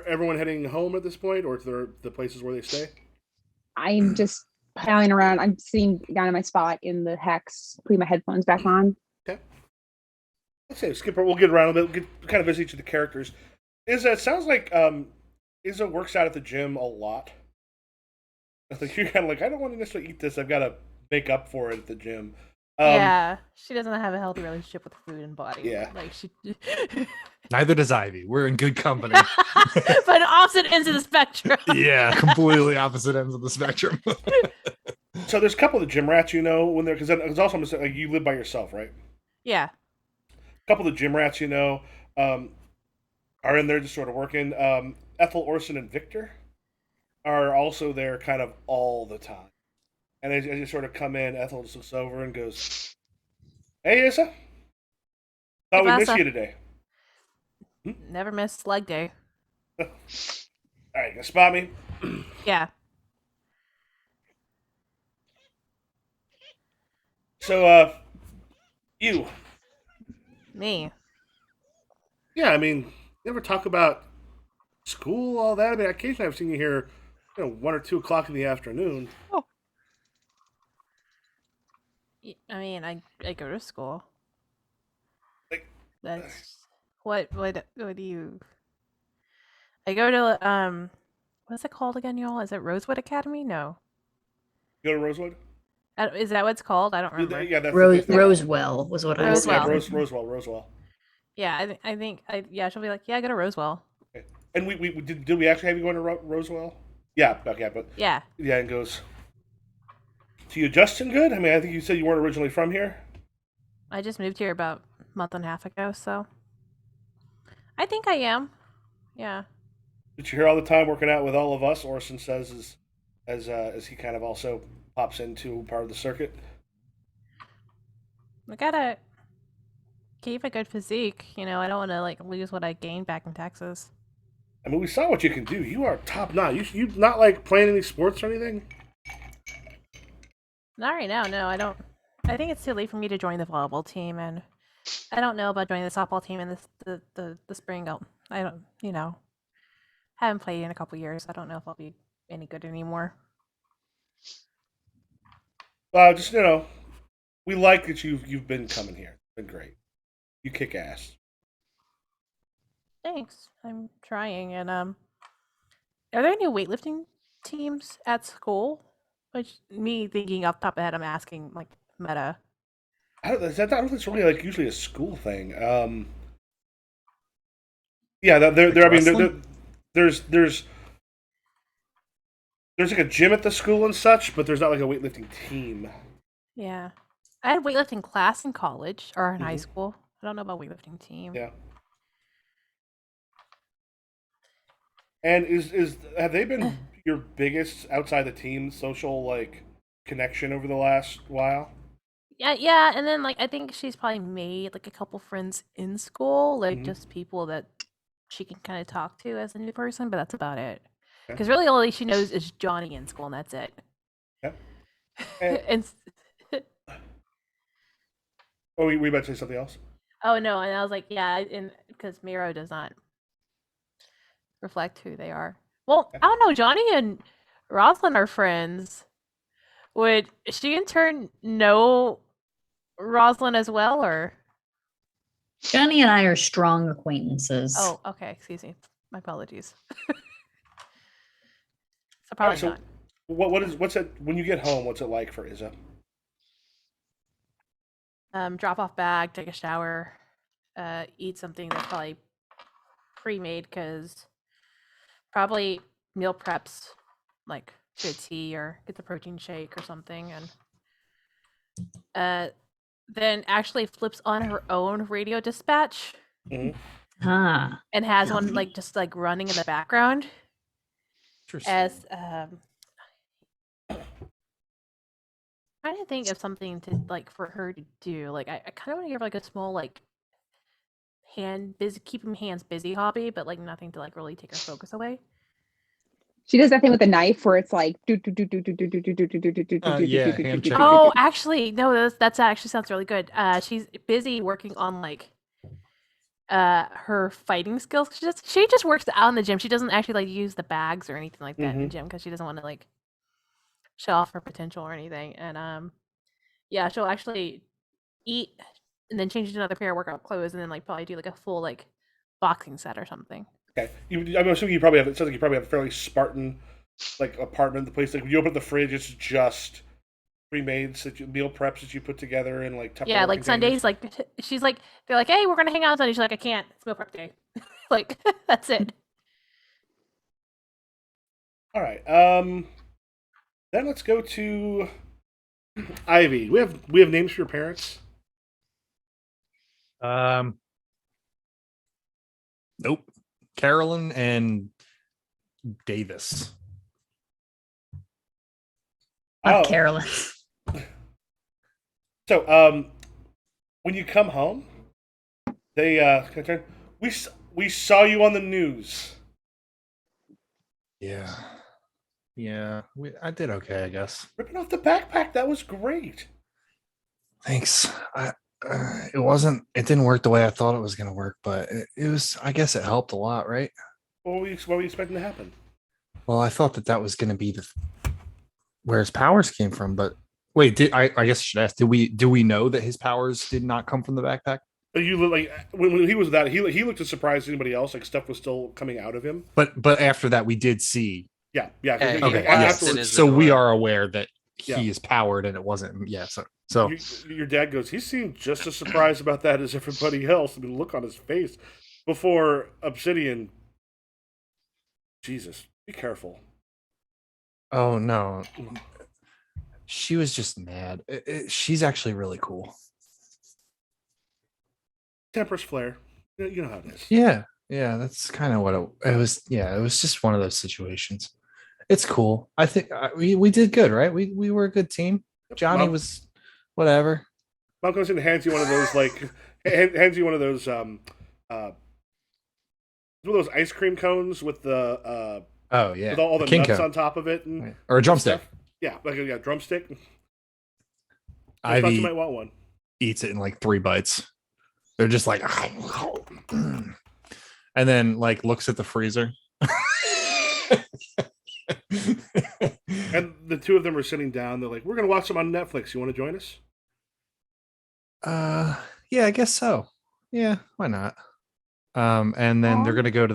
Everyone heading home at this point, or to the places where they stay? I'm just piling around. I'm sitting down in my spot in the hex, putting my headphones back on. Let's say skip. We'll get around a bit. We'll kind of visit each of the characters. It sounds like Izza works out at the gym a lot. I think you're kind of like, I don't want to necessarily eat this. I've got to make up for it at the gym. Yeah, she doesn't have a healthy relationship with food and body. Yeah. Like she. Neither does Ivy. We're in good company. But opposite ends of the spectrum. Yeah, completely opposite ends of the spectrum. So there's a couple of the gym rats, when they're because also like you live by yourself, right? Yeah. A couple of the gym rats, are in there just sort of working. Ethel, Orson, and Victor are also there kind of all the time. And as you sort of come in, Ethel just looks over and goes, "Hey, Issa. Thought we'd miss pasa? you today." Never miss leg day. All right, gonna spot me? Yeah. So, you. Me. Yeah, I mean, you ever talk about school, all that? I mean, occasionally I've seen you here, 1 or 2 o'clock in the afternoon. I mean, I go to school. Like, That's what do you? I go to what's it called again, y'all? Is it Rosewood Academy? No. you go to Rosewood? Is that what it's called? I don't remember. Yeah, that's Rose, the Rosewell was what I Rosewell. said. Yeah, Rosewell. Yeah, I think yeah, she'll be like, yeah, I go to Rosewell. Okay. And we did we actually have you going to Rosewell? Yeah, okay, but Yeah. yeah, and goes. So you adjusting good? I mean, I think you said you weren't originally from here. I just moved here about a month and a half ago, so I think I am. Yeah. But you're here all the time working out with all of us. Orson says as he kind of also pops into part of the circuit. I gotta keep a good physique. I don't want to like lose what I gained back in Texas. I mean, we saw what you can do. You are top notch. You not like playing any sports or anything? Not right now. No, I don't. I think it's too late for me to join the volleyball team, and I don't know about joining the softball team in the spring. I don't. Haven't played in a couple years. I don't know if I'll be any good anymore. Just we like that you've been coming here. It's been great. You kick ass. Thanks. I'm trying. And are there any weightlifting teams at school? Which me thinking off the top of my head, I'm asking like meta. I don't think it's really like usually a school thing. Yeah, there. I mean, wrestling? there's like a gym at the school and such, but there's not like a weightlifting team. Yeah, I had weightlifting class in college or in high Mhm. school. I don't know about weightlifting team. Yeah. And have they been your biggest outside the team social like connection over the last while? Yeah, and then like I think she's probably made like a couple friends in school, like Mhm. just people that she can kind of talk to as a new person, but that's about it. Okay. Because really, all she knows is Johnny in school, and that's it. Yeah. And, and oh, we about to say something else? oh no, and I was like, yeah, and because Miro does not reflect who they are. Well, I don't know. Johnny and Rosalind are friends. Would she in turn know Rosalind as well, or? Johnny and I are strong acquaintances. Oh, okay. Excuse me. My apologies. So All probably right, so not. what's it when you get home? What's it like for Izza? Drop off bag, take a shower, eat something that's probably pre-made because probably meal preps like get tea or get the protein shake or something, and then actually flips on her own radio dispatch Mhm. and has one Yummy. like just like running in the background Interesting. as trying to think of something to like for her to do. Like I kind of want to give her like a small like keep him hands busy hobby, but like nothing to like really take her focus away. She does that thing with the knife where it's like Yeah, hand check. Oh, actually, no, that's actually sounds really good. She's busy working on like her fighting skills. She just works out in the gym. She doesn't actually like use the bags or anything like that in the gym because she doesn't want to like show off her potential or anything. And yeah, she'll actually eat and then change into another pair of workout clothes and then like probably do like a full like boxing set or something. Okay, I'm assuming you probably have. It sounds like you probably have a fairly Spartan like apartment. The place like when you open up the fridge, it's just pre-made meal preps that you put together in like Tupperware Yeah, like containers. Sundays, like she's like they're like, hey, we're gonna hang out on Sunday. She's like, I can't. It's meal prep day. Like that's it. All right. Then let's go to Ivy. We have names for your parents. Nope. Carolyn and Davis. Not Oh. Carolyn. So, when you come home, they we saw you on the news. Yeah. Yeah. I did okay, I guess. Ripping off the backpack, that was great. Thanks. It didn't work the way I thought it was going to work, but it was, I guess it helped a lot, right? What were you expecting to happen? Well, I thought that was going to be where his powers came from, but wait, I guess I should ask, do we know that his powers did not come from the backpack? But you look like when he was that he looked as surprised as anybody else. Like stuff was still coming out of him. But after that, we did see. Yeah. Yeah, Okay, yes. Afterwards, so we Isadora. are aware that he Yeah. is powered, and it wasn't. Yeah. So your dad goes. He seemed just as surprised about that as everybody else. I mean, look on his face before Obsidian. Jesus, be careful. oh no, she was just mad. She's actually really cool. Temper's flare. You know how it is. Yeah, that's kind of what it was. Yeah, it was just one of those situations. It's cool. I think we did good, right? We were a good team. Johnny Mom- was whatever. Mom comes in and hands you one of those hands you one of those one of those ice cream cones with the Oh yeah, with all the King nuts cone. on top of it and Or a drumstick. stuff. Yeah, like a drumstick. I thought you Ivy might want one. eats it in like 3 bites. They're just like, and then like looks at the freezer. And the two of them are sitting down. They're like, "We're gonna watch them on Netflix. You want to join us?" Yeah, I guess so. Yeah, why not? And then they're Aw. gonna go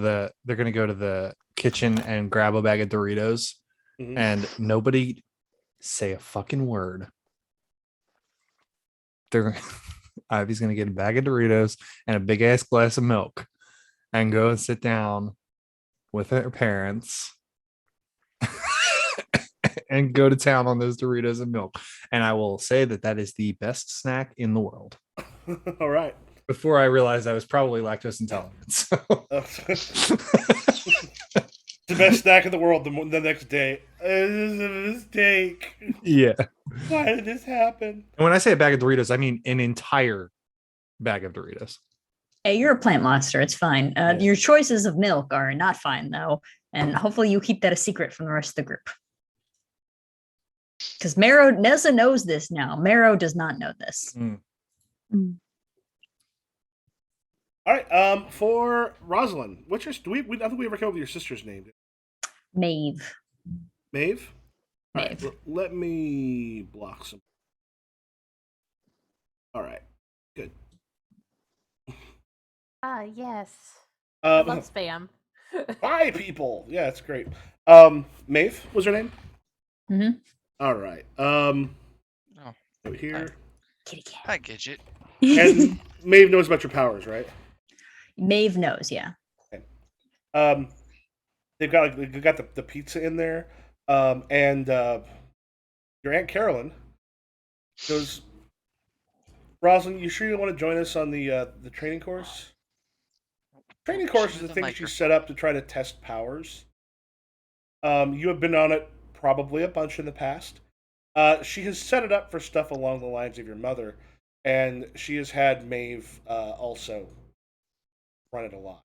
to the kitchen and grab a bag of Doritos, Mhm. and nobody say a fucking word. They're Ivy's gonna get a bag of Doritos and a big ass glass of milk, and go and sit down with her parents. And go to town on those Doritos and milk. And I will say that is the best snack in the world. All right. Before I realized I was probably lactose intolerant. So. The best snack in the world. The next day, this is a mistake. Yeah. Why did this happen? And when I say a bag of Doritos, I mean an entire bag of Doritos. Hey, you're a plant monster. It's fine. Yeah. Your choices of milk are not fine, though. And hopefully you keep that a secret from the rest of the group. Because Nessa knows this now. Marrow does not know this. All right. For Rosalind, what's your? I don't think we ever came up with your sister's name. Maeve. Maeve. All right, Maeve. let me block some. All right. Good. Yes. I Um, love spam. Hi, people. Yeah, it's great. Maeve was her name. Mhm. All right. Oh, Over here. Kitty cat. I get it. And Maeve knows about your powers, right? Maeve knows, yeah. They've got the pizza in there, and your Aunt Carolyn goes, Rosalind, you sure you want to join us on the training course? Training course is the thing she set up to try to test powers. You have been on it probably a bunch in the past. She has set it up for stuff along the lines of your mother, and she has had Maeve also run it a lot.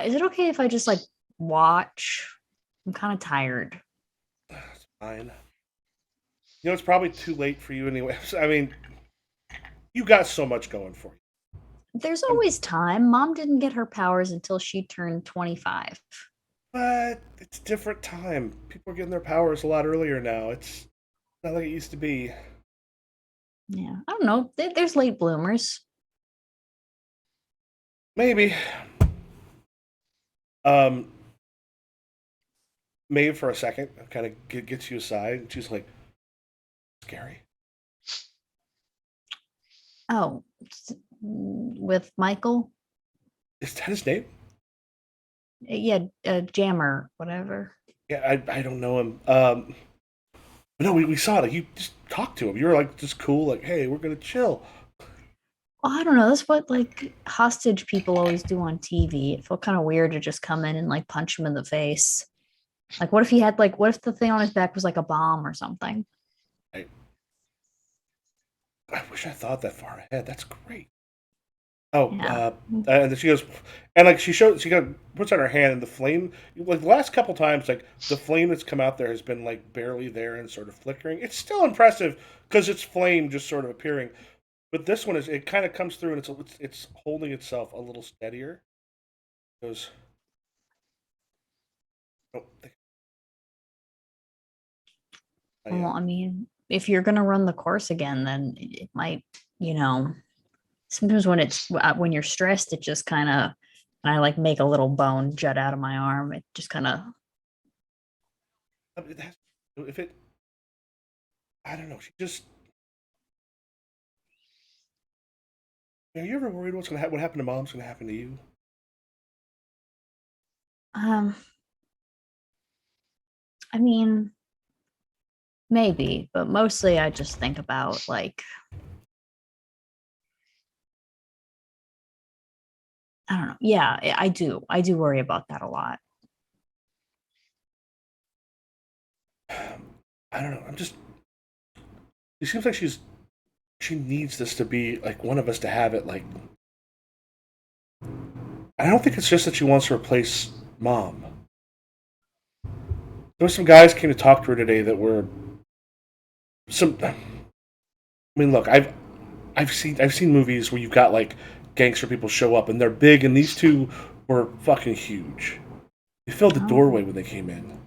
Is it okay if I just like watch? I'm kind of tired. It's fine. You know, it's probably too late for you anyway. I mean, you got so much going for you. There's always time. Mom didn't get her powers until she turned 25. But it's a different time. People are getting their powers a lot earlier now. It's not like it used to be. Yeah, I don't know. There's late bloomers. Maybe. Maeve for a second kind of gets you aside, and she's like, "Scary." Oh, with Michael? Is that his name? Yeah, Jammer, whatever. Yeah, I don't know him. No, we saw it. Like, you just talked to him. You were like just cool. Like, hey, we're gonna chill. I don't know. That's what like hostage people always do on TV. It felt kind of weird to just come in and like punch him in the face. Like, what if he had like, what if the thing on his back was like a bomb or something? I wish I thought that far ahead. That's great. Oh, Yeah. and then she goes, and like she puts on her hand, and the flame, like the last couple times, like the flame that's come out there has been like barely there and sort of flickering. It's still impressive because it's flame just sort of appearing, but this one is it kind of comes through and it's holding itself a little steadier. It goes, oh, Well, I mean, if you're gonna run the course again, then it might, you know, sometimes when you're stressed, it just kind of, and I like make a little bone jut out of my arm. It just kind of, it has, if it, I don't know. She just. Are you ever worried what's gonna happen? What happened to mom's gonna happen to you? um, I mean, maybe, but mostly I just think about like, I don't know. Yeah, I do. I do worry about that a lot. I don't know. I'm just. It seems like she needs this to be like one of us to have it. Like I don't think it's just that she wants to replace mom. There were some guys came to talk to her today that were some. I mean, look, I've seen movies where you've got like gangster people show up and they're big, and these two were fucking huge. They filled the doorway when they came in.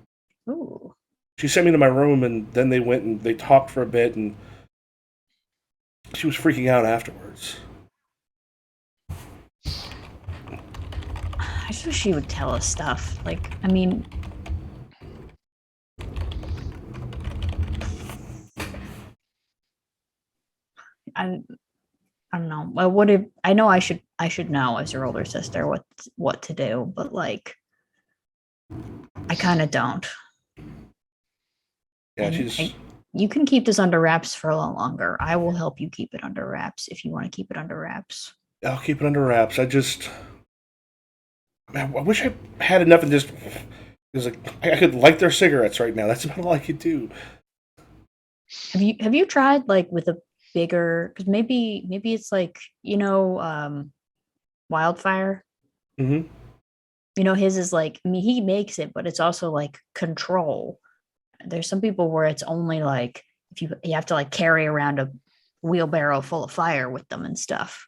Ooh. She sent me to my room, and then they went and they talked for a bit, and she was freaking out afterwards. I just wish she would tell us stuff. Like, I mean, I I don't know. Well, what if I know I should know as your older sister what to do, but like I kind of don't. Yeah, And she's. you can keep this under wraps for a lot longer. I will help you keep it under wraps if you want to keep it under wraps. I'll keep it under wraps. Man, I wish I had enough and just. Because like I could light their cigarettes right now. That's about all I could do. Have you tried like with a bigger, because maybe it's like, wildfire. Mm-hmm. His is like, I mean, he makes it, but it's also like control. There's some people where it's only like if you have to like carry around a wheelbarrow full of fire with them and stuff.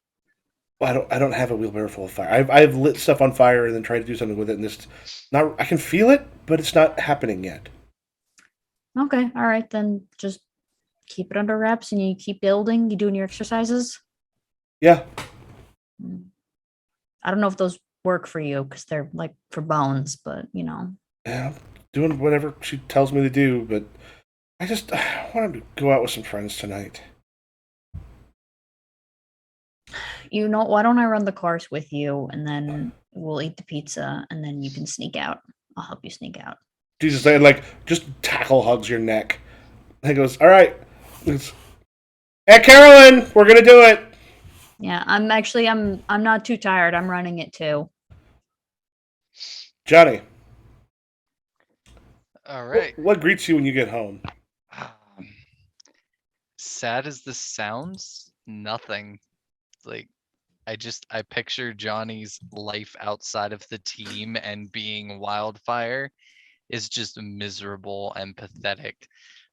Well, I don't have a wheelbarrow full of fire. I've lit stuff on fire and then tried to do something with it, and it's not. I can feel it, but it's not happening yet. Okay, all right, then just keep it under wraps and you keep building. You doing your exercises. Yeah. I don't know if those work for you because they're like for bones, but Yeah, I'm doing whatever she tells me to do, but I wanted to go out with some friends tonight. Why don't I run the course with you and then we'll eat the pizza and then you can sneak out. I'll help you sneak out. Jesus, they like just tackle hugs your neck. And he goes, "All right, hey Carolyn, we're gonna do it." Yeah, I'm not too tired. I'm running it too. Johnny, All right. what greets you when you get home? Sad as this sounds, nothing. Like I picture Johnny's life outside of the team and being Wildfire is just miserable and pathetic.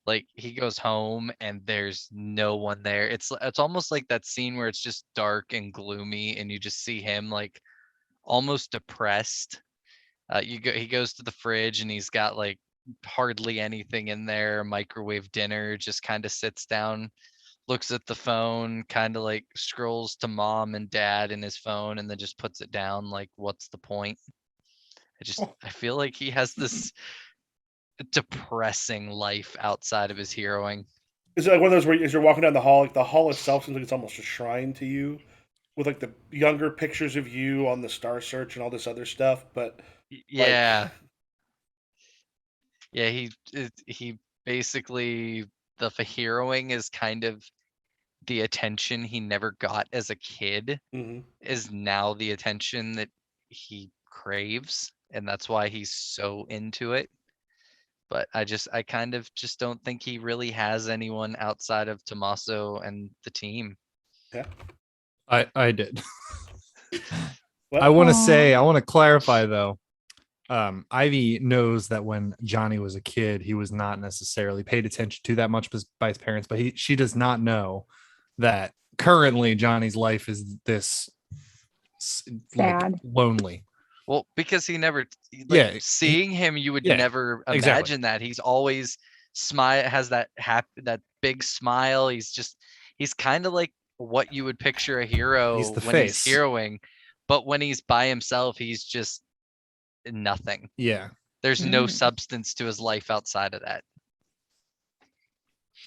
Like he goes home and there's no one there. It's almost like that scene where it's just dark and gloomy and you just see him like almost depressed. He goes to the fridge and he's got like hardly anything in there, microwave dinner, just kind of sits down, looks at the phone, kind of like scrolls to mom and dad in his phone and then just puts it down like what's the point? I feel like he has this depressing life outside of his heroing. Is it like one of those where as you're walking down the hall, like the hall itself seems like it's almost a shrine to you, with like the younger pictures of you on the Star Search and all this other stuff, but like, Yeah. Yeah, he basically the heroing is kind of the attention he never got as a kid Hmm. is now the attention that he craves, and that's why he's so into it. But I kind of just don't think he really has anyone outside of Tommaso and the team. Yeah. I did. What? I want to Aw. say, I want to clarify though. Ivy knows that when Johnny was a kid, he was not necessarily paid attention to that much by his parents, but she does not know that currently Johnny's life is this like Sad. lonely. Well, because he never Yeah, seeing him, you would yeah, never exactly. imagine that. He's always has that that big smile. He's kind of like what you would picture a hero He's the when face. he's heroing, but when he's by himself, he's just nothing. Yeah. There's no Mm. substance to his life outside of that.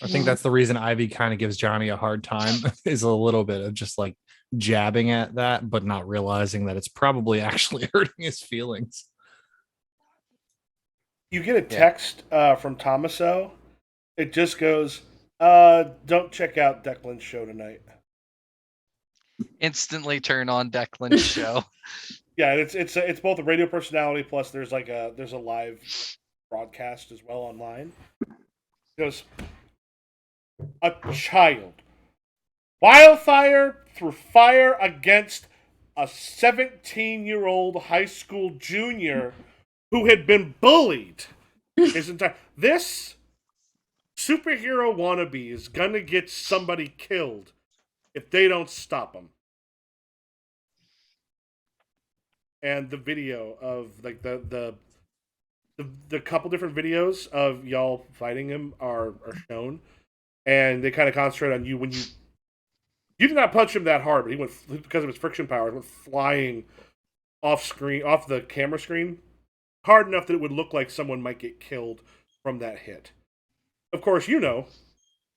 I think that's the reason Ivy kind of gives Johnny a hard time is a little bit of just like jabbing at that, but not realizing that it's probably actually hurting his feelings. You get a Yeah. text from Tommaso. It just goes, don't check out Declan's show tonight. Instantly turn on Declan's show. Yeah, it's both a radio personality plus there's a live broadcast as well online. It goes, a child. Wildfire threw fire against a 17-year-old high school junior who had been bullied his entire. This superhero wannabe is gonna get somebody killed if they don't stop him. And the video of like the couple different videos of y'all fighting him are shown, and they kind of concentrate on you when you did not punch him that hard, but he went because of his friction power, he went flying off the camera screen, hard enough that it would look like someone might get killed from that hit. Of course, he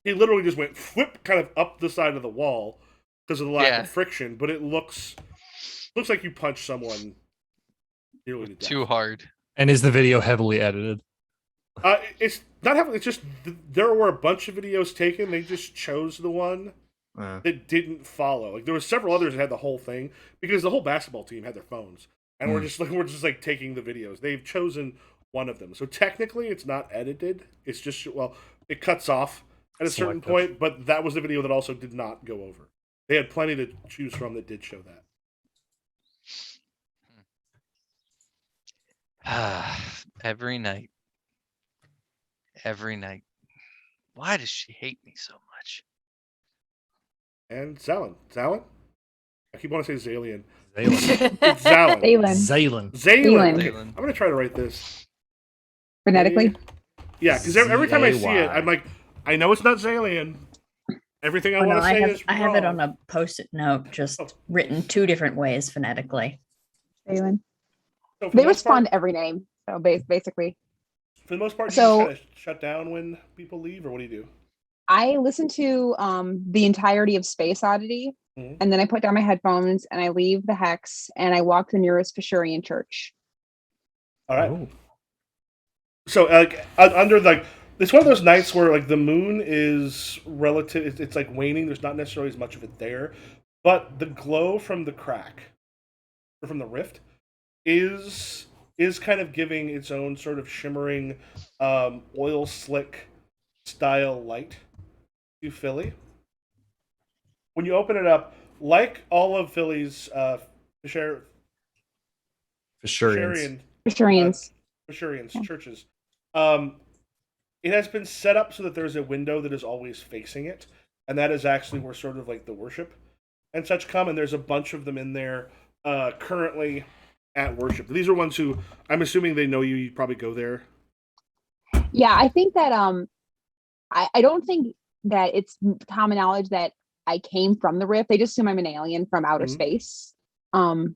literally just went flip kind of up the side of the wall because of the lack of friction, but it looks like you punched someone nearly to death. Too hard. And is the video heavily edited? It's not heavily. It's just there were a bunch of videos taken. They just chose the one that didn't follow. Like there were several others that had the whole thing because the whole basketball team had their phones, and we're just like taking the videos. They've chosen one of them, so technically it's not edited. It's just it cuts off at a certain point, but that was the video that also did not go over. They had plenty to choose from that did show that. Every night. Why does she hate me so much? And Xalien. I keep wanting to say Xalien. Xalien. It's Xalien. Xalien. Xalien. I'm gonna try to write this Phonetically? Yeah, because every time I see it, I'm like, I know it's not Xalien. Everything I want to say is I have it wrong. on a post-it note, just written two different ways phonetically. Phelan. So for They the most respond part, to every name. So basically, for the most part, do So- you just kind of shut down when people leave, or what do you do? I listen to the entirety of Space Oddity, Mhm. and then I put down my headphones and I leave the Hex and I walk to the nearest Pashurian church. All right. Oh. So under like it's one of those nights where like the moon is relative. It's like waning. There's not necessarily as much of it there, but the glow from the crack or from the rift is kind of giving its own sort of shimmering oil slick style light to Philly. When you open it up, like all of Philly's Fishurians. Pashurians. Pashurians churches, it has been set up so that there's a window that is always facing it, and that is actually where sort of like the worship and such come. And there's a bunch of them in there currently at worship. These are ones who I'm assuming they know you. You probably go there. Yeah, I think that I don't think that it's common knowledge that I came from the Rift. They just assume I'm an alien from outer Mhm. space. Would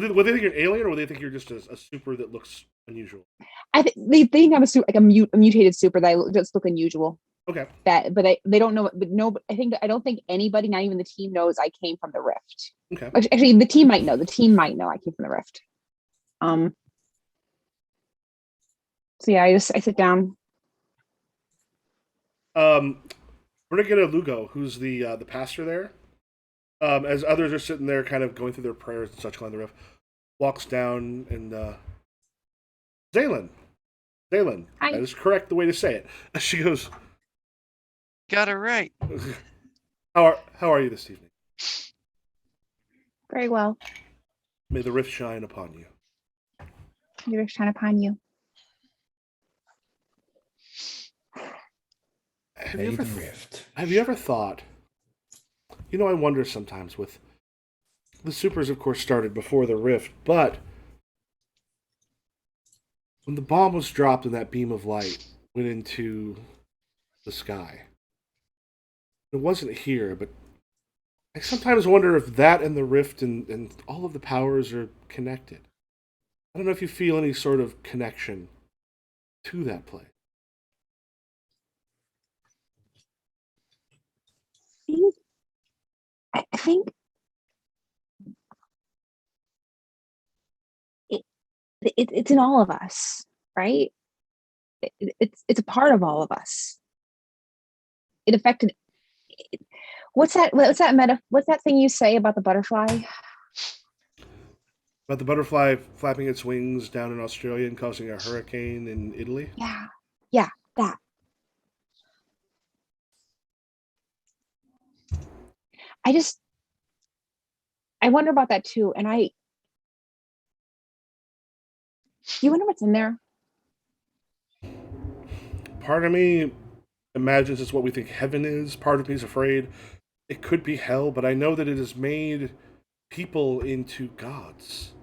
they think you're an alien, or would they think you're just a super that looks unusual? I think they think I'm a mutated super that just look unusual. Okay. They don't know. But no, I don't think anybody, not even the team, knows I came from the Rift. Okay. Actually, the team might know. The team might know I came from the Rift. So yeah, I sit down. Brigida Lugo, who's the pastor there, as others are sitting there, kind of going through their prayers and such on the roof, walks down and Xalien, Hi. that is correct the way to say it. She goes, Got it right. how are you this evening? Very well. May the rift shine upon you. You're shine upon you. Have you ever thought? You know, I wonder sometimes with the supers, of course, started before the rift, but when the bomb was dropped and that beam of light went into the sky, it wasn't here, but I sometimes wonder if that and the rift and all of the powers are connected. I don't know if you feel any sort of connection to that place. I think it's in all of us, right? It's a part of all of us. It affected. What's that thing you say about the butterfly? About the butterfly flapping its wings down in Australia and causing a hurricane in Italy? Yeah, that. I wonder about that too. And do you wonder what's in there? Part of me imagines it's what we think heaven is. Part of me is afraid it could be hell, but I know that it has made people into gods.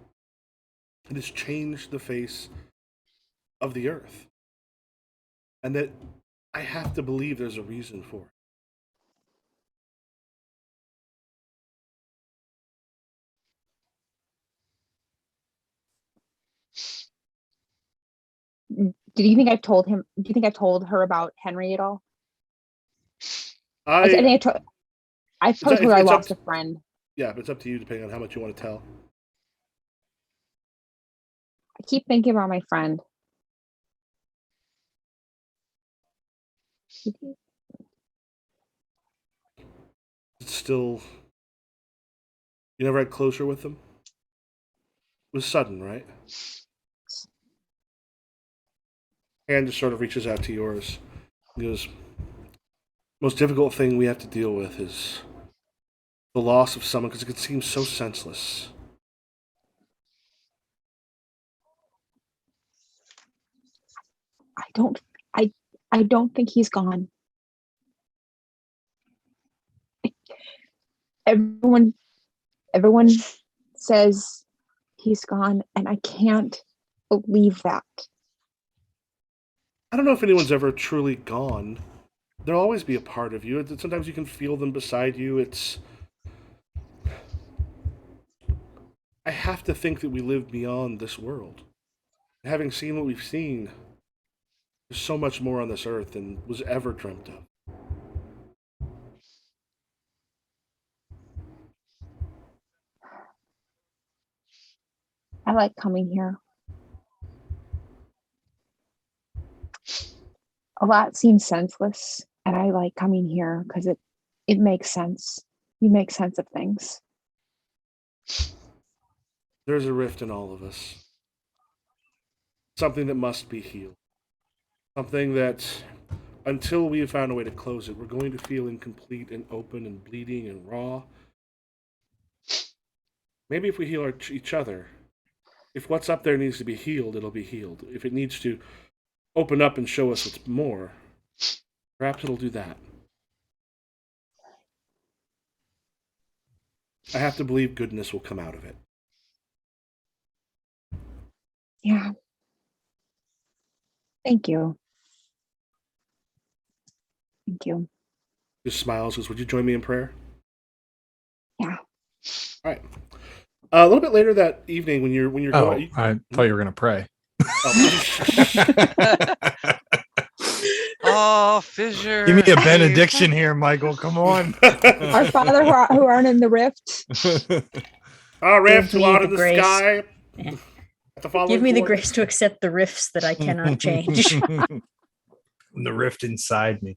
It has changed the face of the earth. And that I have to believe there's a reason for it. Do you think I've told him? Do you think I've told her about Henry at all? I think I told her I lost a friend. Yeah, but it's up to you depending on how much you want to tell. I keep thinking about my friend. It's still... You never had closure with them? It was sudden, right? Hand just sort of reaches out to yours. He goes, most difficult thing we have to deal with is the loss of someone because it can seem so senseless. I don't think he's gone. Everyone says he's gone, and I can't believe that. I don't know if anyone's ever truly gone. There'll always be a part of you. Sometimes you can feel them beside you. I have to think that we live beyond this world. Having seen what we've seen, there's so much more on this earth than was ever dreamt of. I like coming here. A lot seems senseless, and I like coming here because it makes sense. You make sense of things. There's a rift in all of us. Something that must be healed. Something that, until we have found a way to close it, we're going to feel incomplete and open and bleeding and raw. Maybe if we heal each other, if what's up there needs to be healed, it'll be healed. If it needs to open up and show us what's more, perhaps it'll do that. I have to believe goodness will come out of it. Yeah. Thank you. Thank you. Just smiles, says, would you join me in prayer? Yeah. All right. A little bit later that evening, when you're going, I thought you were going to pray. Oh, fissure. Give me a benediction here, Michael. Come on. Our Father who art in the rift. Our rift Give who me art the in the grace. sky. Yeah. The following Give me the forth. grace to accept the rifts that I cannot change. The rift inside me.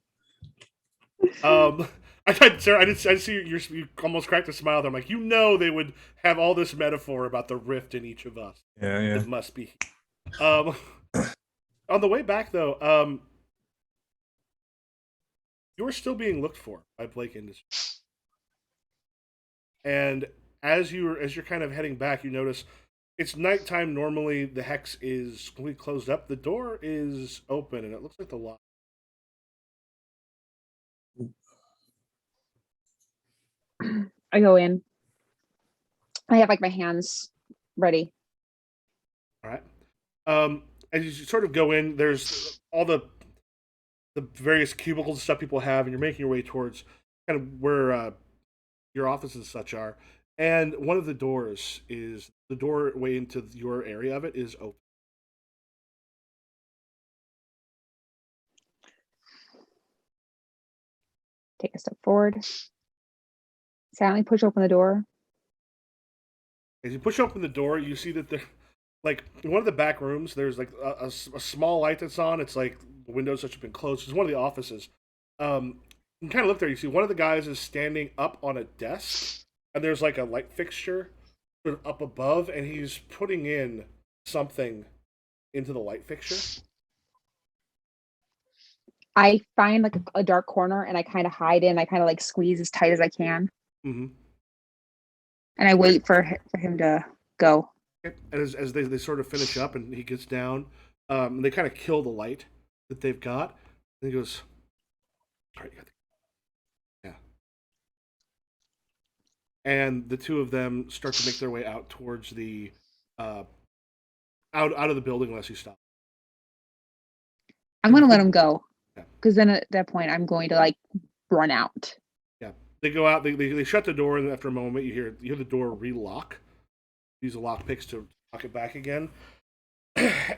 I thought, Sarah, I see you almost cracked a smile there. I'm like, they would have all this metaphor about the rift in each of us. Yeah, It must be. On the way back, though, you are still being looked for by Blake Industries. And as you're kind of heading back, you notice it's nighttime. Normally, the hex is completely closed up. The door is open, and it looks like the lock. I go in. I have like my hands ready. All right. As you sort of go in, there's all the various cubicles and stuff people have, and you're making your way towards kind of where your offices and such are. And one of the doors is the doorway into your area of it is open. Take a step forward. Silently push open the door. As you push open the door, you see that like in one of the back rooms, there's like a small light that's on. It's like the windows that have been closed. It's one of the offices. You can kind of look there. You see one of the guys is standing up on a desk, and there's like a light fixture sort of up above, and he's putting in something into the light fixture. I find like a dark corner and I kind of hide in. I kind of like squeeze as tight as I can. Mm-hmm. And I wait for him to go. And as they sort of finish up and he gets down, they kind of kill the light that they've got. And he goes, all right, you got the... Yeah. And the two of them start to make their way out towards the out of the building unless you stop. I'm going to let him go. Because then at that point, I'm going to like run out. Yeah. They go out, they shut the door, and after a moment, you hear the door relock. Use the lock picks to lock it back again.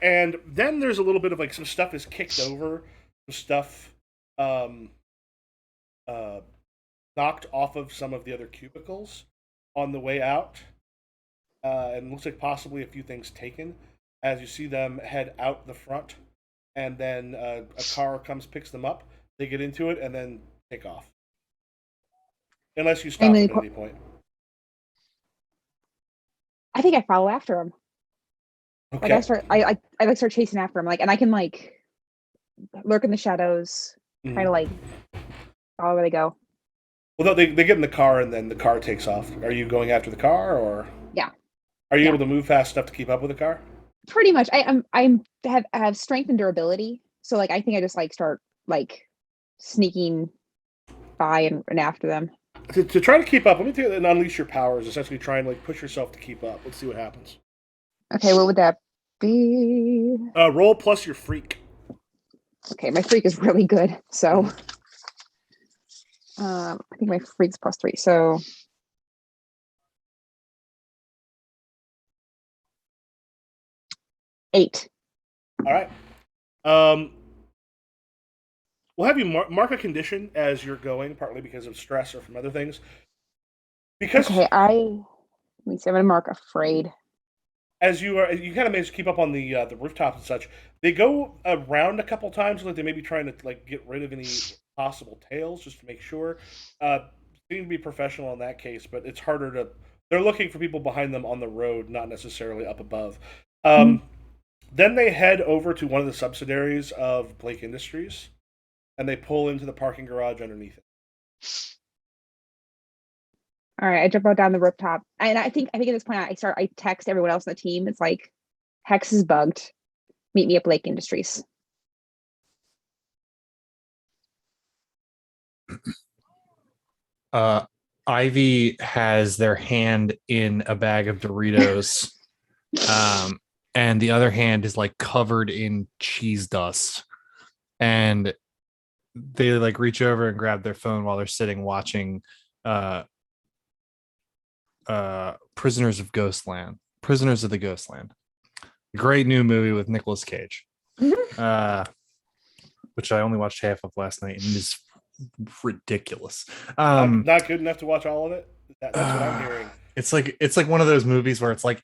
And then there's a little bit of like some stuff is kicked over, some stuff knocked off of some of the other cubicles on the way out. And looks like possibly a few things taken as you see them head out the front. And then a car comes, picks them up. They get into it and then take off. Unless you stop at any point. I think I follow after him. Okay. Like I like start chasing after him. Like, and I can like lurk in the shadows, kind of like follow where they go. Well, no, they get in the car and then the car takes off. Are you going after the car or? Yeah. Are you able to move fast enough to keep up with the car? Pretty much. I have strength and durability, so like I think I just like start like sneaking by and after them. To try to keep up, let me take and unleash your powers. Essentially, try and like push yourself to keep up. Let's see what happens. Okay, what would that be? Roll plus your freak. Okay, my freak is really good, so I think my freak's +3. So 8. All right. We'll have you mark a condition as you're going, partly because of stress or from other things. Because okay, let me see. I'm gonna mark afraid. As you kind of manage to keep up on the rooftops and such. They go around a couple times, like they may be trying to like get rid of any possible tails, just to make sure. Seem to be professional in that case, but it's harder to. They're looking for people behind them on the road, not necessarily up above. Then they head over to one of the subsidiaries of Blake Industries, and they pull into the parking garage underneath it. All right, I jump out down the rooftop, and I think at this point I text everyone else on the team. It's like, Hex is bugged. Meet me at Blake Industries. Ivy has their hand in a bag of Doritos, and the other hand is like covered in cheese dust, and they like reach over and grab their phone while they're sitting watching Prisoners of the Ghostland, great new movie with Nicolas Cage, which I only watched half of last night and it is ridiculous. Not good enough to watch all of it. That's what I'm hearing. It's like one of those movies where it's like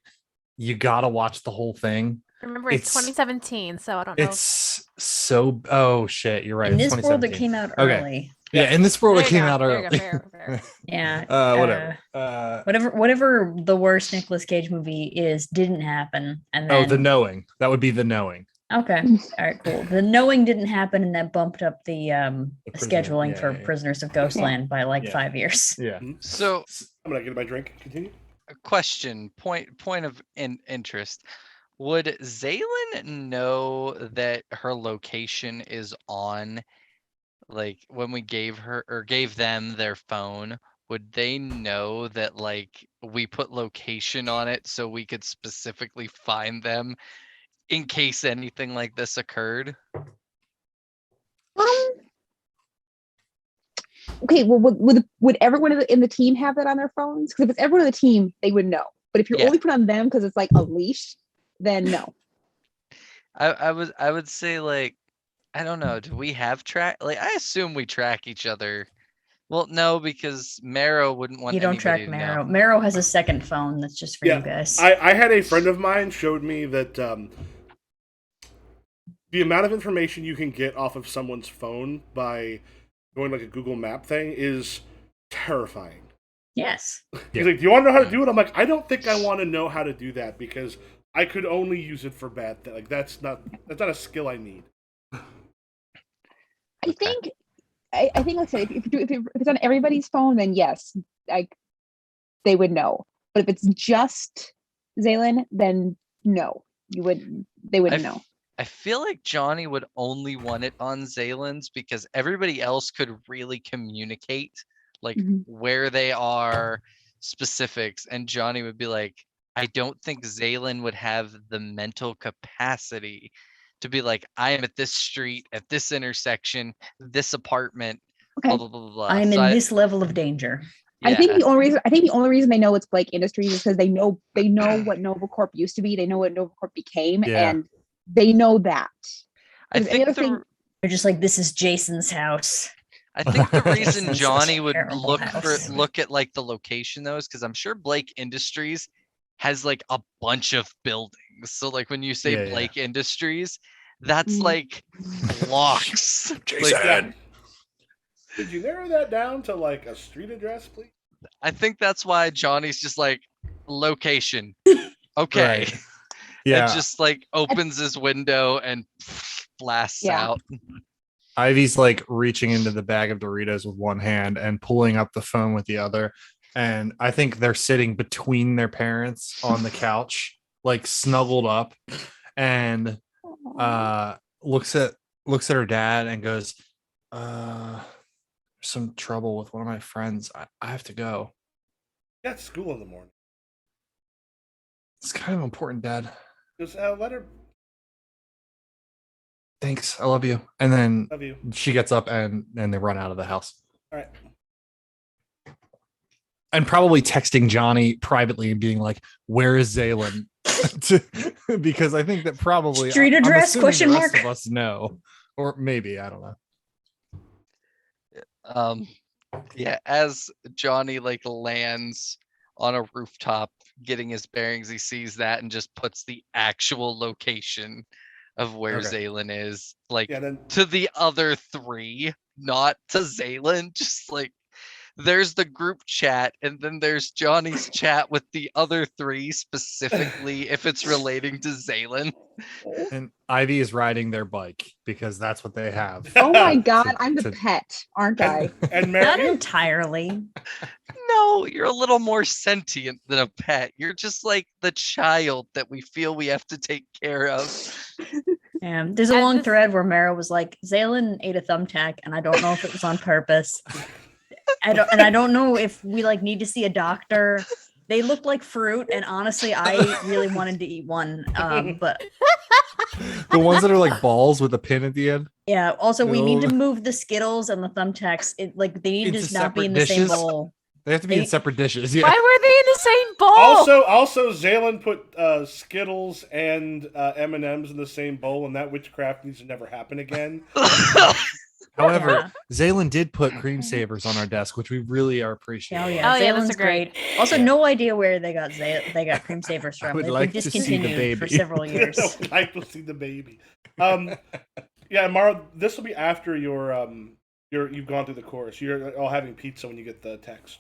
you gotta watch the whole thing. Remember, it's 2017, so I don't know. It's so. Oh shit, you're right. In it's this world, it 2017. came out Okay. early. Yeah, in this world, There it you came go, out there you early. go, fair. Yeah. Whatever the worst Nicolas Cage movie is didn't happen, and then The Knowing. That would be The Knowing. okay, all right, cool. The Knowing didn't happen, and that bumped up the Prisoner- scheduling yeah, for yeah. Prisoners of Ghostland by like Yeah. 5 years. Yeah. So I'm gonna get my drink. Continue. a question, point of interest. Would Xalien know that her location is on, like when we gave them their phone, would they know that like we put location on it so we could specifically find them in case anything like this occurred? Okay, well, would everyone in the team have that on their phones? Because if it's everyone on the team, they would know. But if you're Yeah. only put on them because it's like a leash, then no. I would say like, I don't know, do we have track? Like I assume we track each other. Well, no, because Marrow wouldn't want You don't anybody track to Marrow. know. Marrow has a second phone that's just for you guys. I had a friend of mine showed me that the amount of information you can get off of someone's phone by going like a Google Map thing is terrifying. Yes. He's like, "Do you want to know how to do it?" I'm like, "I don't think I want to know how to do that because I could only use it for bad things. Like that's not a skill I need." I think, like I said, if it's on everybody's phone, then yes, they would know. But if it's just Xalien, then no, they wouldn't know. I feel like Johnny would only want it on Xalien's because everybody else could really communicate like where they are, specifics, and Johnny would be like, I don't think Xalien would have the mental capacity to be like, I am at this street, at this intersection, this apartment, Okay. blah blah blah blah. I'm So in this level of danger. yeah. I think the only reason they know it's Blake Industries is because they know what NovaCorp used to be. They know what NovaCorp became, Yeah. and they know that. I Because think They're just like, this is Jason's house. I think the reason Jason's Johnny would terrible house. look at like the location though is because I'm sure Blake Industries has like a bunch of buildings. So like when you say Yeah, yeah. Blake Industries, that's Mm. like blocks. Jason. Yeah. Could you narrow that down to like a street address, please? I think that's why Johnny's just like location. Okay. Right. Yeah. And just like opens his window and blasts Yeah. out. Ivy's like reaching into the bag of Doritos with one hand and pulling up the phone with the other. And I think they're sitting between their parents on the couch, like snuggled up, and looks at her dad and goes, some trouble with one of my friends. I have to go. Got school in the morning. It's kind of important, Dad. Just let her. Thanks. I love you. And then Love you. she gets up and they run out of the house. All right. And probably texting Johnny privately and being like, where is Xalien? Because I think that probably Street I'm address, assuming question the rest mark? of us know. Or maybe, I don't know. Yeah, as Johnny like lands on a rooftop getting his bearings, he sees that and just puts the actual location of where Okay. Xalien is, like Yeah, then to the other three, not to Xalien. Just like there's the group chat, and then there's Johnny's chat with the other three, specifically if it's relating to Xalien. And Ivy is riding their bike because that's what they have. Oh my God, To- I'm the to- pet, aren't I? and Not Mary, entirely. No, you're a little more sentient than a pet. You're just like the child that we feel we have to take care of. Yeah, there's a And long this- thread where Mara was like, Xalien ate a thumbtack, and I don't know if it was on purpose. I don't know if we like need to see a doctor. They look like fruit, and honestly, I really wanted to eat one. But The ones that are like balls with a pin at the end. yeah, also we need to No. move the Skittles and the thumbtacks. They need Into to not be separate in the same dishes? bowl. They have to be in They- separate dishes. Yeah. Why were they in the same bowl? also, Xalien put Skittles and M&Ms in the same bowl, and that witchcraft needs to never happen again. However, Xalien did put cream savers on our desk, which we really are appreciating. Oh yeah, Oh, yeah, those Xalien's are great. Also, no idea where they got cream savers from. would They've like been to see the discontinued for baby. several years. I'd like to see the baby. Yeah, Mara, this will be after your You've gone through the course. You're all having pizza when you get the text.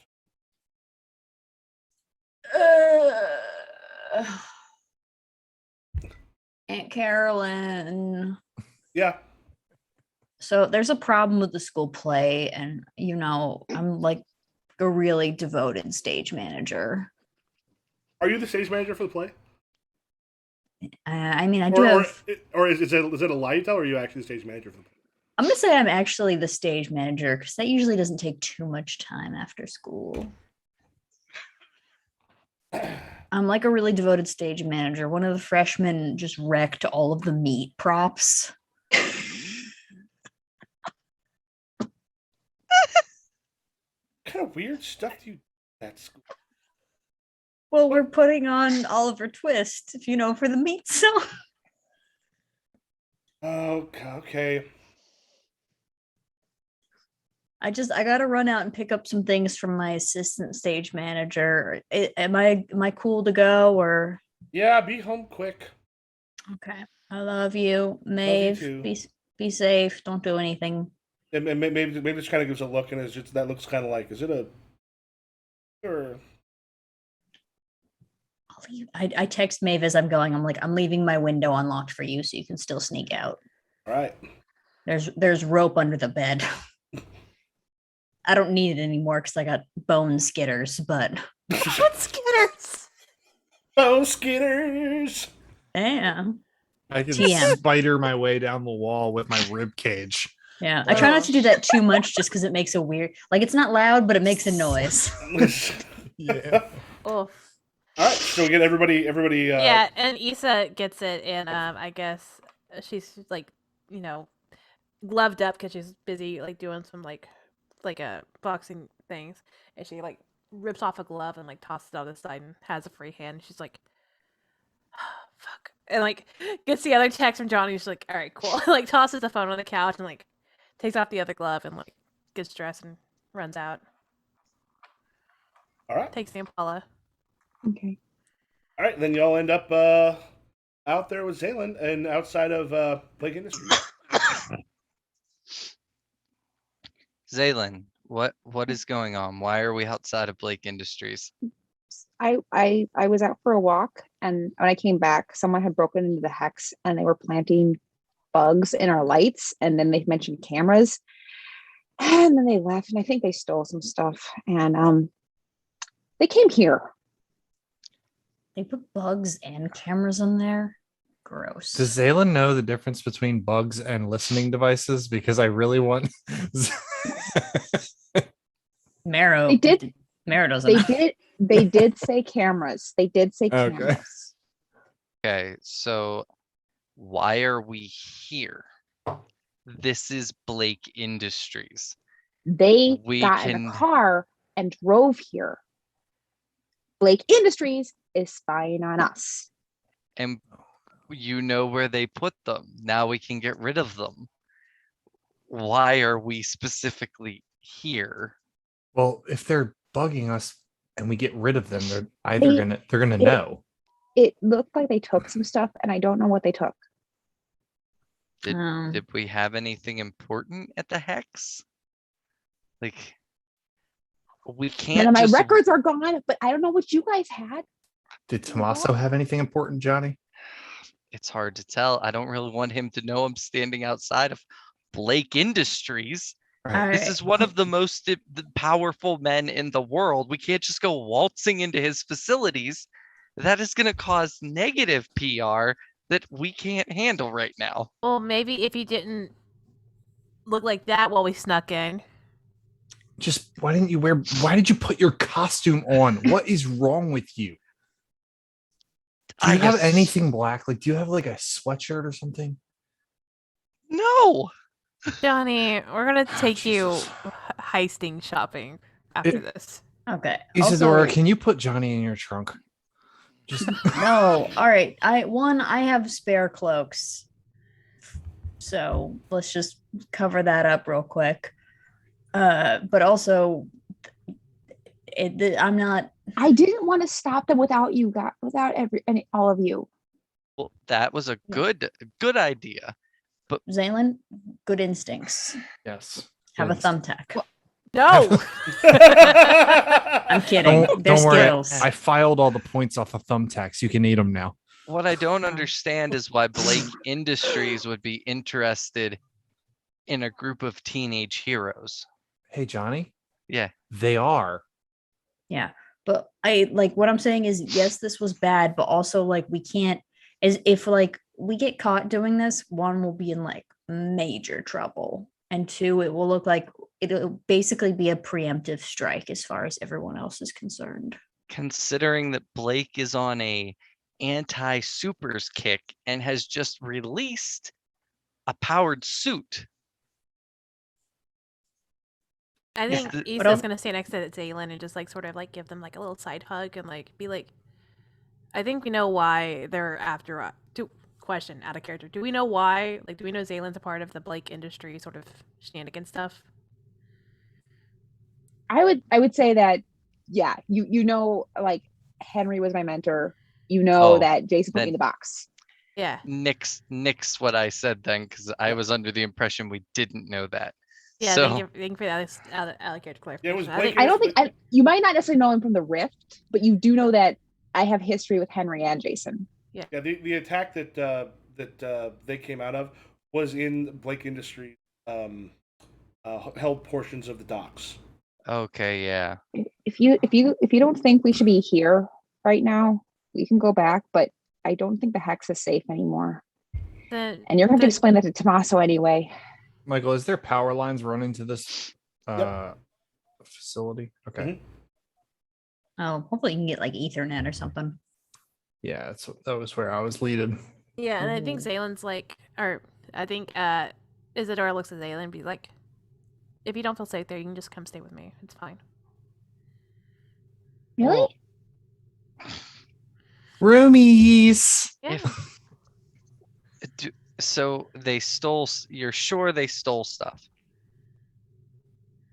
Aunt Carolyn. Yeah. So there's a problem with the school play, and I'm like a really devoted stage manager. Are you the stage manager for the play? I mean, I do have. Or is it a lie you tell, or are you actually the stage manager for the play? I'm gonna say I'm actually the stage manager because that usually doesn't take too much time after school. I'm like a really devoted stage manager. One of the freshmen just wrecked all of the meat props. What kind of weird stuff do you do at school? Well, we're putting on Oliver Twist, for the meat song. Oh, okay. I gotta run out and pick up some things from my assistant stage manager. Am I cool to go or? Yeah, be home quick. Okay. I love you, Maeve. too. Be safe. Don't do anything. And maybe just kind of gives a look, and it's just that looks kind of like, is it a? Or I'll leave. I text Maeve as I'm going. I'm like, I'm leaving my window unlocked for you, so you can still sneak out. all right. There's rope under the bed. I don't need it anymore because I got bone skitters, but Skitters. Oh, skitters! damn. I can TM. spider my way down the wall with my rib cage. Yeah. I try not to do that too much just because it makes a weird, like it's not loud, but it makes a noise. Yeah. Oh. All right, so we get everybody. Yeah, and Issa gets it, and I guess she's like, gloved up because she's busy like doing some like boxing things, and she like rips off a glove and like tosses it on the side and has a free hand. She's like, oh, fuck, and like gets the other text from Johnny. She's like, all right, cool. Like tosses the phone on the couch and like takes off the other glove and like gets dressed and runs out. All right. Takes the Impala. Okay. All right, then y'all end up out there with Xalien and outside of Blake Industries. Zaylin, what is going on? Why are we outside of Blake Industries? I was out for a walk, and when I came back, someone had broken into the hex and they were planting bugs in our lights, and then they mentioned cameras, and then they left, and I think they stole some stuff, and they came here. They put bugs and cameras in there. Gross. Does Zaylin know the difference between bugs and listening devices? Because I really want. Marrow. They did. Marrow doesn't. They did say cameras. They did say Okay. cameras. Okay, so why are we here? This is Blake Industries. They We got in can- a car and drove here. Blake Industries is spying on us. And you know where they put them. Now we can get rid of them. Why are we specifically here? Well, if they're bugging us and we get rid of them, they're either gonna it- know. It looked like they took some stuff, and I don't know what they took. Did we have anything important at the Hex? Like, we can't None of my just records are gone, but I don't know what you guys had. Did Tommaso have anything important, Johnny? It's hard to tell. I don't really want him to know I'm standing outside of Blake Industries. All This right. is one of the most powerful men in the world. We can't just go waltzing into his facilities. That is going to cause negative PR that we can't handle right now. Well, maybe if he didn't look like that while we snuck in. Just why did you put your costume on? What is wrong with you? Do you have anything black? Like, do you have like a sweatshirt or something? No. Johnny, we're gonna take you Jesus. heisting shopping after this. Okay. Isadora, Also- can you put Johnny in your trunk? Just No. All right. I have spare cloaks. So let's just cover that up real quick. But also I'm not. I didn't want to stop them without you guys, all of you. Well, that was a good idea. Zaylin, good instincts. yes. Have a cleansed. thumbtack. No. I'm kidding. Don't They're worry. Skittles. I filed all the points off of thumbtacks. You can eat them now. What I don't Oh. understand is why Blake Industries would be interested in a group of teenage heroes. Hey, Johnny. Yeah. They are. Yeah. But I like what I'm saying is yes, this was bad, but also like we can't is if like we get caught doing this, one will be in like major trouble. And two, it will look like it'll basically be a preemptive strike as far as everyone else is concerned. Considering that Blake is on a anti-supers kick and has just released a powered suit. I Is think the- Issa's else- gonna stay next to Xalien and just like sort of like give them like a little side hug and like be like, I think we know why they're after us. Question out of character. Do we know why? Like, do we know Xalien's a part of the Blake industry sort of shenanigan stuff? I would say that, yeah, you know, like Henry was my mentor. You know Oh, that Jason put me then- in the box. Yeah. Nix what I said then, because I was under the impression we didn't know that. Yeah, So thank you for that out of character clarification. was I think, Blake I don't think you might not necessarily know him from the Rift, but you do know that I have history with Henry and Jason. Yeah, the attack that they came out of was in Blake Industries held portions of the docks. okay, yeah. If you don't think we should be here right now, we can go back, but I don't think the hex is safe anymore. the, And you're going to have to the- explain that to Tommaso anyway. Michael, is there power lines running to this Yep. facility? Okay. Mhm. Oh, hopefully you can get like Ethernet or something. Yeah, that was where I was leading. Yeah, and I think Ooh. Xalen's like, or I think Isadora looks at Xalen and be like, if you don't feel safe there, you can just come stay with me. It's fine. Really? Well, roomies. Yeah. So they stole. You're sure they stole stuff?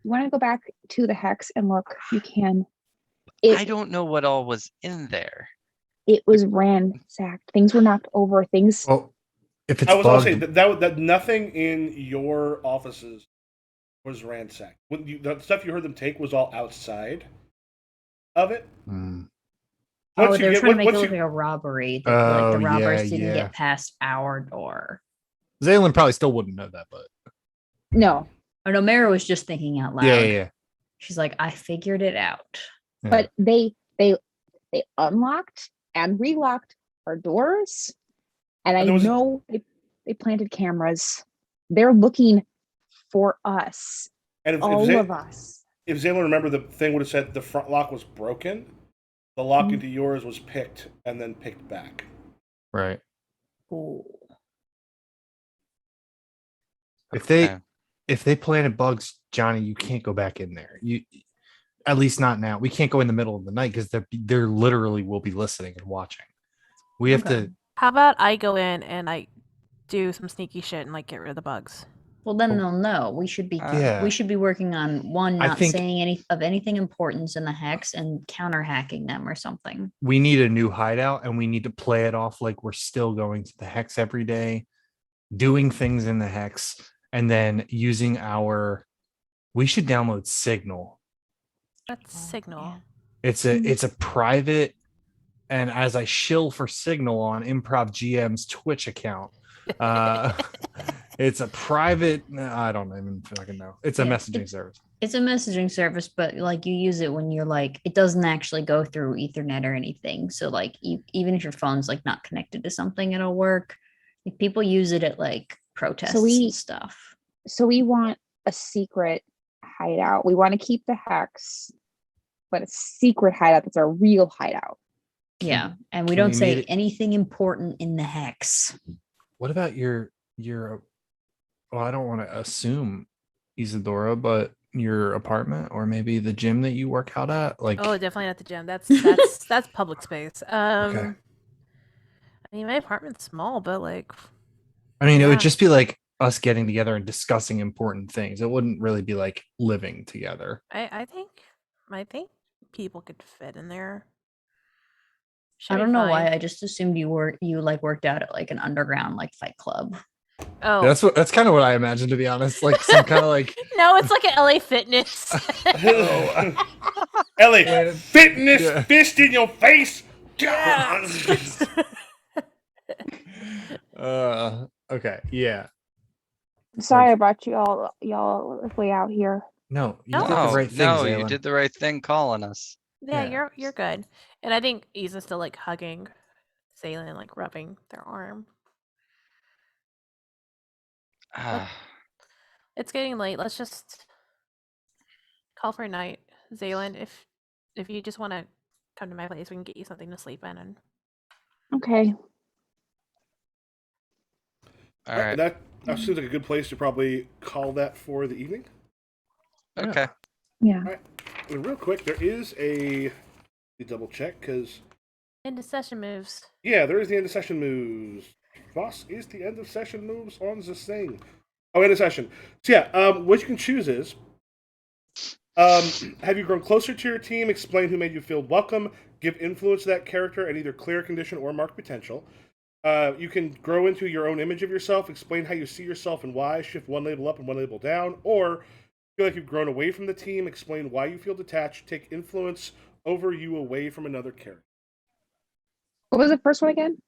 You want to go back to the hex and look? You can. I don't know what all was in there. It was ransacked. Things were knocked over. Things. Well, if it's I was gonna say bugged, that nothing in your offices was ransacked. The stuff you heard them take was all outside of it. Hmm. Oh, Once you they're get- trying to make once it you- look like a robbery. That, like Oh, the robbers yeah, didn't yeah. get past our door. Zaylen probably still wouldn't know that, but No, Oh no, Mara was just thinking out loud. yeah. She's like, I figured it out. Yeah. but they unlocked and relocked our doors, and I And there was- know they planted cameras. They're looking for us, And all of us. if Zaylen remember, the thing would have said the front lock was broken. The lock Mhm. into yours was picked and then picked back. Right. Ooh. Okay. If they planted bugs, Johnny, you can't go back in there. You at least not now. We can't go in the middle of the night because they're literally will be listening and watching. We have Okay. to. How about I go in and I do some sneaky shit and like get rid of the bugs? Well, then they'll know. We should be Yeah. we should be working on one, I not think- saying anything importance in the hex and counter hacking them or something. We need a new hideout, and we need to play it off like we're still going to the hex every day, doing things in the hex, and then using our. We should download Signal. That's Signal. It's a private, and as I shill for Signal on Improv GM's Twitch account, it's a private. I don't even fucking know. It's a Yeah, messaging service. It's a messaging service, but like you use it when you're like, it doesn't actually go through Ethernet or anything. So like, even if your phone's like not connected to something, it'll work. Like, people use it at like protests and stuff. So we want a secret hideout. We want to keep the hex, but a secret hideout that's our real hideout. Yeah, and we can don't we say meet it- anything important in the hex. What about your? Well, I don't want to assume Isadora, but your apartment or maybe the gym that you work out at. Like, Oh, definitely not the gym. That's that's public space. Okay. I mean, my apartment's small, but like, I mean, it would yeah. just be like us getting together and discussing important things. It wouldn't really be like living together. I think people could fit in there. I Should be don't know fine. why. I just assumed you like worked out at like an underground like fight club. Oh That's kind of what I imagined, to be honest. Like some kind of like no, it's like an LA Fitness. Ellie, Man. fitness Yeah. fist in your face. Yeah. Okay, yeah. Sorry, Like- I brought y'all way out here. No, you No, did the No, right thing, no, you Zaylen. did the right thing calling us. Yeah, Yeah. you're good. And I think Isa's still like hugging Salem and like rubbing their arm. Ah, It's getting late. Let's just call for a night. Zaylen, if you just want to come to my place, we can get you something to sleep in. And Okay. all right. That seems like a good place to probably call that for the evening. Okay. Yeah. And real quick, there is a let me double check because into session moves. yeah, there is the end of session moves. Boss is the end of session moves on this thing. Oh, end of session. So yeah, what you can choose is have you grown closer to your team? Explain who made you feel welcome. Give influence to that character and either clear a condition or mark potential. You can grow into your own image of yourself. Explain how you see yourself and why. Shift one label up and one label down. Or feel like you've grown away from the team. Explain why you feel detached. Take influence over you away from another character. What was the first one again?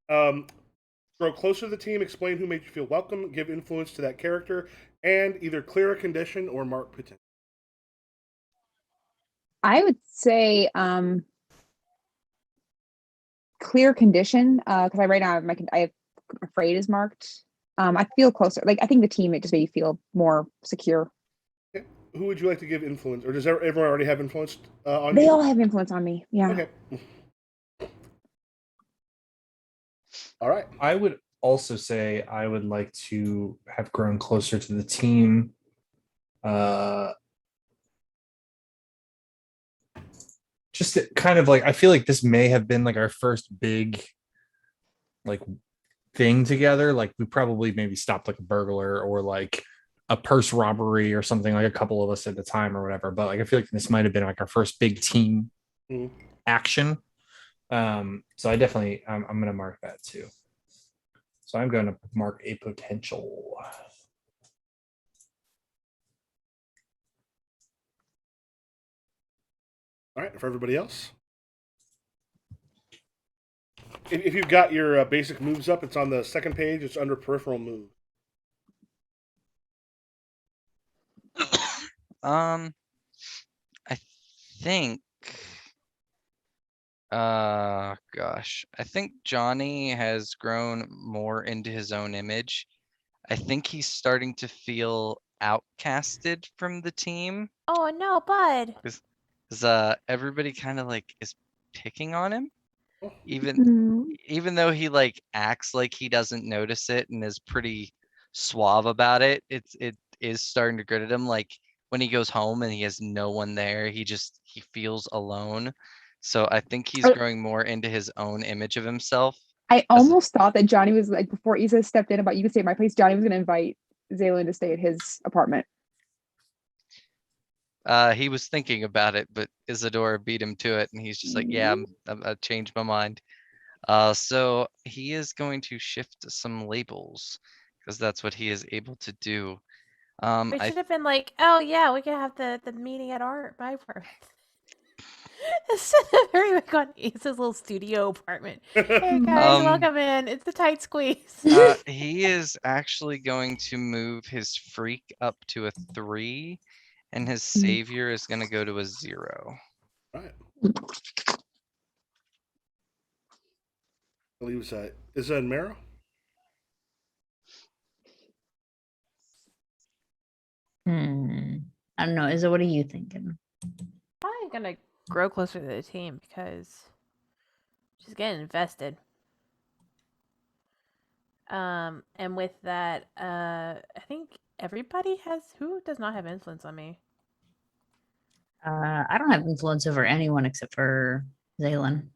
Grow closer to the team. Explain who made you feel welcome. Give influence to that character, and either clear a condition or mark potential. I would say clear condition, because I right now I have afraid is marked. I feel closer. Like I think the team, it just made you feel more secure. Okay. Who would you like to give influence, or does everyone already have influence on They you? all have influence on me. Yeah. Okay. All right. I would also say I would like to have grown closer to the team. Just kind of like I feel like this may have been like our first big like thing together. Like we probably maybe stopped like a burglar or like a purse robbery or something, like a couple of us at the time or whatever. But like I feel like this might have been like our first big team action. So I definitely I'm gonna mark that too. So I'm going to mark a potential. All right. For everybody else, if you've got your basic moves up, it's on the second page. It's under peripheral move. I think gosh. I think Johnny has grown more into his own image. I think he's starting to feel outcasted from the team. Oh no, bud. Because everybody kind of like is picking on him. Even Mm. even though he like acts like he doesn't notice it and is pretty suave about it, it is starting to grit at him. Like when he goes home and he has no one there, he feels alone. So I think he's growing more into his own image of himself. I almost thought that Johnny was like, before Isa stepped in about you could stay at my place, Johnny was going to invite Zaylen to stay at his apartment. He was thinking about it, but Isadora beat him to it, and he's just like, "Yeah, I changed my mind." So he is going to shift some labels because that's what he is able to do. We should have been like, oh yeah, we can have the meeting at my apartment. Instead of everyone going Isa's little studio apartment. Hey guys, welcome in. It's the tight squeeze. He is actually going to move his freak up to a 3, and his savior is going to go to a 0. All right. Leaves Isa and Mara. I don't know. Isa, what are you thinking? Probably gonna grow closer to the team because she's getting invested. And with that, I think everybody who does not have influence on me. I don't have influence over anyone except for Zaylen.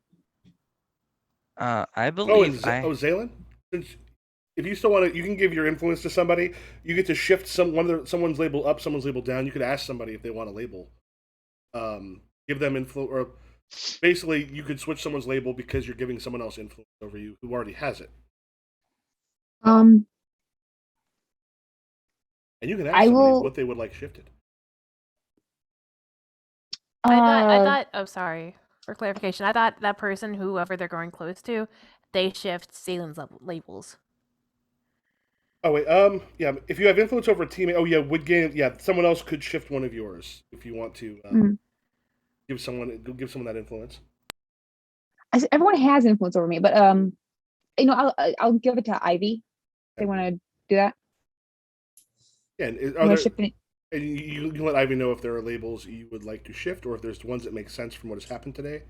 I believe Xalien? Since if you still want to, you can give your influence to somebody. You get to shift someone's label up, someone's label down. You could ask somebody if they want a label. Give them influence, or basically you could switch someone's label because you're giving someone else influence over you who already has it. And you can ask I somebody will. what they would like shifted. I Uh, thought. Oh, sorry. For clarification, I thought that person, whoever they're going close to, they shift Xalien's labels. Oh wait, yeah. If you have influence over a teammate, oh yeah, would gain. Yeah, someone else could shift one of yours if you want to mm, give someone that influence. everyone has influence over me, but I'll give it to Ivy. If they want to do that. Yeah, and You are want there? to shift it? And you can let Ivy know if there are labels you would like to shift, or if there's ones that make sense from what has happened today.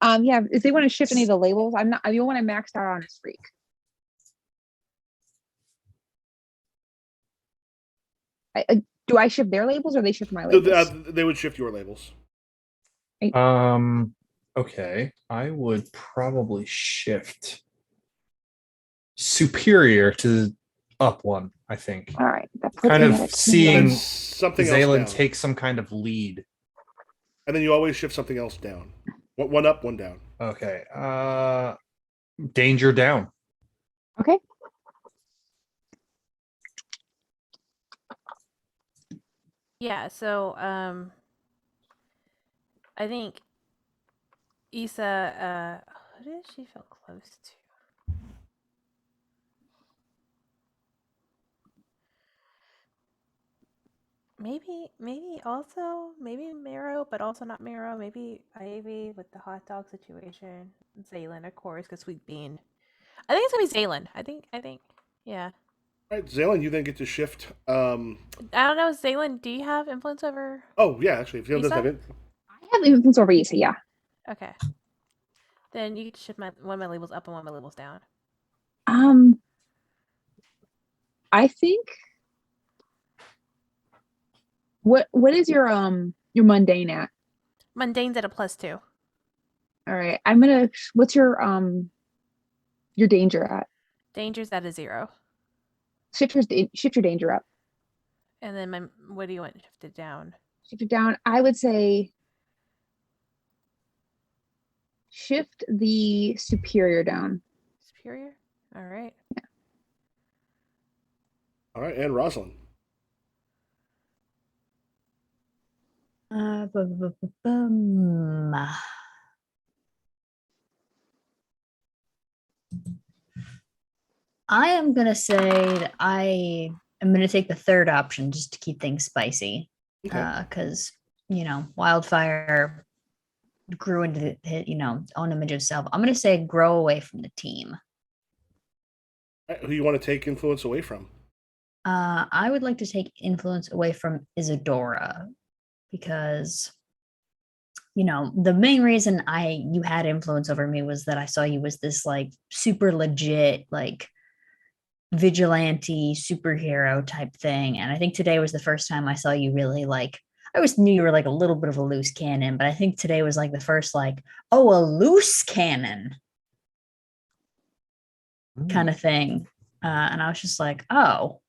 Yeah, if they want to shift any of the labels, I'm not. The one I maxed out on is freak. Do I shift their labels or they shift my labels? They would shift your labels. Okay. I would probably shift superior to up one, I think. All right, that puts Kind me of at a seeing And then something else Xalien down. take some kind of lead. And then you always shift something else down. One up, one down. Okay. Danger down. Okay. Yeah. So I think Issa. Who did she feel close to? Maybe also maybe Miro, but also not Miro. Maybe Ivy with the hot dog situation. Xalien, of course, because Sweet Bean. I think it's gonna be Xalien. I think. Yeah. All right, Zalen, you then get to shift. I don't know, Xalien. Do you have influence over? Oh yeah, actually, if Zalen doesn't have Issa? it, I have influence over Issa. Yeah. Okay. Then you can shift one of my labels up and one of my labels down. I think. What is your mundane at? Mundane's at a +2. All right, I'm gonna. What's your danger at? Danger's at a 0. Shift your danger up. And then what do you want shifted down? Shift it down. I would say shift the superior down. Superior? All right. all right, and Rosalind. Bum. I am gonna say that I am gonna take the third option just to keep things spicy. Okay. Because Wildfire grew into own image of self. I'm gonna say grow away from the team. All right, who you want to take influence away from? I would like to take influence away from Isadora because the main reason you had influence over me was that I saw you as this like super legit like vigilante superhero type thing, and I think today was the first time I saw you really like. I always knew you were like a little bit of a loose cannon, but I think today was like the first like, oh, a loose cannon kind of thing. And I was just like, oh,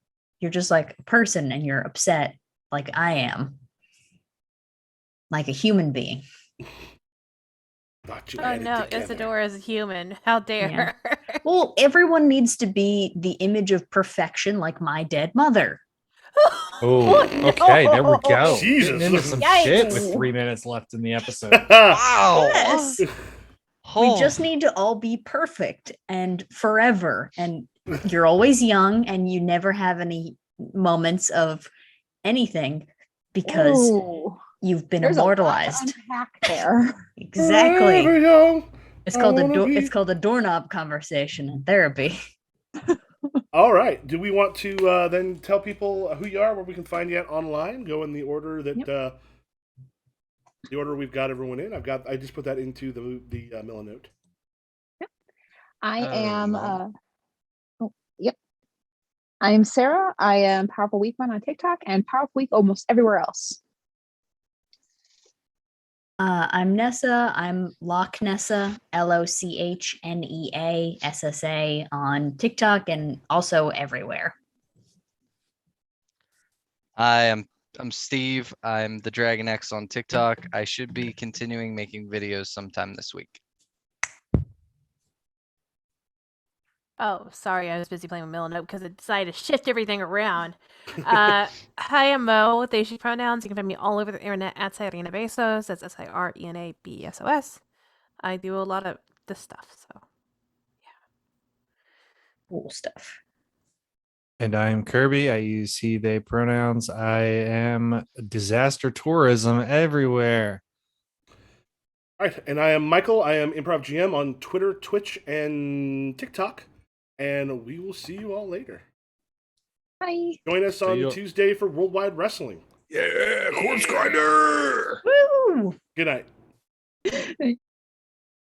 you're just like a person and you're upset like I am, like a human being. Oh no, Isadora is a human. How dare Yeah. her? Well, everyone needs to be the image of perfection like my dead mother. Oh, okay. There we go. Jesus. Getting into some Yikes. shit with 3 minutes left in the episode. Wow. Yes. We just need to all be perfect and forever. And you're always young and you never have any moments of anything because Ooh, you've been there's immortalized. A lot to unpack there. Exactly. It's called it's called a doorknob conversation in therapy. All right. Do we want to then tell people who you are, where we can find you at online? Go in the order that the order we've got everyone in. I just put that into the Milanote. Yep. I am. Yep. I am Sarah. I am Powerful Weekman on TikTok and Powerful Week almost everywhere else. I'm Nessa. I'm Loch Nessa, LOCHNEASSA on TikTok and also everywhere. I'm Steve. I'm the Dragon X on TikTok. I should be continuing making videos sometime this week. Oh, sorry, I was busy playing with Millinote because it decided to shift everything around. Hi, I'm Mo with they she pronouns. You can find me all over the internet at Sirena Besos. That's SIRENABSOS. I do a lot of this stuff, so Cool stuff. And I am Kirby. I use he, they pronouns. I am disaster tourism everywhere. All right, and I am Michael. I am Improv GM on Twitter, Twitch, and TikTok. And we will see you all later. Bye. Join us on you. Tuesday for Worldwide Wrestling. Yeah, Corpse Grinder! Woo! Good night.